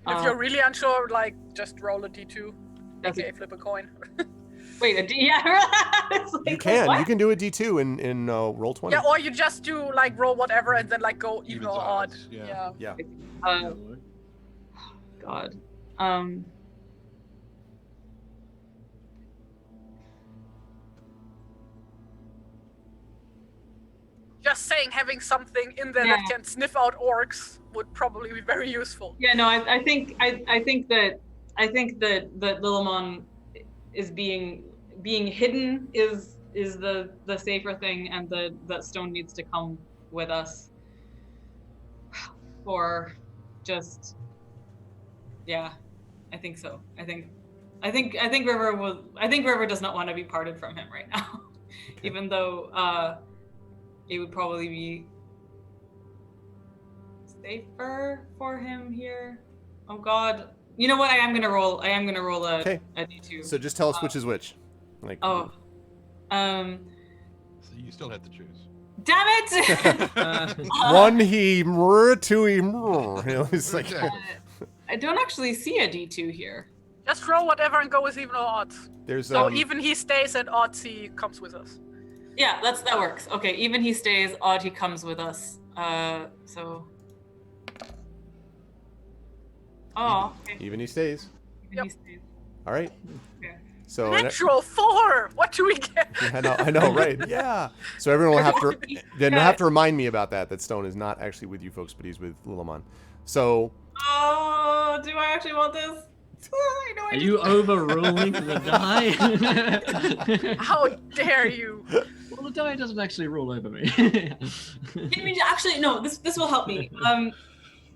If you're really unsure, like just roll a d2, That's aka flip a coin. Wait, a D? Yeah. It's like, You can. what? You can do a D2 in roll 20. Yeah, or you just do like roll whatever and then like go even or odd. odds, yeah. Yeah. Yeah. God. Just saying having something in there that can sniff out orcs would probably be very useful. Yeah, no, I think that Lillimon is being hidden is the safer thing, and that Stone needs to come with us for just I think so. I think River does not want to be parted from him right now. Okay. Even though it would probably be safer for him here. Oh God. You know what? I am gonna roll a Okay. a D2. So just tell us which is which. Like. Oh. So you still have to choose. Damn it! One he, two he. You know, it's like. Exactly. I don't actually see a D2 here. Just roll whatever and go with even or odds. There's So even he stays and odds he comes with us. Yeah, that works. Okay, even he stays, odd he comes with us. So. Oh, okay. Even he stays. Even he stays. All right. Okay. So. Natural 4! What do we get? I know, right? Yeah. So everyone will have to then they'll have to remind me about that Stone is not actually with you folks, but he's with Lillimon. So. Oh, do I actually want this? I know I Are you overruling the die? How dare you? Well, the die doesn't actually rule over me. Can we actually no? This will help me.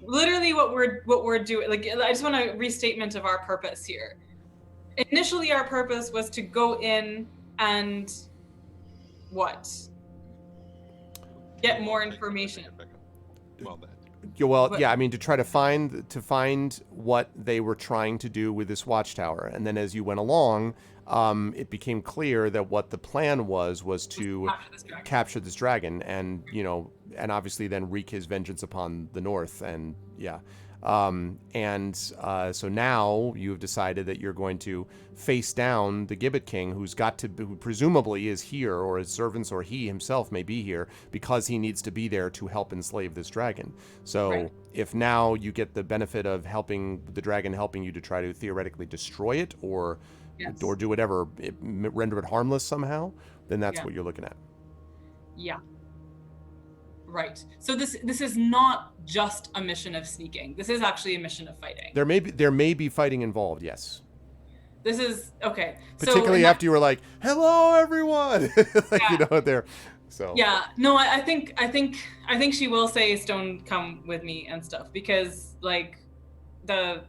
Literally, what we're doing. Like, I just want a restatement of our purpose here. Initially, our purpose was to go in and what? Get more information. Well, that. Yeah, I mean, to try to find what they were trying to do with this watchtower, and then as you went along, it became clear that what the plan was to capture this dragon, and and obviously then wreak his vengeance upon the north. And yeah. So now you've decided that you're going to face down the Gibbet King, who presumably is here, or his servants, or he himself may be here because he needs to be there to help enslave this dragon. So Right. if now you get the benefit of helping the dragon, helping you to try to theoretically destroy it, or Yes. do whatever, render it harmless somehow, then that's Yeah. what you're looking at. Yeah. Right. So this is not just a mission of sneaking. This is actually a mission of fighting. There may be fighting involved, yes. This is okay. Particularly after you were like, "Hello, everyone," Yeah. there. So Yeah. No, I think she will say, "Stone, come with me" and stuff, because like I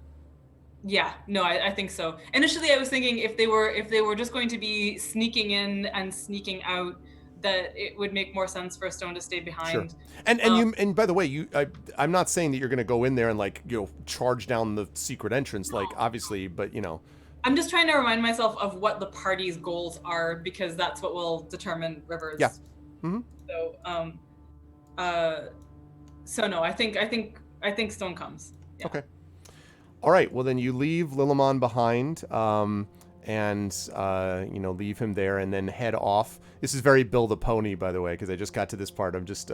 think so. Initially, I was thinking if they were just going to be sneaking in and sneaking out, that it would make more sense for Stone to stay behind. Sure. And by the way, I'm not saying that you're going to go in there and charge down the secret entrance, obviously, but I'm just trying to remind myself of what the party's goals are, because that's what will determine River's. Yeah. Mm-hmm. So no, I think Stone comes. Yeah. Okay. All right. Well, then you leave Lilimon behind, and leave him there, and then head off. This is very Bill the Pony, by the way, because I just got to this part. I'm just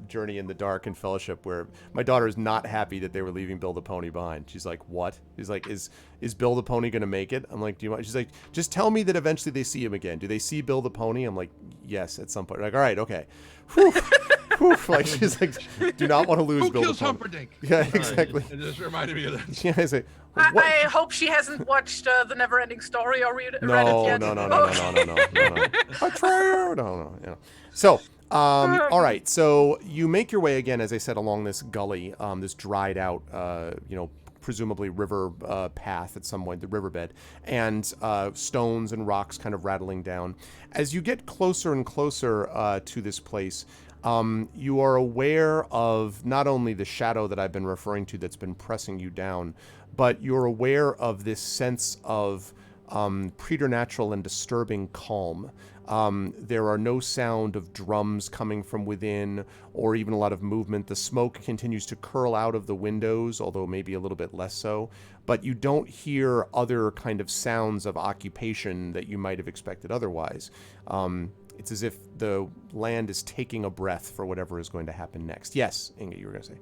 Journey in the Dark and Fellowship, where my daughter is not happy that they were leaving Bill the Pony behind. She's like, "What?" He's like, "Is Bill the Pony gonna make it?" I'm like, "Do you want?" She's like, "Just tell me that eventually they see him again. Do they see Bill the Pony?" I'm like, "Yes, at some point." Like, all right, okay. Whew. Whew. Like, she's like, "Do not want to lose Who Bill kills the Pony." Humperdinck? Yeah, exactly. It just reminded me of that. Yeah, I say, I "What?" hope she hasn't watched The Never-Ending Story or read it No. yet. No. I try. No. Yeah. So, all right. So you make your way again, as I said, along this gully, this dried out, presumably river path at some point, the riverbed, and stones and rocks kind of rattling down. As you get closer and closer to this place, you are aware of not only the shadow that I've been referring to that's been pressing you down, but you're aware of this sense of preternatural and disturbing calm. There are no sound of drums coming from within, or even a lot of movement. The smoke continues to curl out of the windows, although maybe a little bit less so. But you don't hear other kind of sounds of occupation that you might have expected otherwise. It's as if the land is taking a breath for whatever is going to happen next. Yes, Inga, you were going to say.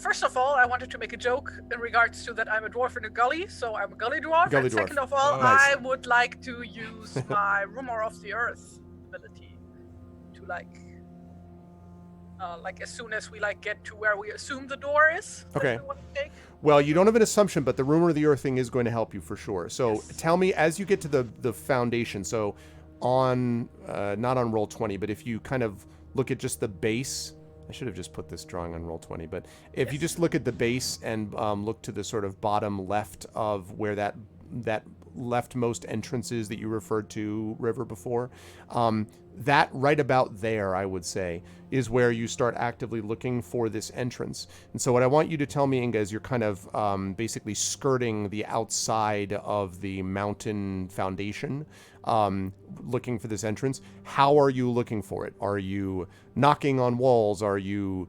First of all, I wanted to make a joke in regards to that I'm a dwarf in a gully, so I'm a gully dwarf. Gully And dwarf. second of all, Nice. I would like to use my Rumor of the Earth ability to as soon as we get to where we assume the door is. that Okay. we want to take. Well, you don't have an assumption, but the rumor of the earth thing is going to help you for sure. So Yes. tell me, as you get to the foundation, so on, not on roll 20, but if you kind of look at just the base, I should have just put this drawing on roll 20, but if you just look at the base and look to the sort of bottom left of where that leftmost entrance is that you referred to, River, before, that right about there, I would say, is where you start actively looking for this entrance. And so what I want you to tell me, Inga, is you're kind of basically skirting the outside of the mountain foundation, looking for this entrance. How are you looking for it? Are you knocking on walls? Are you,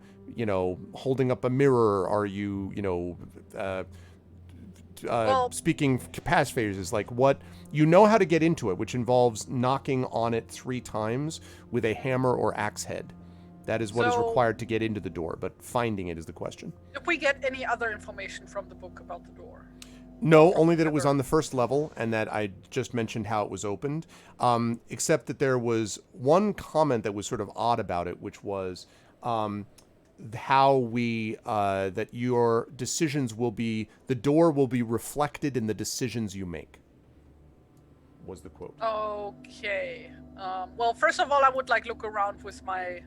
holding up a mirror? Are you, speaking past phases? Like, what, how to get into it, which involves knocking on it 3 times with a hammer or axe head. That is what is So- required to get into the door, but finding it is the question. If we get any other information from the book about the door. No, only that it was on the first level and that I just mentioned how it was opened, except that there was one comment that was sort of odd about it, which was how that your decisions the door will be reflected in the decisions you make, was the quote. Okay. Well, first of all, I would look around with my,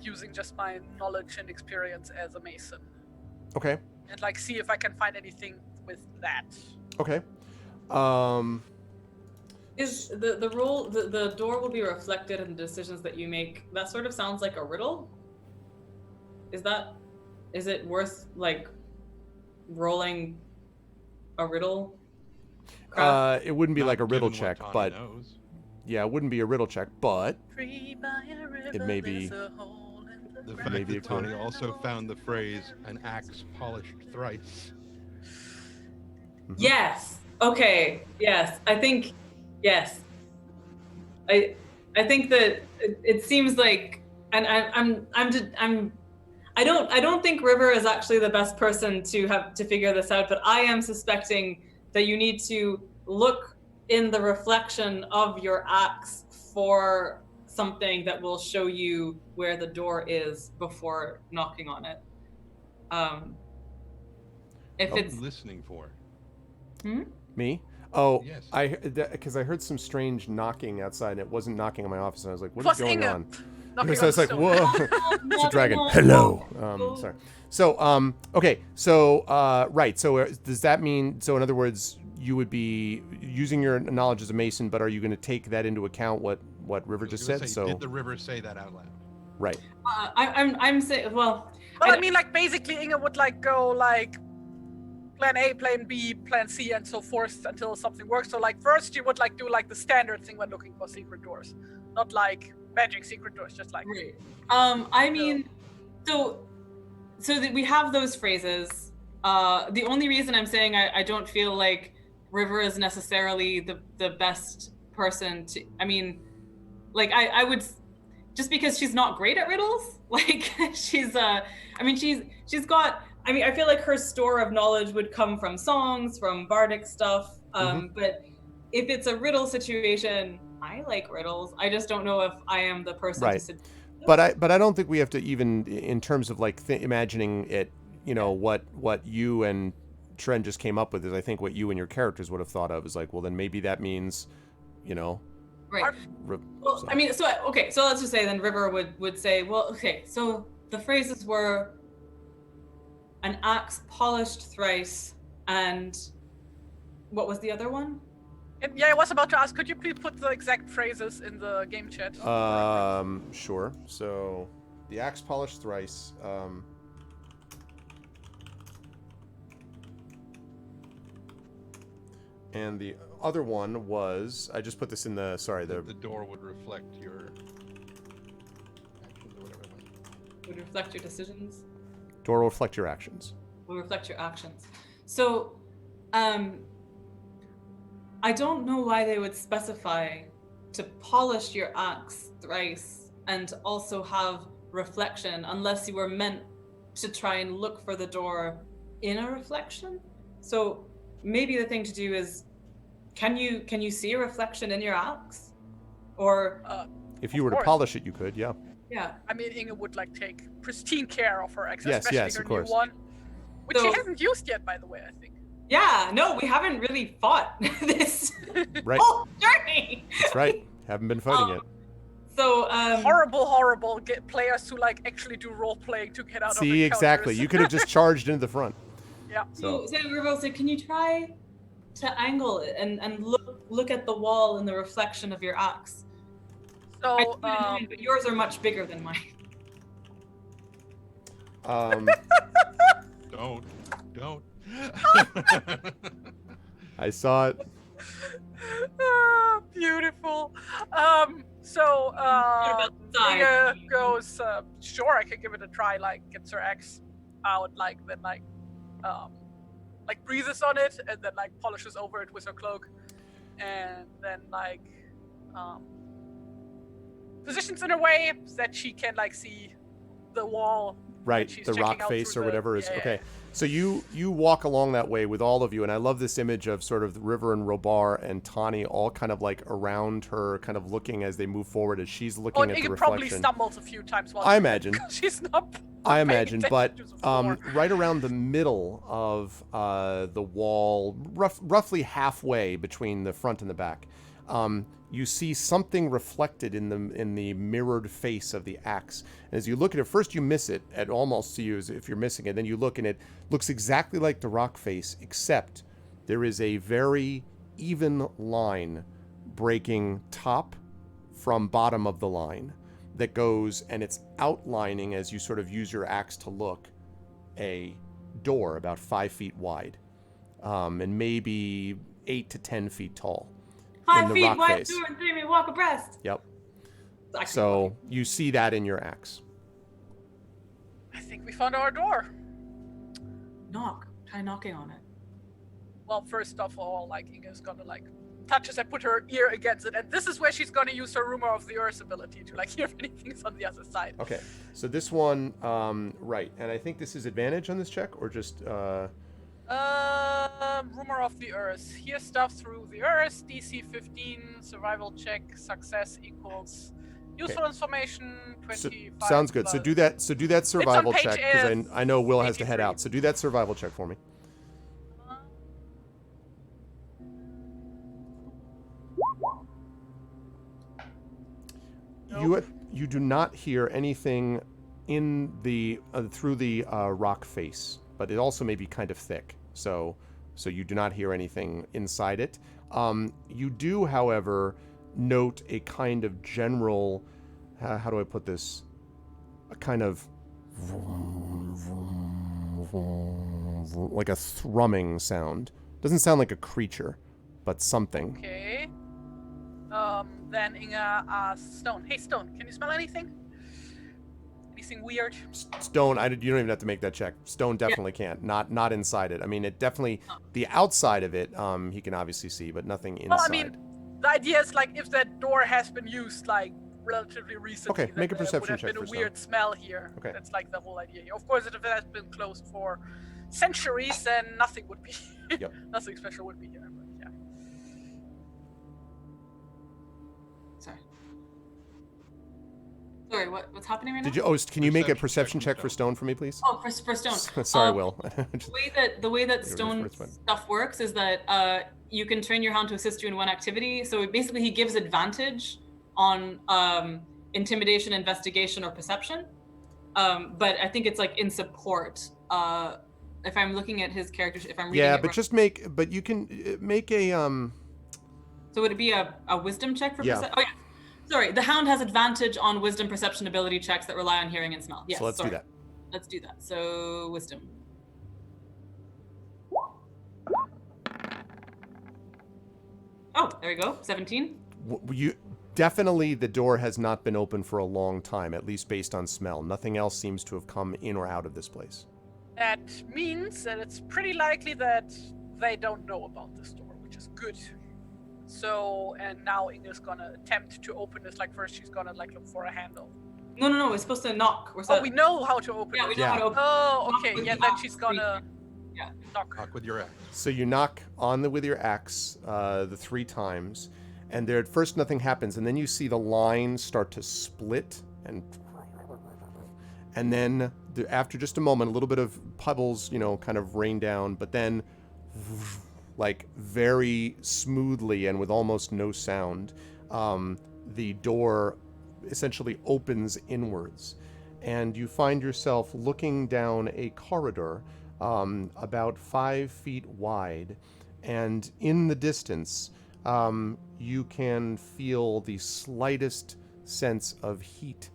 using just my knowledge and experience as a mason, Okay. and see if I can find anything with that. Okay. Is the rule the door will be reflected in the decisions that you make? That sort of sounds like a riddle. Is it worth rolling a riddle? It wouldn't be like a riddle Given check, what but Tawny knows. yeah, it wouldn't be a riddle check, but Tree by a river, It may be- there's a hole in The fact Maybe that it could. Tony also found the phrase "an axe polished thrice." Yes. Okay. Yes. I think. Yes. I think that it seems like, and I don't think River is actually the best person to have to figure this out, but I am suspecting that you need to look in the reflection of your axe for something that will show you where the door is before knocking on it. If What are it's you listening for? Me? Oh, Yes. because I heard some strange knocking outside, and it wasn't knocking on my office, and I was like, "What Plus is going Inge on?" knocking So on it's the like, stone. "Whoa, it's a dragon." Hello. Sorry. So, okay. So, right. So, does that mean? So, in other words, you would be using your knowledge as a mason, but are you going to take that into account? What River I was just gonna said? say, So, did the river say that out loud? right. I'm saying, well, Well, I mean, like, basically, Inge would, like, go, like, plan A, plan B, plan C, and so forth until something works. So, like, first you would, like, do, like, the standard thing when looking for secret doors. Not, like, magic secret doors, just, like... right. I mean, so that we have those phrases. The only reason I'm saying I don't feel like River is necessarily the best person to, I mean, like, I would, just because she's not great at riddles, like, she's got, I mean, I feel like her store of knowledge would come from songs, from bardic stuff, but if it's a riddle situation, I like riddles. I just don't know if I am the person Right. to sit. But I don't think we have to, even in terms of like imagining it, you know, what you and Tren just came up with is, I think what you and your characters would have thought of is like, well, then maybe that means, you know. Right. Well, so. I mean, so okay, so let's just say then River would say, well, okay, so the phrases were an axe polished thrice, and what was the other one? Yeah, I was about to ask, could you please put the exact phrases in the game chat? Sure. So, the axe polished thrice. And the other one was, I just put this in the, sorry, The door would reflect your actions or whatever it was. Would reflect your decisions. door will reflect your actions. Will reflect your actions. So, I don't know why they would specify to polish your axe thrice and also have reflection, unless you were meant to try and look for the door in a reflection. So maybe the thing to do is, can you see a reflection in your axe? Or If you were to course. polish it, you could, yeah. yeah. I mean, Inge would, like, take pristine care of her axe, Yes, especially yes, her of new course. one. Which she So- hasn't used yet, by the way, I think. Yeah, no, we haven't really fought this Right. whole journey. That's right. Haven't been fighting it. So Horrible get players who, like, actually do role playing to get out of See, encounters. exactly. You could have just charged into the front. Yeah. So Rivo said, can you try to angle it and look at the wall in the reflection of your axe? I So, do mine, but yours are much bigger than mine. Don't. I saw it. Beautiful. What about the size? Inge goes, sure, I can give it a try, like, gets her axe out, like, then, like, breathes on it, and then, like, polishes over it with her cloak, and then, like, positions in a way that she can, like, see the wall. Right, she's the checking rock out face through or the- whatever is yeah, okay. So you walk along that way with all of you, and I love this image of sort of the River and Robar and Tani all kind of like around her, kind of looking as they move forward as she's looking Oh, at and the Inge probably reflection. stumbles a few times while I she's- imagine. because she's not. I paying imagine, but attention to the floor. right around the middle of the wall, roughly halfway between the front and the back, you see something reflected in the mirrored face of the axe. And as you look at it, first you miss it, at almost to you as if you're missing it. Then you look and it looks exactly like the rock face, except there is a very even line breaking top from bottom of the line that goes, and it's outlining, as you sort of use your axe to look, a door about 5 feet wide, and maybe 8 to 10 feet tall. 5 the feet rock wide face. door and 3 feet walk abreast. Yep. It's actually So you see that in your axe. think we found our door. Knock. Try knocking on it. Well, first of all, like Inga's gonna like touches and put her ear against it, and this is where she's gonna use her Rumor of the Earth ability to like hear if anything's on the other side. Okay, so this one, right, and I think this is advantage on this check, or just, Rumor of the Earth. Hear stuff through the Earth. DC 15. Survival check. Success equals useful information. 25. sounds good. So do that survival page check, because I know Will has to head 83. out. So do that survival check for me. You do not hear anything in the through the rock face, but it also may be kind of thick, so you do not hear anything inside it. You do, however, note a kind of general, how do I put this? A kind of like a thrumming sound. Doesn't sound like a creature, but something. Okay. Then Inga asks Stone. Hey, Stone, can you smell anything? Anything weird? Stone, you don't even have to make that check. Stone definitely can't. Not inside it. I mean, it definitely, the outside of it, he can obviously see, but nothing inside. Well, I mean, the idea is like if that door has been used like relatively recently. Okay, make a perception check. check Would have for been a weird smell here. Okay. That's like the whole idea here. Of course, if it has been closed for centuries, then nothing would be. Yep. Nothing special would be here. But yeah. Sorry, what's happening right now? Can you make a perception Perception check check for Stone for me, please? Oh, for Stone. Sorry, Will. The way that You're Stone first one. stuff works is that you can train your hound to assist you in one activity. So basically, he gives advantage on intimidation, investigation, or perception. But I think it's like in support. If I'm looking at his character, if I'm reading Yeah, it but right. just make you can make a So would it be a wisdom check for Yeah. perception? Oh yeah. Sorry, the hound has advantage on wisdom perception ability checks that rely on hearing and smell. Yes. So let's sorry. do that. Let's do that. So wisdom. Oh, there we go. 17. You definitely, the door has not been open for a long time, at least based on smell. Nothing else seems to have come in or out of this place. That means that it's pretty likely that they don't know about this door, which is good. So, and now Inga's gonna attempt to open this. Like first, she's gonna like look for a handle. No. We're supposed to knock. Oh, we know how to open Yeah, it. we know how to open. Oh, Knock okay. with Yeah, the then axe. she's gonna Yeah. knock. Knock with your axe. So you knock on with your axe the 3 times, and there at first nothing happens, and then you see the line start to split, and then after just a moment, a little bit of pebbles, kind of rain down, but then like very smoothly and with almost no sound, the door essentially opens inwards, and you find yourself looking down a corridor about 5 feet wide, and in the distance you can feel the slightest sense of heat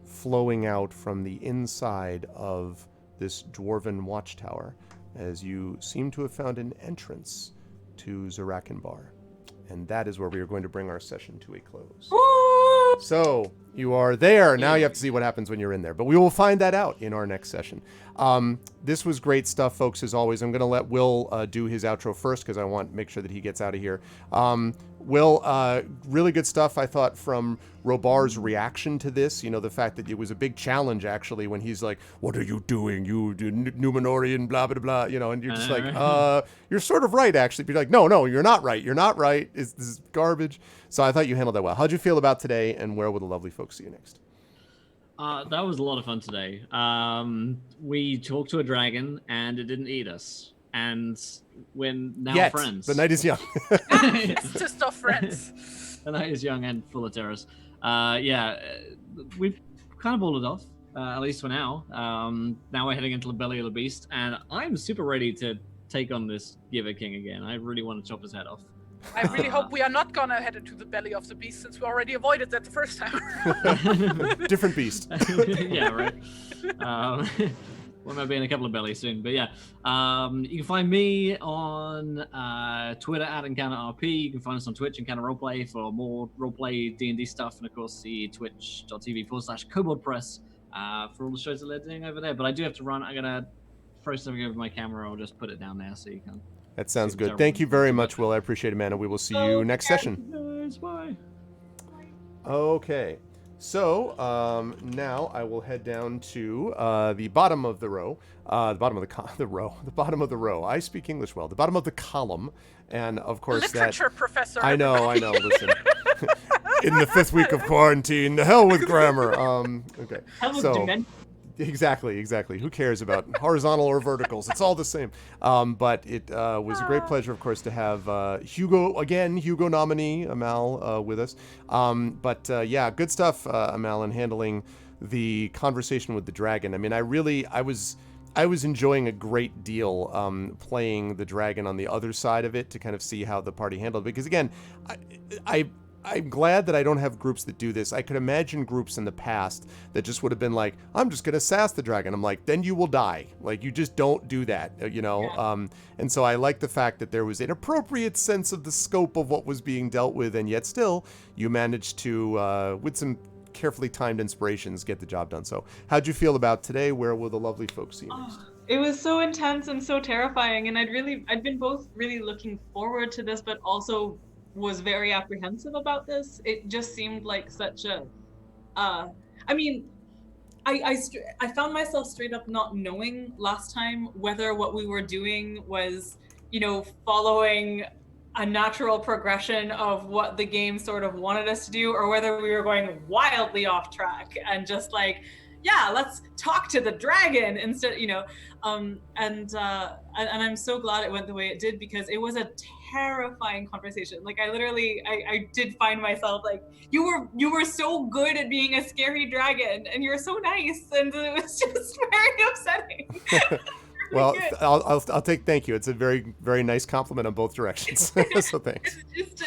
flowing out from the inside of this dwarven watchtower, as you seem to have found an entrance to Zarakanbar. And that is where we are going to bring our session to a close. So, you are there. Now you have to see what happens when you're in there. But we will find that out in our next session. This was great stuff, folks, as always. I'm going to let Will do his outro first, because I want to make sure that he gets out of here. Will, really good stuff, I thought, from Robar's reaction to this. The fact that it was a big challenge, actually, when he's like, "What are you doing, you Numenorian, blah, blah, blah," and you're just like, you're sort of right, actually. But you're like, no, you're not right. You're not right. This is garbage. So I thought you handled that well. How'd you feel about today, and where will the lovely folks see you next? That was a lot of fun today. We talked to a dragon, and it didn't eat us. And we're now friends. The night is young. It's just our friends. The night is young and full of terrors. We've kind of pulled it off, at least for now. Now we're heading into the belly of the beast, and I'm super ready to take on this Giver King again. I really want to chop his head off. I really hope we are not gonna head into the belly of the beast, since we already avoided that the first time. Different beast. Yeah, right. We might be in a couple of bellies soon, but yeah. You can find me on Twitter at EncounterRP. You can find us on Twitch, Encounter Roleplay, for more roleplay D&D stuff, and of course the twitch.tv/KoboldPress for all the shows that they're doing over there. But I do have to run. I'm gonna throw something over my camera. I'll just put it down there so you can. That sounds Super good. terrible. Thank you very much, Will. I appreciate it, man. And we will see you next session. Guys, bye. Okay. So now I will head down to the bottom of the row, the bottom of the row, the bottom of the row. I speak English well. The bottom of the column, and of course Literature professor. I know. Listen, in the 5th week of quarantine, the hell with grammar. Okay. So exactly. Who cares about horizontal or verticals? It's all the same. But it was a great pleasure, of course, to have Hugo nominee Amal with us. But yeah, good stuff, Amal, in handling the conversation with the dragon. I mean, I was enjoying a great deal playing the dragon on the other side of it to kind of see how the party handled it. Because again, I'm glad that I don't have groups that do this. I could imagine groups in the past that just would have been like, I'm just going to sass the dragon. I'm like, then you will die. Like, you just don't do that, you know? Yeah. And so I like the fact that there was an appropriate sense of the scope of what was being dealt with, and yet still, you managed to, with some carefully timed inspirations, get the job done. So how'd you feel about today? Where will the lovely folks see you next? It was so intense and so terrifying, and I'd been both really looking forward to this, but also was very apprehensive about this. It just seemed like such a I mean, I found myself straight up not knowing last time whether what we were doing was, you know, following a natural progression of what the game sort of wanted us to do, or whether we were going wildly off track and just like, yeah, let's talk to the dragon instead, you know. And I'm so glad it went the way it did, because it was a terrifying conversation. Like, I did find myself like, you were so good at being a scary dragon, and you're so nice, and it was just very upsetting. Well, I'll take thank you. It's a very, very nice compliment on both directions. So thanks.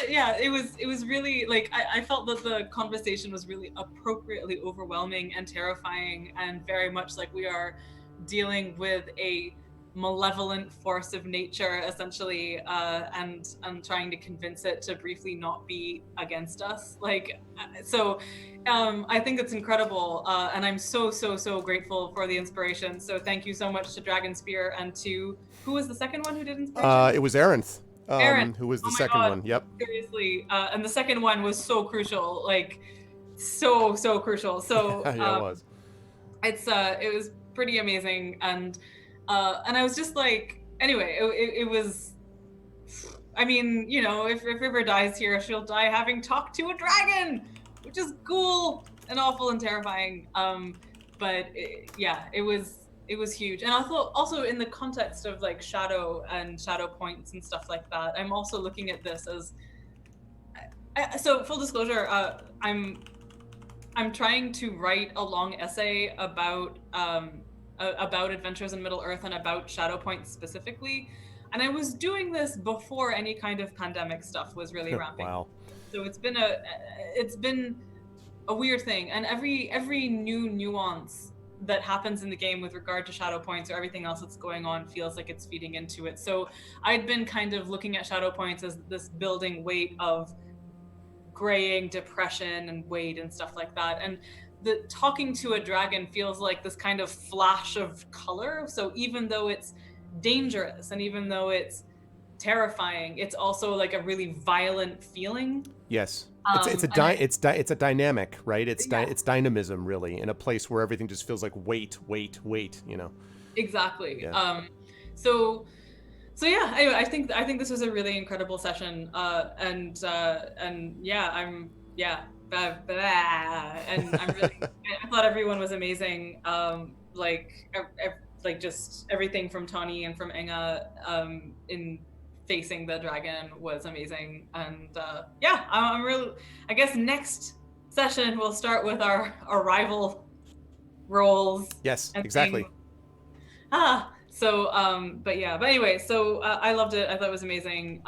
Yeah, it was really like, I felt that the conversation was really appropriately overwhelming and terrifying, and very much like we are dealing with a malevolent force of nature, essentially, and trying to convince it to briefly not be against us. Like, so I think it's incredible, and I'm so grateful for the inspiration. So thank you so much to Dragon Spear, and to, who was the second one who did inspiration? It was Arenth, who was the second one. Yep. Seriously, and the second one was so crucial, like so crucial. So yeah, it was. It was pretty amazing, and I was just like, anyway, it was, I mean, you know, if River dies here, she'll die having talked to a dragon, which is cool and awful and terrifying. But it was huge. And also in the context of like shadow and shadow points and stuff like that, I'm also looking at this as, so full disclosure, I'm trying to write a long essay about Adventures in Middle Earth and about shadow points specifically. And I was doing this before any kind of pandemic stuff was really ramping. Wow. So it's been a weird thing. And every new nuance that happens in the game with regard to shadow points or everything else that's going on feels like it's feeding into it. So I'd been kind of looking at shadow points as this building weight of graying, depression, and weight and stuff like that. And the talking to a dragon feels like this kind of flash of color. So even though it's dangerous and even though it's terrifying, it's also like a really violent feeling. Yes. It's a dynamic, right? It's dynamism, really, in a place where everything just feels like weight, you know. Exactly. Yeah. So yeah, anyway, I think this was a really incredible session. And I'm really, I thought everyone was amazing. Like just everything from Tawny and from Inga in facing the dragon was amazing. And I'm really, I guess next session we'll start with our rival roles. Yes, exactly. But anyway, so I loved it. I thought it was amazing.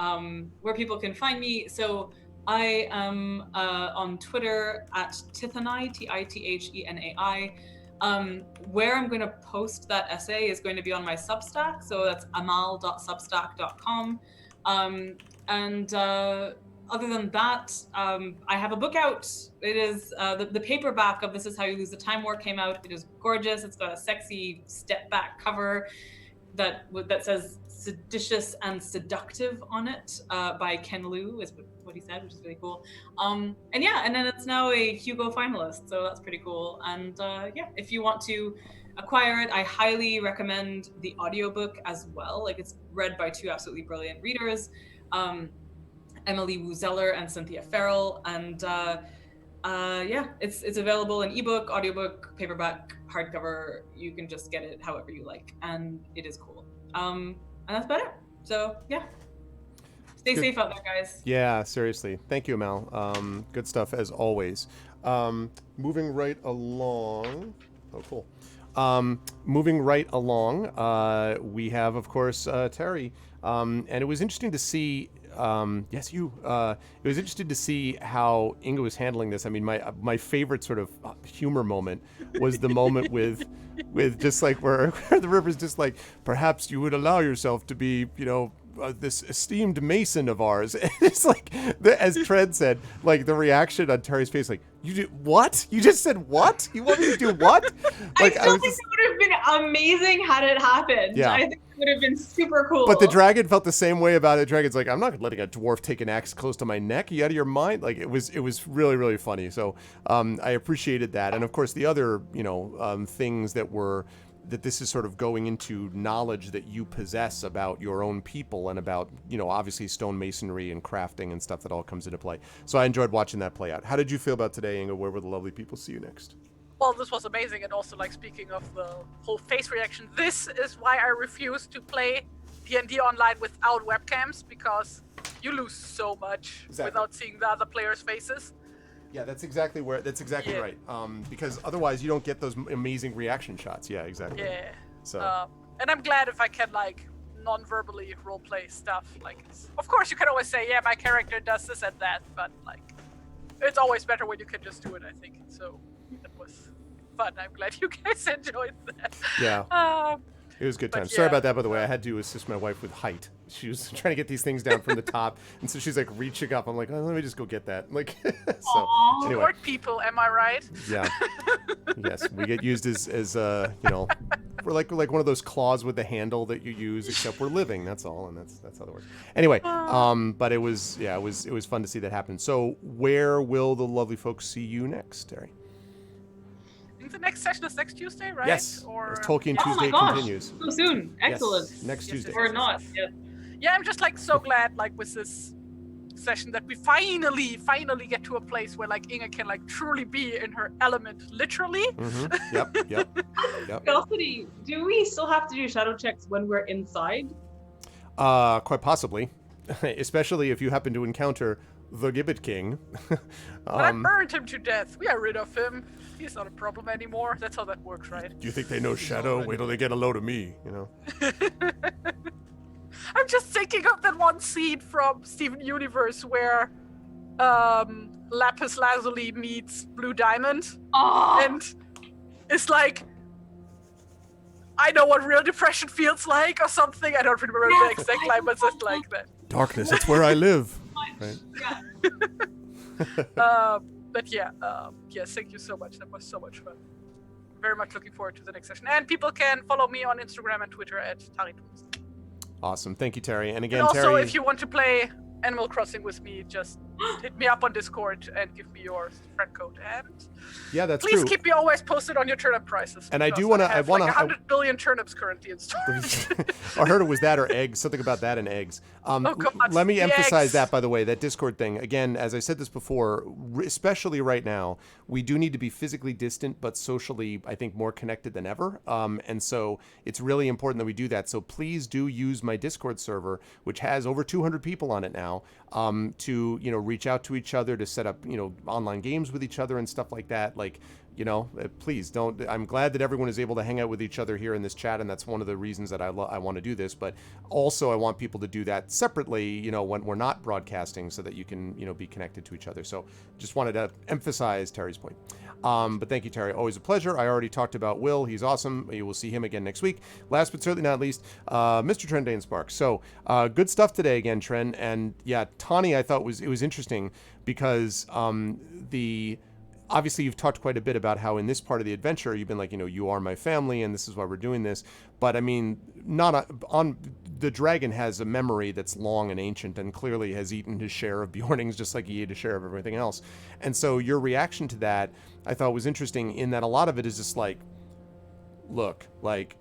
Where people can find me, so I am on Twitter at Tithenai, Tithenai. Where I'm going to post that essay is going to be on my Substack, so that's amal.substack.com. other than that, I have a book out. It is the paperback of This Is How You Lose the Time War came out. It is gorgeous. It's got a sexy step back cover that says seditious and seductive on it by Ken Liu is what he said, which is really cool. And then it's now a Hugo finalist, so that's pretty cool. And if you want to acquire it, I highly recommend the audiobook as well. Like, it's read by two absolutely brilliant readers, Emily Wu Zeller and Cynthia Farrell. And it's available in ebook, audiobook, paperback, hardcover. You can just get it however you like, and it is cool. And that's about it. So yeah, stay safe out there, guys. Yeah, seriously. Thank you, Amal. Good stuff as always. Moving right along. Oh, cool. Moving right along, we have, of course, Terry. And it was interesting to see. Yes, you. It was interesting to see how Inga was handling this. I mean, my favorite sort of humor moment was the moment with just like where the River's just like, perhaps you would allow yourself to be, this esteemed mason of ours. And it's like, as Trent said, like the reaction on Terry's face, like, you did what? You just said what? You want me to do what? Like, I still think it would have been amazing had it happened. Yeah. I think it would have been super cool. But the dragon felt the same way about it. The dragon's like, I'm not letting a dwarf take an axe close to my neck. Are you out of your mind? Like, it was really, really funny. So I appreciated that. And of course, the other, things that this is sort of going into knowledge that you possess about your own people and about, obviously stonemasonry and crafting and stuff that all comes into play. So I enjoyed watching that play out. How did you feel about today, Inga? Where will the lovely people see you next? Well, this was amazing, and also, like, speaking of the whole face reaction, this is why I refuse to play D&D online without webcams, because you lose so much without seeing the other players' faces. Yeah, that's exactly right. Because otherwise you don't get those amazing reaction shots. Yeah, exactly. Yeah. So. And I'm glad if I can, like, non-verbally roleplay stuff. Like, of course you can always say, yeah, my character does this and that, but, like, it's always better when you can just do it, I think. So it was fun. I'm glad you guys enjoyed that. Yeah. It was a good time. But Sorry yeah. about that, by the way. I had to assist my wife with height. She was trying to get these things down from the top, and so she's like reaching up. I'm like, oh, let me just go get that. Like, so anyway. Short people, am I right? Yeah. Yes, we get used as we're like one of those claws with the handle that you use, except we're living. That's all, and that's how that works. Anyway, but it was fun to see that happen. So where will the lovely folks see you next, Terry? I think the next session is next Tuesday, right? Yes. Or Tolkien Oh Tuesday my gosh, continues. so soon. Excellent. Yes, next Tuesday. Or not. Yeah. Yeah, I'm just like so glad, like, with this session that we finally get to a place where, like, Inga can, like, truly be in her element, literally. Mm-hmm. Yep. Curiosity, do we still have to do shadow checks when we're inside? Quite possibly, especially if you happen to encounter the Gibbet King. But I burned him to death. We are rid of him. He's not a problem anymore. That's how that works, right? Do you think they know Shadow? Wait till they get a load of me, I'm just thinking of that one scene from Steven Universe where Lapis Lazuli meets Blue Diamond. Oh, And it's like, I know what real depression feels like, or something. I don't remember the exact line, but just like that. Darkness, it's where I live. Right? yeah. But yeah, yes, thank you so much. That was so much fun. Very much looking forward to the next session. And people can follow me on Instagram and Twitter at TariTools. Awesome. Thank you, Terry. And again, And also, Terry. if you want to play Animal Crossing with me, just hit me up on Discord and give me your friend code. And Yeah, that's please true. keep me always posted on your turnip prices. And I do because wanna- have I wanna- like 100 billion turnips currently in storage. I heard it was that or eggs, something about that and eggs. Oh, come on, Let me the emphasize eggs. that, by the way, that Discord thing. Again, as I said this before, especially right now, we do need to be physically distant, but socially, I think, more connected than ever. And so it's really important that we do that. So please do use my Discord server, which has over 200 people on it now, to, reach out to each other, to set up, online games with each other and stuff like that. Like, please don't. I'm glad that everyone is able to hang out with each other here in this chat, and that's one of the reasons that I want to do this. But also, I want people to do that separately, when we're not broadcasting, so that you can, be connected to each other. So, just wanted to emphasize Terry's point. But thank you, Terry. Always a pleasure. I already talked about Will. He's awesome. You will see him again next week. Last but certainly not least, Mr. Trendane Sparks. So good stuff today again, Tren. And yeah, Tawny, I thought it was interesting because obviously you've talked quite a bit about how in this part of the adventure you've been like, you are my family and this is why we're doing this. But I mean, the dragon has a memory that's long and ancient and clearly has eaten his share of Bjornings just like he ate a share of everything else. And so your reaction to that I thought was interesting in that a lot of it is just like, look, like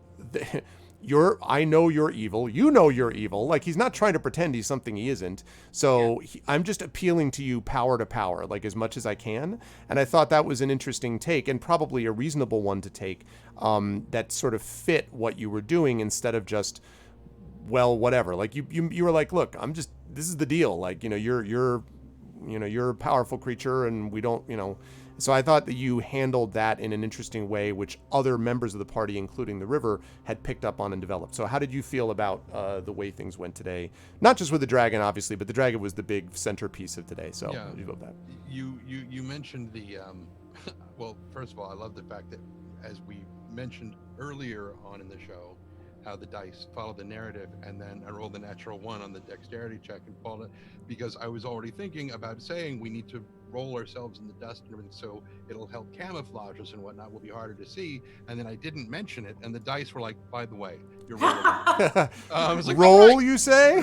I know you're evil. You know you're evil. Like, he's not trying to pretend he's something he isn't. So I'm just appealing to you power to power, like as much as I can. And I thought that was an interesting take and probably a reasonable one to take that sort of fit what you were doing instead of just, well, whatever. Like you were like, look, this is the deal. Like, you're a powerful creature and we don't, So I thought that you handled that in an interesting way, which other members of the party, including the River, had picked up on and developed. So how did you feel about the way things went today? Not just with the dragon, obviously, but the dragon was the big centerpiece of today. So how did you feel about that? You mentioned the well, first of all, I love the fact that, as we mentioned earlier on in the show, how the dice follow the narrative, and then I rolled the natural 1 on the dexterity check and followed it, because I was already thinking about saying we need to roll ourselves in the dust and everything so it'll help camouflage us and whatnot, will be harder to see. And then I didn't mention it, and the dice were like, by the way, you're rolling. I was like, roll, right. you say?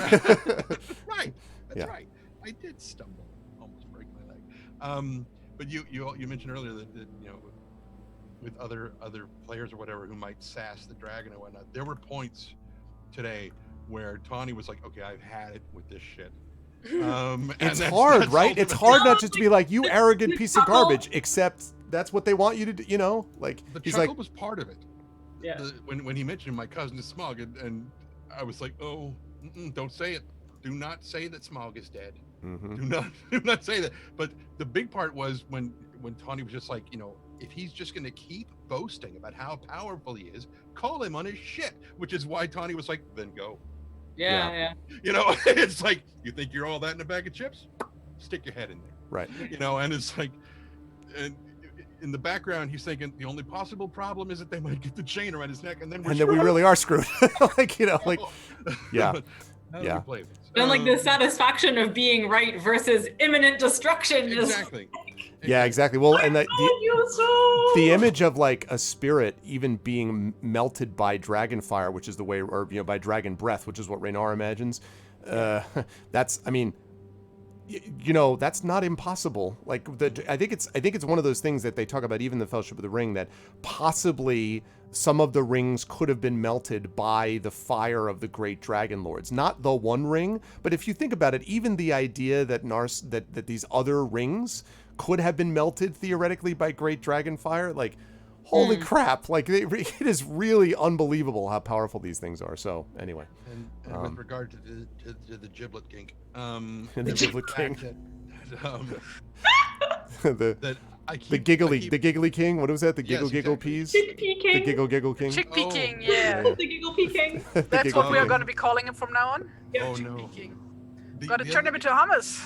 Right, that's right. I did stumble, almost break my leg. But you mentioned earlier that with other players or whatever who might sass the dragon and whatnot, there were points today where Tawny was like, okay, I've had it with this shit. It's hard, right? It's hard not just to be like, you arrogant piece of garbage, except that's what they want you to do, like the he's chuckle like, was part of it. Yeah. When he mentioned my cousin is Smog, and I was like, oh, don't say it. Do not say that Smog is dead. Mm-hmm. Do not say that. But the big part was when Tawny was just like, if he's just going to keep boasting about how powerful he is, call him on his shit, which is why Tawny was like, then go. Yeah. It's like, you think you're all that in a bag of chips? Stick your head in there. right. And it's like, and in the background, he's thinking the only possible problem is that they might get the chain around his neck, and then we really are screwed. like, yeah. How do we play this? And like the satisfaction of being right versus imminent destruction is Exactly. Yeah, exactly. Well, and the the image of like a spirit even being melted by dragon fire, which is the way, or by dragon breath, which is what Rhaenyra imagines. That's, I mean, that's not impossible. Like I think it's one of those things that they talk about, even the Fellowship of the Ring, that possibly some of the rings could have been melted by the fire of the great dragon lords. Not the one ring, but if you think about it, even the idea that that these other rings could have been melted theoretically by great dragon fire, like, holy crap, like it is really unbelievable how powerful these things are. So anyway, and with regard to the giblet king, the giblet king, that I keep, the giggly king, what was that, the giggle exactly. peas, Chickpea king. the giggle king, Chickpea King, yeah. yeah. The giggle pea king. That's giggle what we are king. going to be calling him from now on. Oh Chickpea no. King. Got to turn him into hummus.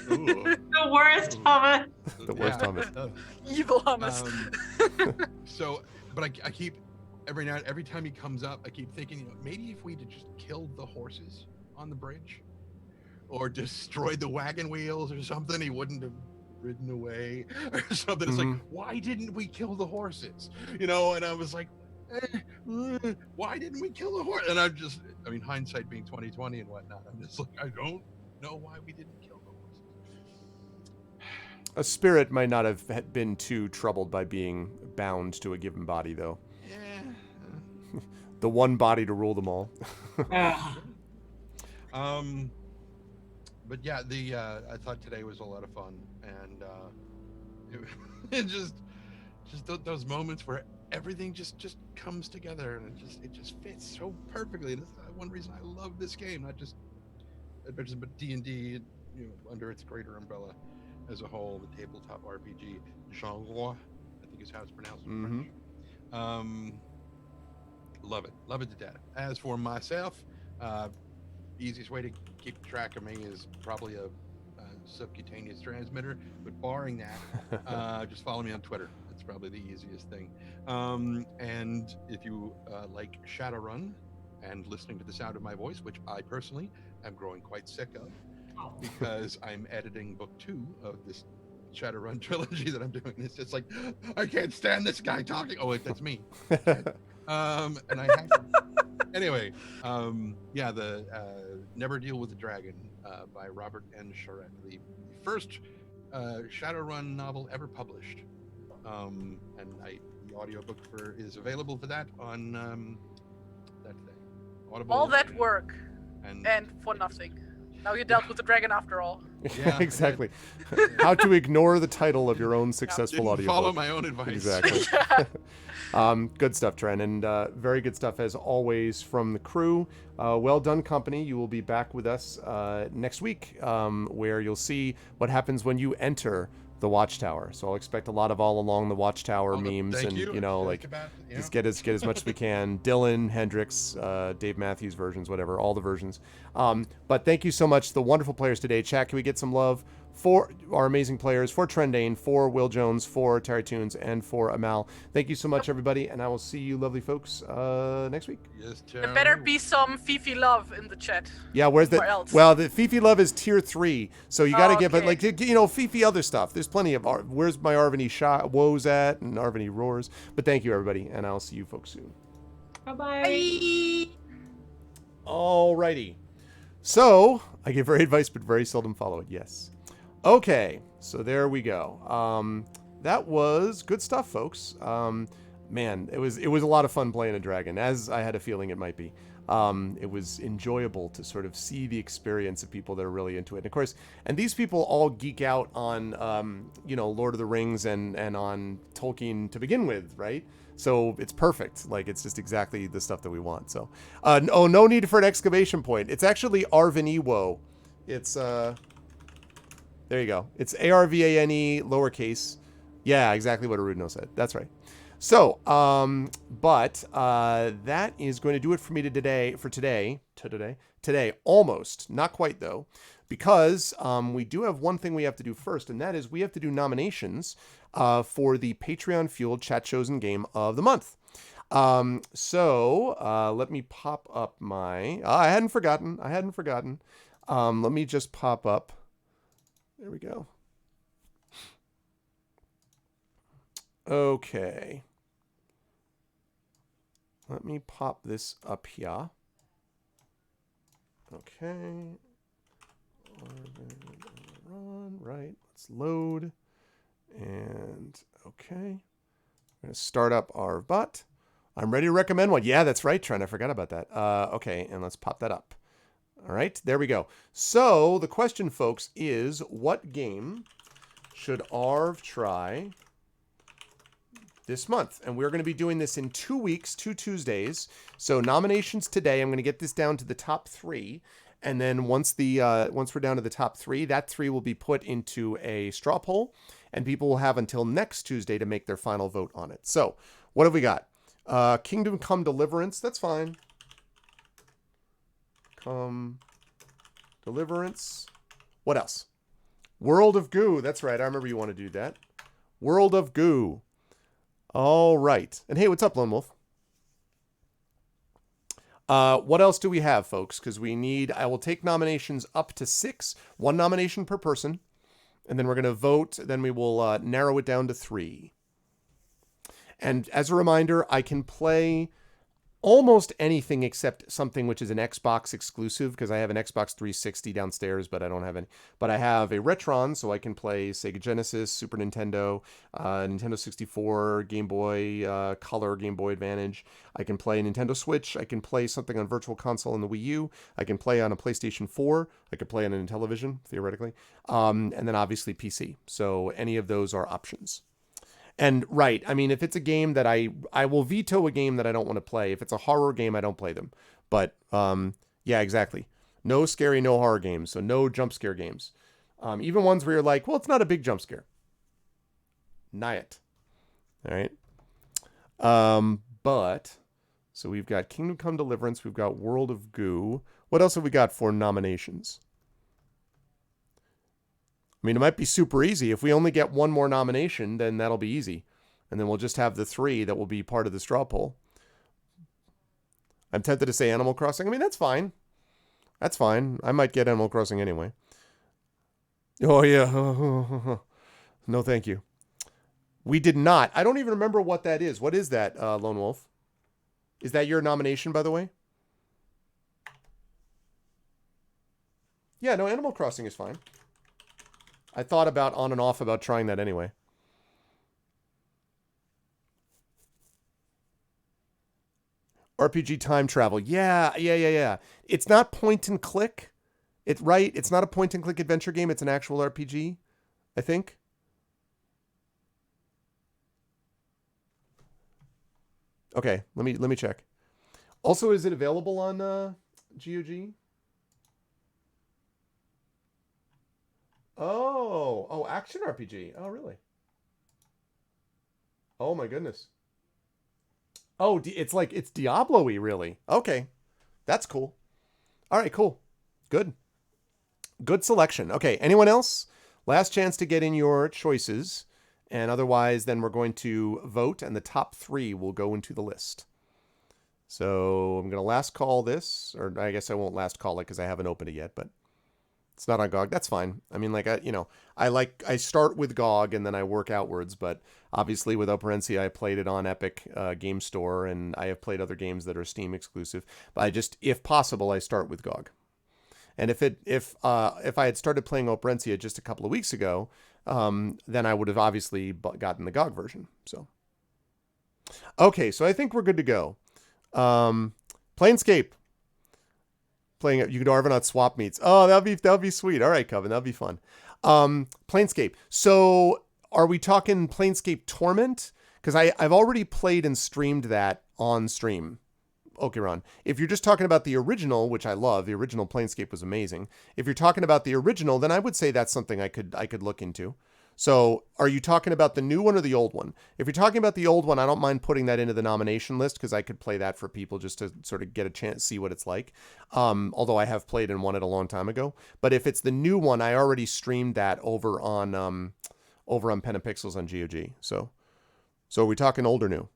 The worst hummus. The worst hummus. Evil hummus. So, but I keep every time he comes up, I keep thinking, maybe if we'd just killed the horses on the bridge, or destroyed the wagon wheels or something, he wouldn't have ridden away or something. It's like, why didn't we kill the horses? And I was like, why didn't we kill the horse? And I mean, hindsight being 2020 and whatnot, I'm just like, I don't know why we didn't kill the horses. A spirit might not have been too troubled by being bound to a given body, though. Yeah. The one body to rule them all. But yeah, I thought today was a lot of fun, and it just those moments where everything just comes together, and it just fits so perfectly. And that's one reason I love this game, not just adventures, but D&D, under its greater umbrella as a whole, the tabletop RPG genre, I think is how it's pronounced in French. Love it to death. As for myself, easiest way to keep track of me is probably a subcutaneous transmitter. But barring that, just follow me on Twitter. That's probably the easiest thing. And if you like Shadowrun and listening to the sound of my voice, which I personally am growing quite sick of, because I'm editing book 2 of this Shadowrun trilogy that I'm doing. It's just like, I can't stand this guy talking. Oh, wait, that's me. And I have to... Anyway, yeah, the Never Deal with the Dragon by Robert N. Charette, the first Shadowrun novel ever published. And the audiobook is available for that on that thing. Audible. All that work and for nothing. Now you dealt with the dragon after all. Yeah, exactly. How to ignore the title of your own successful didn't audiobook. follow my own advice. Exactly. Good stuff, Trent, and very good stuff as always from the crew. Well done, company. You will be back with us next week, where you'll see what happens when you enter the Watchtower. So I'll expect a lot of all along the Watchtower memes, thank and you. like just get as much as we can. Dylan, Hendrix, Dave Matthews versions, whatever, all the versions. But thank you so much, the wonderful players today. Chat, can we get some love for our amazing players, for Trendane, for Will Jones, for Terry Tunes, and for Amal. Thank you so much, everybody, and I will see you lovely folks next week. Yes, There better be some Fifi love in the chat. Yeah, where's the... Where else? Well, the Fifi love is tier 3, so you got to get... But, okay. like, Fifi other stuff. There's plenty of... Where's my Arvany woes at, and Arvany roars. But thank you, everybody, and I'll see you folks soon. Bye-bye. Bye. Alrighty. So, I give very advice, but very seldom follow it. Yes. Okay, so there we go. That was good stuff, folks. Man, it was a lot of fun playing a dragon, as I had a feeling it might be. It was enjoyable to sort of see the experience of people that are really into it. And of course, and these people all geek out on, Lord of the Rings and on Tolkien to begin with, right? So it's perfect. Like, it's just exactly the stuff that we want. So, no need for an exclamation point. It's actually Arvaniwo. It's, there you go. It's Arvane lowercase. Yeah, exactly what Arudno said. That's right. So, that is going to do it for me today, almost, not quite though, because we do have one thing we have to do first, and that is we have to do nominations for the Patreon fueled chat chosen game of the month. Let me pop up my. I hadn't forgotten. Let me just pop up. There we go. Okay. Let me pop this up here. Okay. Run, right. Let's load. And okay. We're going to start up our bot. I'm ready to recommend one. Yeah, that's right, Trent. I forgot about that. Okay, and let's pop that up. All right, there we go. So the question, folks, is what game should Arv try this month? And we're going to be doing this in 2 weeks, 2 Tuesdays. So nominations today. I'm going to get this down to the top 3. And then once we're down to the top 3, that 3 will be put into a straw poll. And people will have until next Tuesday to make their final vote on it. So what have we got? Kingdom Come Deliverance. That's fine. Deliverance. What else? World of Goo. That's right. I remember you want to do that. World of Goo. All right. And hey, what's up, Lone Wolf? What else do we have, folks? Because I will take nominations up to 6. 1 nomination per person. And then we're going to vote. Then we will narrow it down to 3. And as a reminder, I can play almost anything except something which is an Xbox exclusive, because I have an Xbox 360 downstairs, but I don't have any. But I have a Retron, so I can play Sega Genesis, Super Nintendo, Nintendo 64, Game Boy Color, Game Boy Advantage. I can play Nintendo Switch. I can play something on Virtual Console on the Wii U. I can play on a PlayStation 4. I could play on a television, theoretically. And then obviously PC. So any of those are options. And right, I mean, if it's a game that I will veto a game that I don't want to play. If it's a horror game, I don't play them. But yeah, exactly. No scary, no horror games. So no jump scare games. Even ones where you're like, well, it's not a big jump scare. Nigh it. All right. So we've got Kingdom Come Deliverance. We've got World of Goo. What else have we got for nominations? I mean, it might be super easy. If we only get one more nomination, then that'll be easy. And then we'll just have the 3 that will be part of the straw poll. I'm tempted to say Animal Crossing. I mean, that's fine. That's fine. I might get Animal Crossing anyway. Oh, yeah. No, thank you. We did not. I don't even remember what that is. What is that, Lone Wolf? Is that your nomination, by the way? Yeah, no, Animal Crossing is fine. I thought about on and off about trying that anyway. RPG time travel. Yeah. It's not point and click. It's not a point and click adventure game. It's an actual RPG, I think. Okay, let me check. Also, is it available on GOG? Oh, action RPG. Oh, really? Oh my goodness. Oh, it's Diablo-y, really. Okay. That's cool. All right, cool. Good selection. Okay, anyone else? Last chance to get in your choices. And otherwise, then we're going to vote, and the top 3 will go into the list. So I'm going to last call this, or I guess I won't last call it because I haven't opened it yet, but it's not on GOG. That's fine. I mean, like, I start with GOG and then I work outwards, but obviously with Operencia, I played it on Epic Game Store, and I have played other games that are Steam exclusive. But if possible, I start with GOG. And if I had started playing Operencia just a couple of weeks ago, then I would have obviously gotten the GOG version. So, okay, so I think we're good to go. Planescape. Playing it, you could Arvanaut swap meets. Oh, that'll be sweet. All right, Coven, that'll be fun. Planescape. So, are we talking Planescape Torment? Because I've already played and streamed that on stream. Okay, Ron. If you're just talking about the original, which I love, the original Planescape was amazing. If you're talking about the original, then I would say that's something I could look into. So, are you talking about the new one or the old one? If you're talking about the old one, I don't mind putting that into the nomination list because I could play that for people just to sort of get a chance to see what it's like. Although I have played and won it a long time ago. But if it's the new one, I already streamed that over on Pen and Pixels on GOG. So are we talking old or new?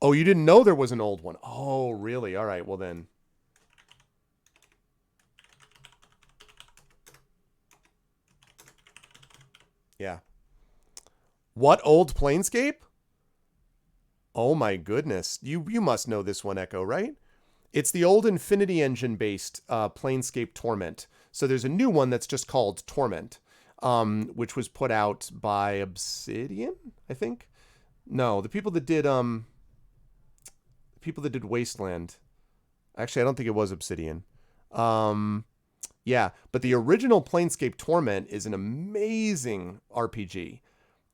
Oh, you didn't know there was an old one. Oh, really? All right, well then. Yeah. What old Planescape? Oh my goodness. You must know this one, Echo, right? It's the old Infinity Engine based Planescape Torment. So there's a new one that's just called Torment, which was put out by Obsidian, I think. No, the people that did Wasteland. Actually, I don't think it was Obsidian. Yeah, but the original Planescape Torment is an amazing RPG.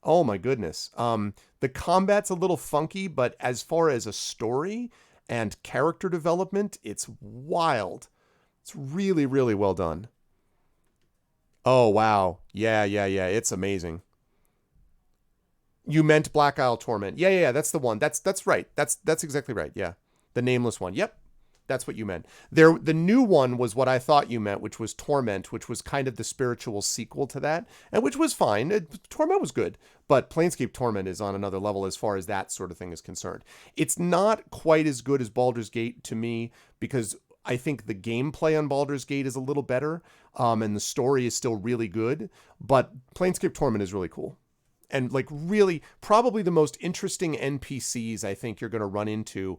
Oh my goodness. The combat's a little funky, but as far as a story and character development, it's wild. It's really, really well done. Oh, wow. Yeah. It's amazing. You meant Black Isle Torment. Yeah, that's the one. That's right. That's exactly right. Yeah. The nameless one. Yep. That's what you meant. The new one was what I thought you meant, which was Torment, which was kind of the spiritual sequel to that, and which was fine. Torment was good, but Planescape Torment is on another level as far as that sort of thing is concerned. It's not quite as good as Baldur's Gate to me because I think the gameplay on Baldur's Gate is a little better, and the story is still really good, but Planescape Torment is really cool. And like really probably the most interesting NPCs I think you're going to run into.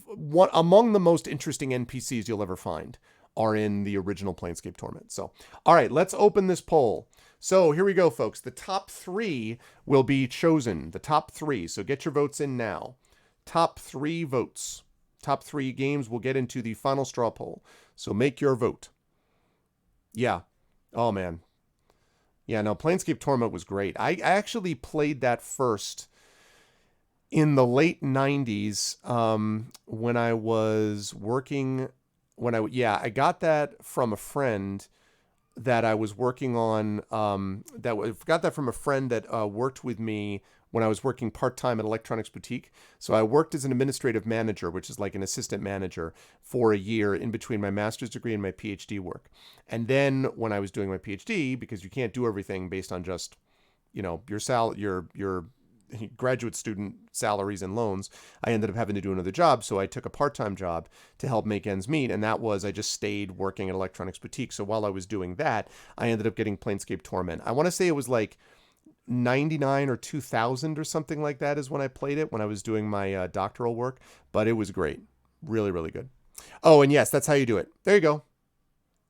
What among the most interesting NPCs you'll ever find are in the original Planescape Torment. So, all right, let's open this poll. So here we go, folks. The top 3 will be chosen. The top 3. So get your votes in now. Top 3 votes. Top 3 games will get into the final straw poll. So make your vote. Yeah. Oh, man. Yeah, no, Planescape Torment was great. I actually played that first in the late 90s when I was working. I got that from a friend that I was working on. Got that from a friend that worked with me when I was working part-time at Electronics Boutique. So I worked as an administrative manager, which is like an assistant manager, for a year in between my master's degree and my PhD work. And then when I was doing my PhD, because you can't do everything based on just, your your graduate student salaries and loans, I ended up having to do another job. So I took a part-time job to help make ends meet. And that was, I just stayed working at Electronics Boutique. So while I was doing that, I ended up getting Planescape Torment. I want to say it was like 99 or 2000 or something like that is when I played it, when I was doing my doctoral work. But it was great. Really, really good. Oh, and yes, that's how you do it. There you go.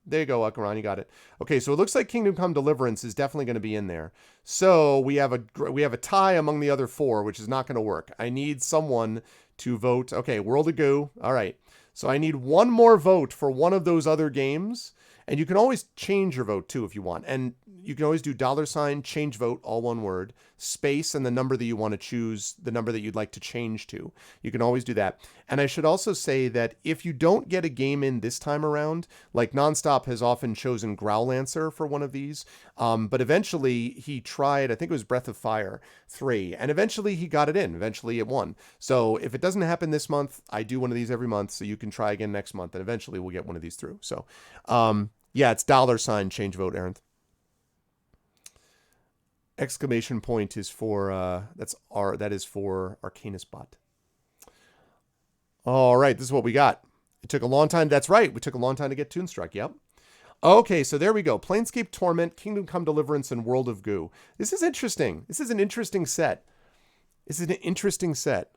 There you go, Akaran, you got it. Okay, so it looks like Kingdom Come Deliverance is definitely going to be in there. So we have a tie among the other four, which is not going to work. I need someone to vote. Okay, World of Goo. All right. So I need one more vote for one of those other games. And you can always change your vote too if you want. And you can always do $ change vote, all one word, space, and the number that you want to choose, the number that you'd like to change to. You can always do that. And I should also say that if you don't get a game in this time around, like Nonstop has often chosen Growlancer for one of these, but eventually he tried, I think it was Breath of Fire 3, and eventually he got it in. Eventually it won. So if it doesn't happen this month, I do one of these every month, so you can try again next month, and eventually we'll get one of these through. So, yeah, it's $ change vote, Aaron. Exclamation point is for that is for Arcanus Bot. All right, this is what we got. It took a long time. That's right. We took a long time to get Toonstruck. Yep. Okay, so there we go. Planescape Torment, Kingdom Come Deliverance, and World of Goo. This is interesting. This is an interesting set. This is an interesting set.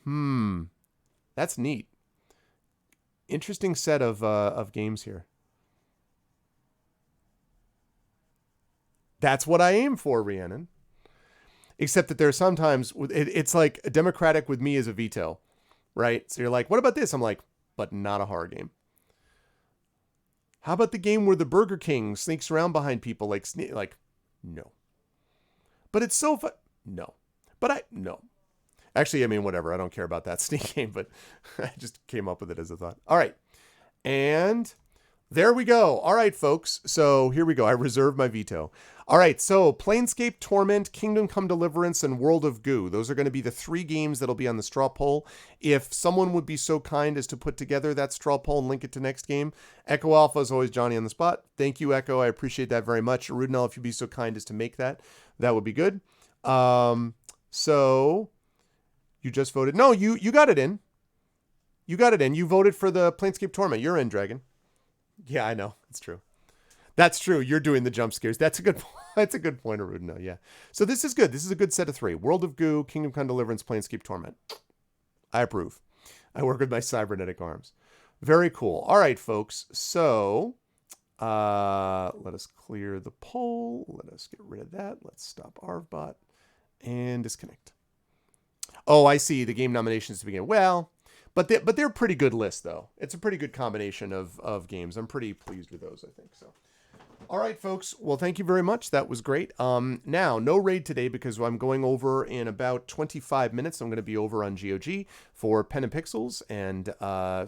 That's neat. Interesting set of games here. That's what I aim for, Rhiannon. Except that there are sometimes, it's like a Democratic with me as a veto, right? So you're like, what about this? I'm like, but not a horror game. How about the game where the Burger King sneaks around behind people like, no. But it's so fun. No. No. Actually, I mean, whatever. I don't care about that sneak game, but I just came up with it as a thought. All right. And there we go. All right, folks. So here we go. I reserve my veto. All right, so Planescape Torment, Kingdom Come Deliverance, and World of Goo. Those are going to be the 3 games that'll be on the straw poll. If someone would be so kind as to put together that straw poll and link it to next game. Echo Alpha is always Johnny on the spot. Thank you, Echo. I appreciate that very much. Rudinel, if you'd be so kind as to make that, that would be good. So you just voted. No, you got it in. You got it in. You voted for the Planescape Torment. You're in, Dragon. Yeah, I know. It's true. That's true. You're doing the jump scares. That's a good point. That's a good point, Arudino. Yeah. So this is good. This is a good set of 3. World of Goo, Kingdom Come Deliverance, Planescape Torment. I approve. I work with my cybernetic arms. Very cool. All right, folks. So let us clear the poll. Let us get rid of that. Let's stop ArvBot and disconnect. Oh, I see. The game nominations to begin. Well, but they're pretty good list, though. It's a pretty good combination of games. I'm pretty pleased with those, I think. So, all right, folks. Well, thank you very much. That was great. Now, no raid today because I'm going over in about 25 minutes. I'm going to be over on GOG for Pen and Pixels and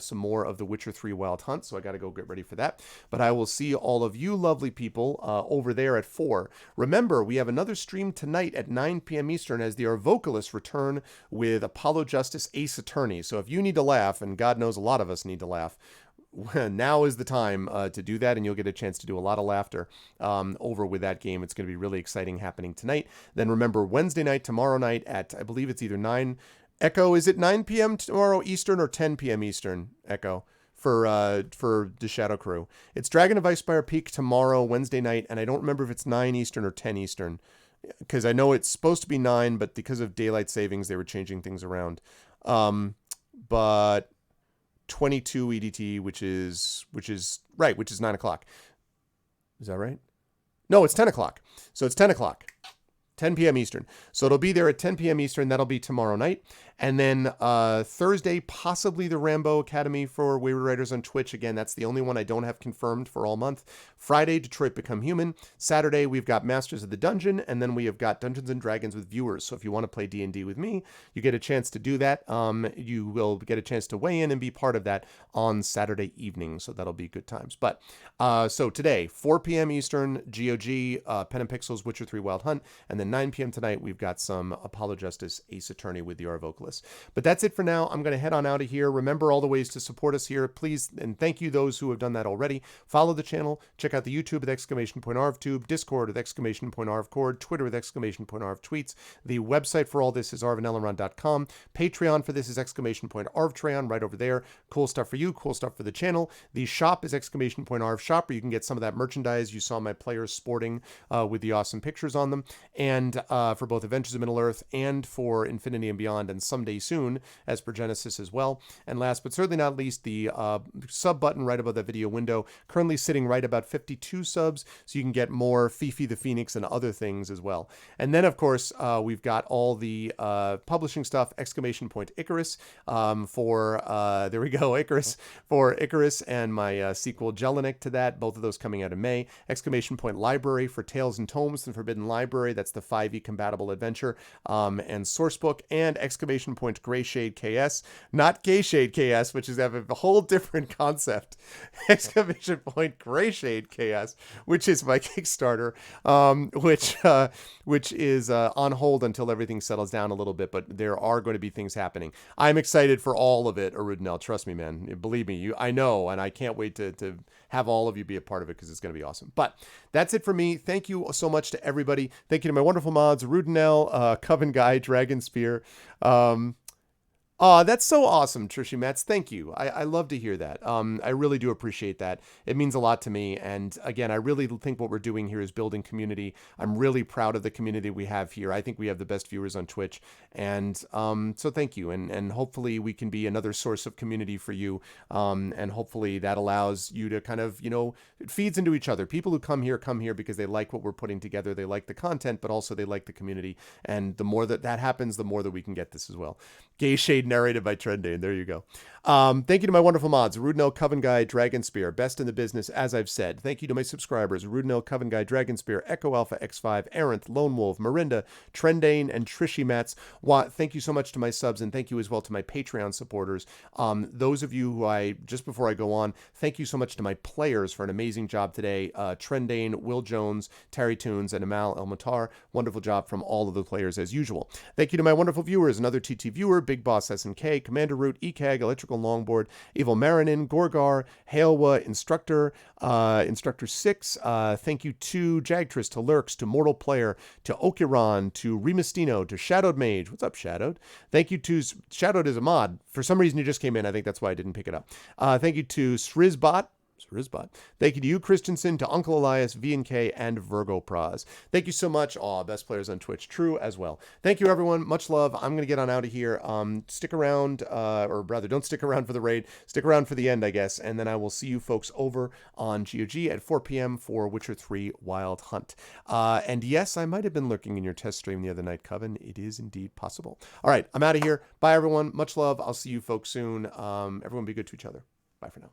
some more of the Witcher 3 Wild Hunt. So I got to go get ready for that. But I will see all of you lovely people over there at 4. Remember, we have another stream tonight at 9 p.m. Eastern as the Our Vocalists return with Apollo Justice Ace Attorney. So if you need to laugh, and God knows a lot of us need to laugh, now is the time to do that, and you'll get a chance to do a lot of laughter over with that game. It's going to be really exciting happening tonight. Then remember, Wednesday night, tomorrow night at, I believe it's either 9, Echo, is it 9 p.m. tomorrow Eastern or 10 p.m. Eastern, Echo, for the Shadow Crew? It's Dragon of Icespire Peak tomorrow, Wednesday night, and I don't remember if it's 9 Eastern or 10 Eastern, because I know it's supposed to be 9, but because of daylight savings, they were changing things around. But 22 EDT, which is 9 o'clock. Is that right? No, it's 10 o'clock. So it's 10 o'clock. 10 p.m. Eastern. So it'll be there at 10 p.m. Eastern. That'll be tomorrow night. And then Thursday, possibly the Rambo Academy for Wayward Writers on Twitch. Again, that's the only one I don't have confirmed for all month. Friday, Detroit Become Human. Saturday, we've got Masters of the Dungeon, and then we have got Dungeons and Dragons with viewers. So if you want to play D&D with me, you get a chance to do that. You will get a chance to weigh in and be part of that on Saturday evening. So that'll be good times. But so today, 4 p.m. Eastern, GOG, Pen and Pixels, Witcher 3 Wild Hunt, and then 9 p.m. tonight, we've got some Apollo Justice Ace Attorney with the R Vocalist. But that's it for now. I'm going to head on out of here. Remember all the ways to support us here, please, and thank you those who have done that already. Follow the channel. Check out the YouTube with !ArvTube, Discord with !ArvCord, Twitter with !ArvTweets. The website for all this is arvanelleron.com. Patreon for this is !ArvTreon right over there. Cool stuff for you, cool stuff for the channel. The shop is !ArvShop, where you can get some of that merchandise you saw my players sporting with the awesome pictures on them, and for both Adventures of Middle-earth and for Infinity and Beyond, and someday soon as per Genesis as well. And last but certainly not least, the sub button right above the video window, currently sitting right about 52 subs, so you can get more Fifi the Phoenix and other things as well. And then, of course, we've got all the publishing stuff, Icarus, there we go, Icarus, and my sequel, Jelinek, to that, both of those coming out in May. Library for Tales and Tomes, the Forbidden Library, that's the 5e compatible adventure, and Sourcebook, and Gray Shade KS, not Gay Shade KS, which is a whole different concept. Gray Shade KS, which is my Kickstarter, which is on hold until everything settles down a little bit, but there are going to be things happening. I'm excited for all of it, Arudinel. Trust me, man. Believe me, I know, and I can't wait to have all of you be a part of it because it's going to be awesome. But that's it for me. Thank you so much to everybody. Thank you to my wonderful mods, Arudinel, Coven Guy, Dragon Spear. That's so awesome, Trishy Mats. Thank you. I love to hear that. I really do appreciate that. It means a lot to me. And again, I really think what we're doing here is building community. I'm really proud of the community we have here. I think we have the best viewers on Twitch. And so thank you. And hopefully we can be another source of community for you. And hopefully that allows you to kind of, it feeds into each other. People who come here because they like what we're putting together. They like the content, but also they like the community. And the more that happens, the more that we can get this as well. Gay Shade narrated by Trendane. There you go. Thank you to my wonderful mods, Rudnell, Coven Guy, Dragon Spear, best in the business, as I've said. Thank you to my subscribers, Rudnell, Coven Guy, Dragon Spear, Echo Alpha, X5, Arendt, Lone Wolf, Marinda, Trendane, and Trishy Mats. Thank you so much to my subs, and thank you as well to my Patreon supporters. Those of you who just before I go on, thank you so much to my players for an amazing job today. Trendane, Will Jones, Terry Toons, and Amal Elmatar. Wonderful job from all of the players as usual. Thank you to my wonderful viewers, another TT viewer, Big Boss SNK, Commander Root, ECAG, Electrical Longboard, Evil Marinin, Gorgar, Hailwa, Instructor 6. Thank you to Jagtris, to Lurks, to Mortal Player, to Okiran, to Remastino, to Shadowed Mage. What's up, Shadowed? Thank you to Shadowed is a mod. For some reason, you just came in. I think that's why I didn't pick it up. Thank you to Srizbot. Thank you to you, Christensen, to Uncle Elias, V&K, and Virgo Praz. Thank you so much. Best players on Twitch. True as well. Thank you, everyone. Much love. I'm going to get on out of here. Stick around, or rather, don't stick around for the raid. Stick around for the end, I guess. And then I will see you folks over on GOG at 4 p.m. for Witcher 3 Wild Hunt. And yes, I might have been lurking in your test stream the other night, Coven. It is indeed possible. All right, I'm out of here. Bye, everyone. Much love. I'll see you folks soon. Everyone be good to each other. Bye for now.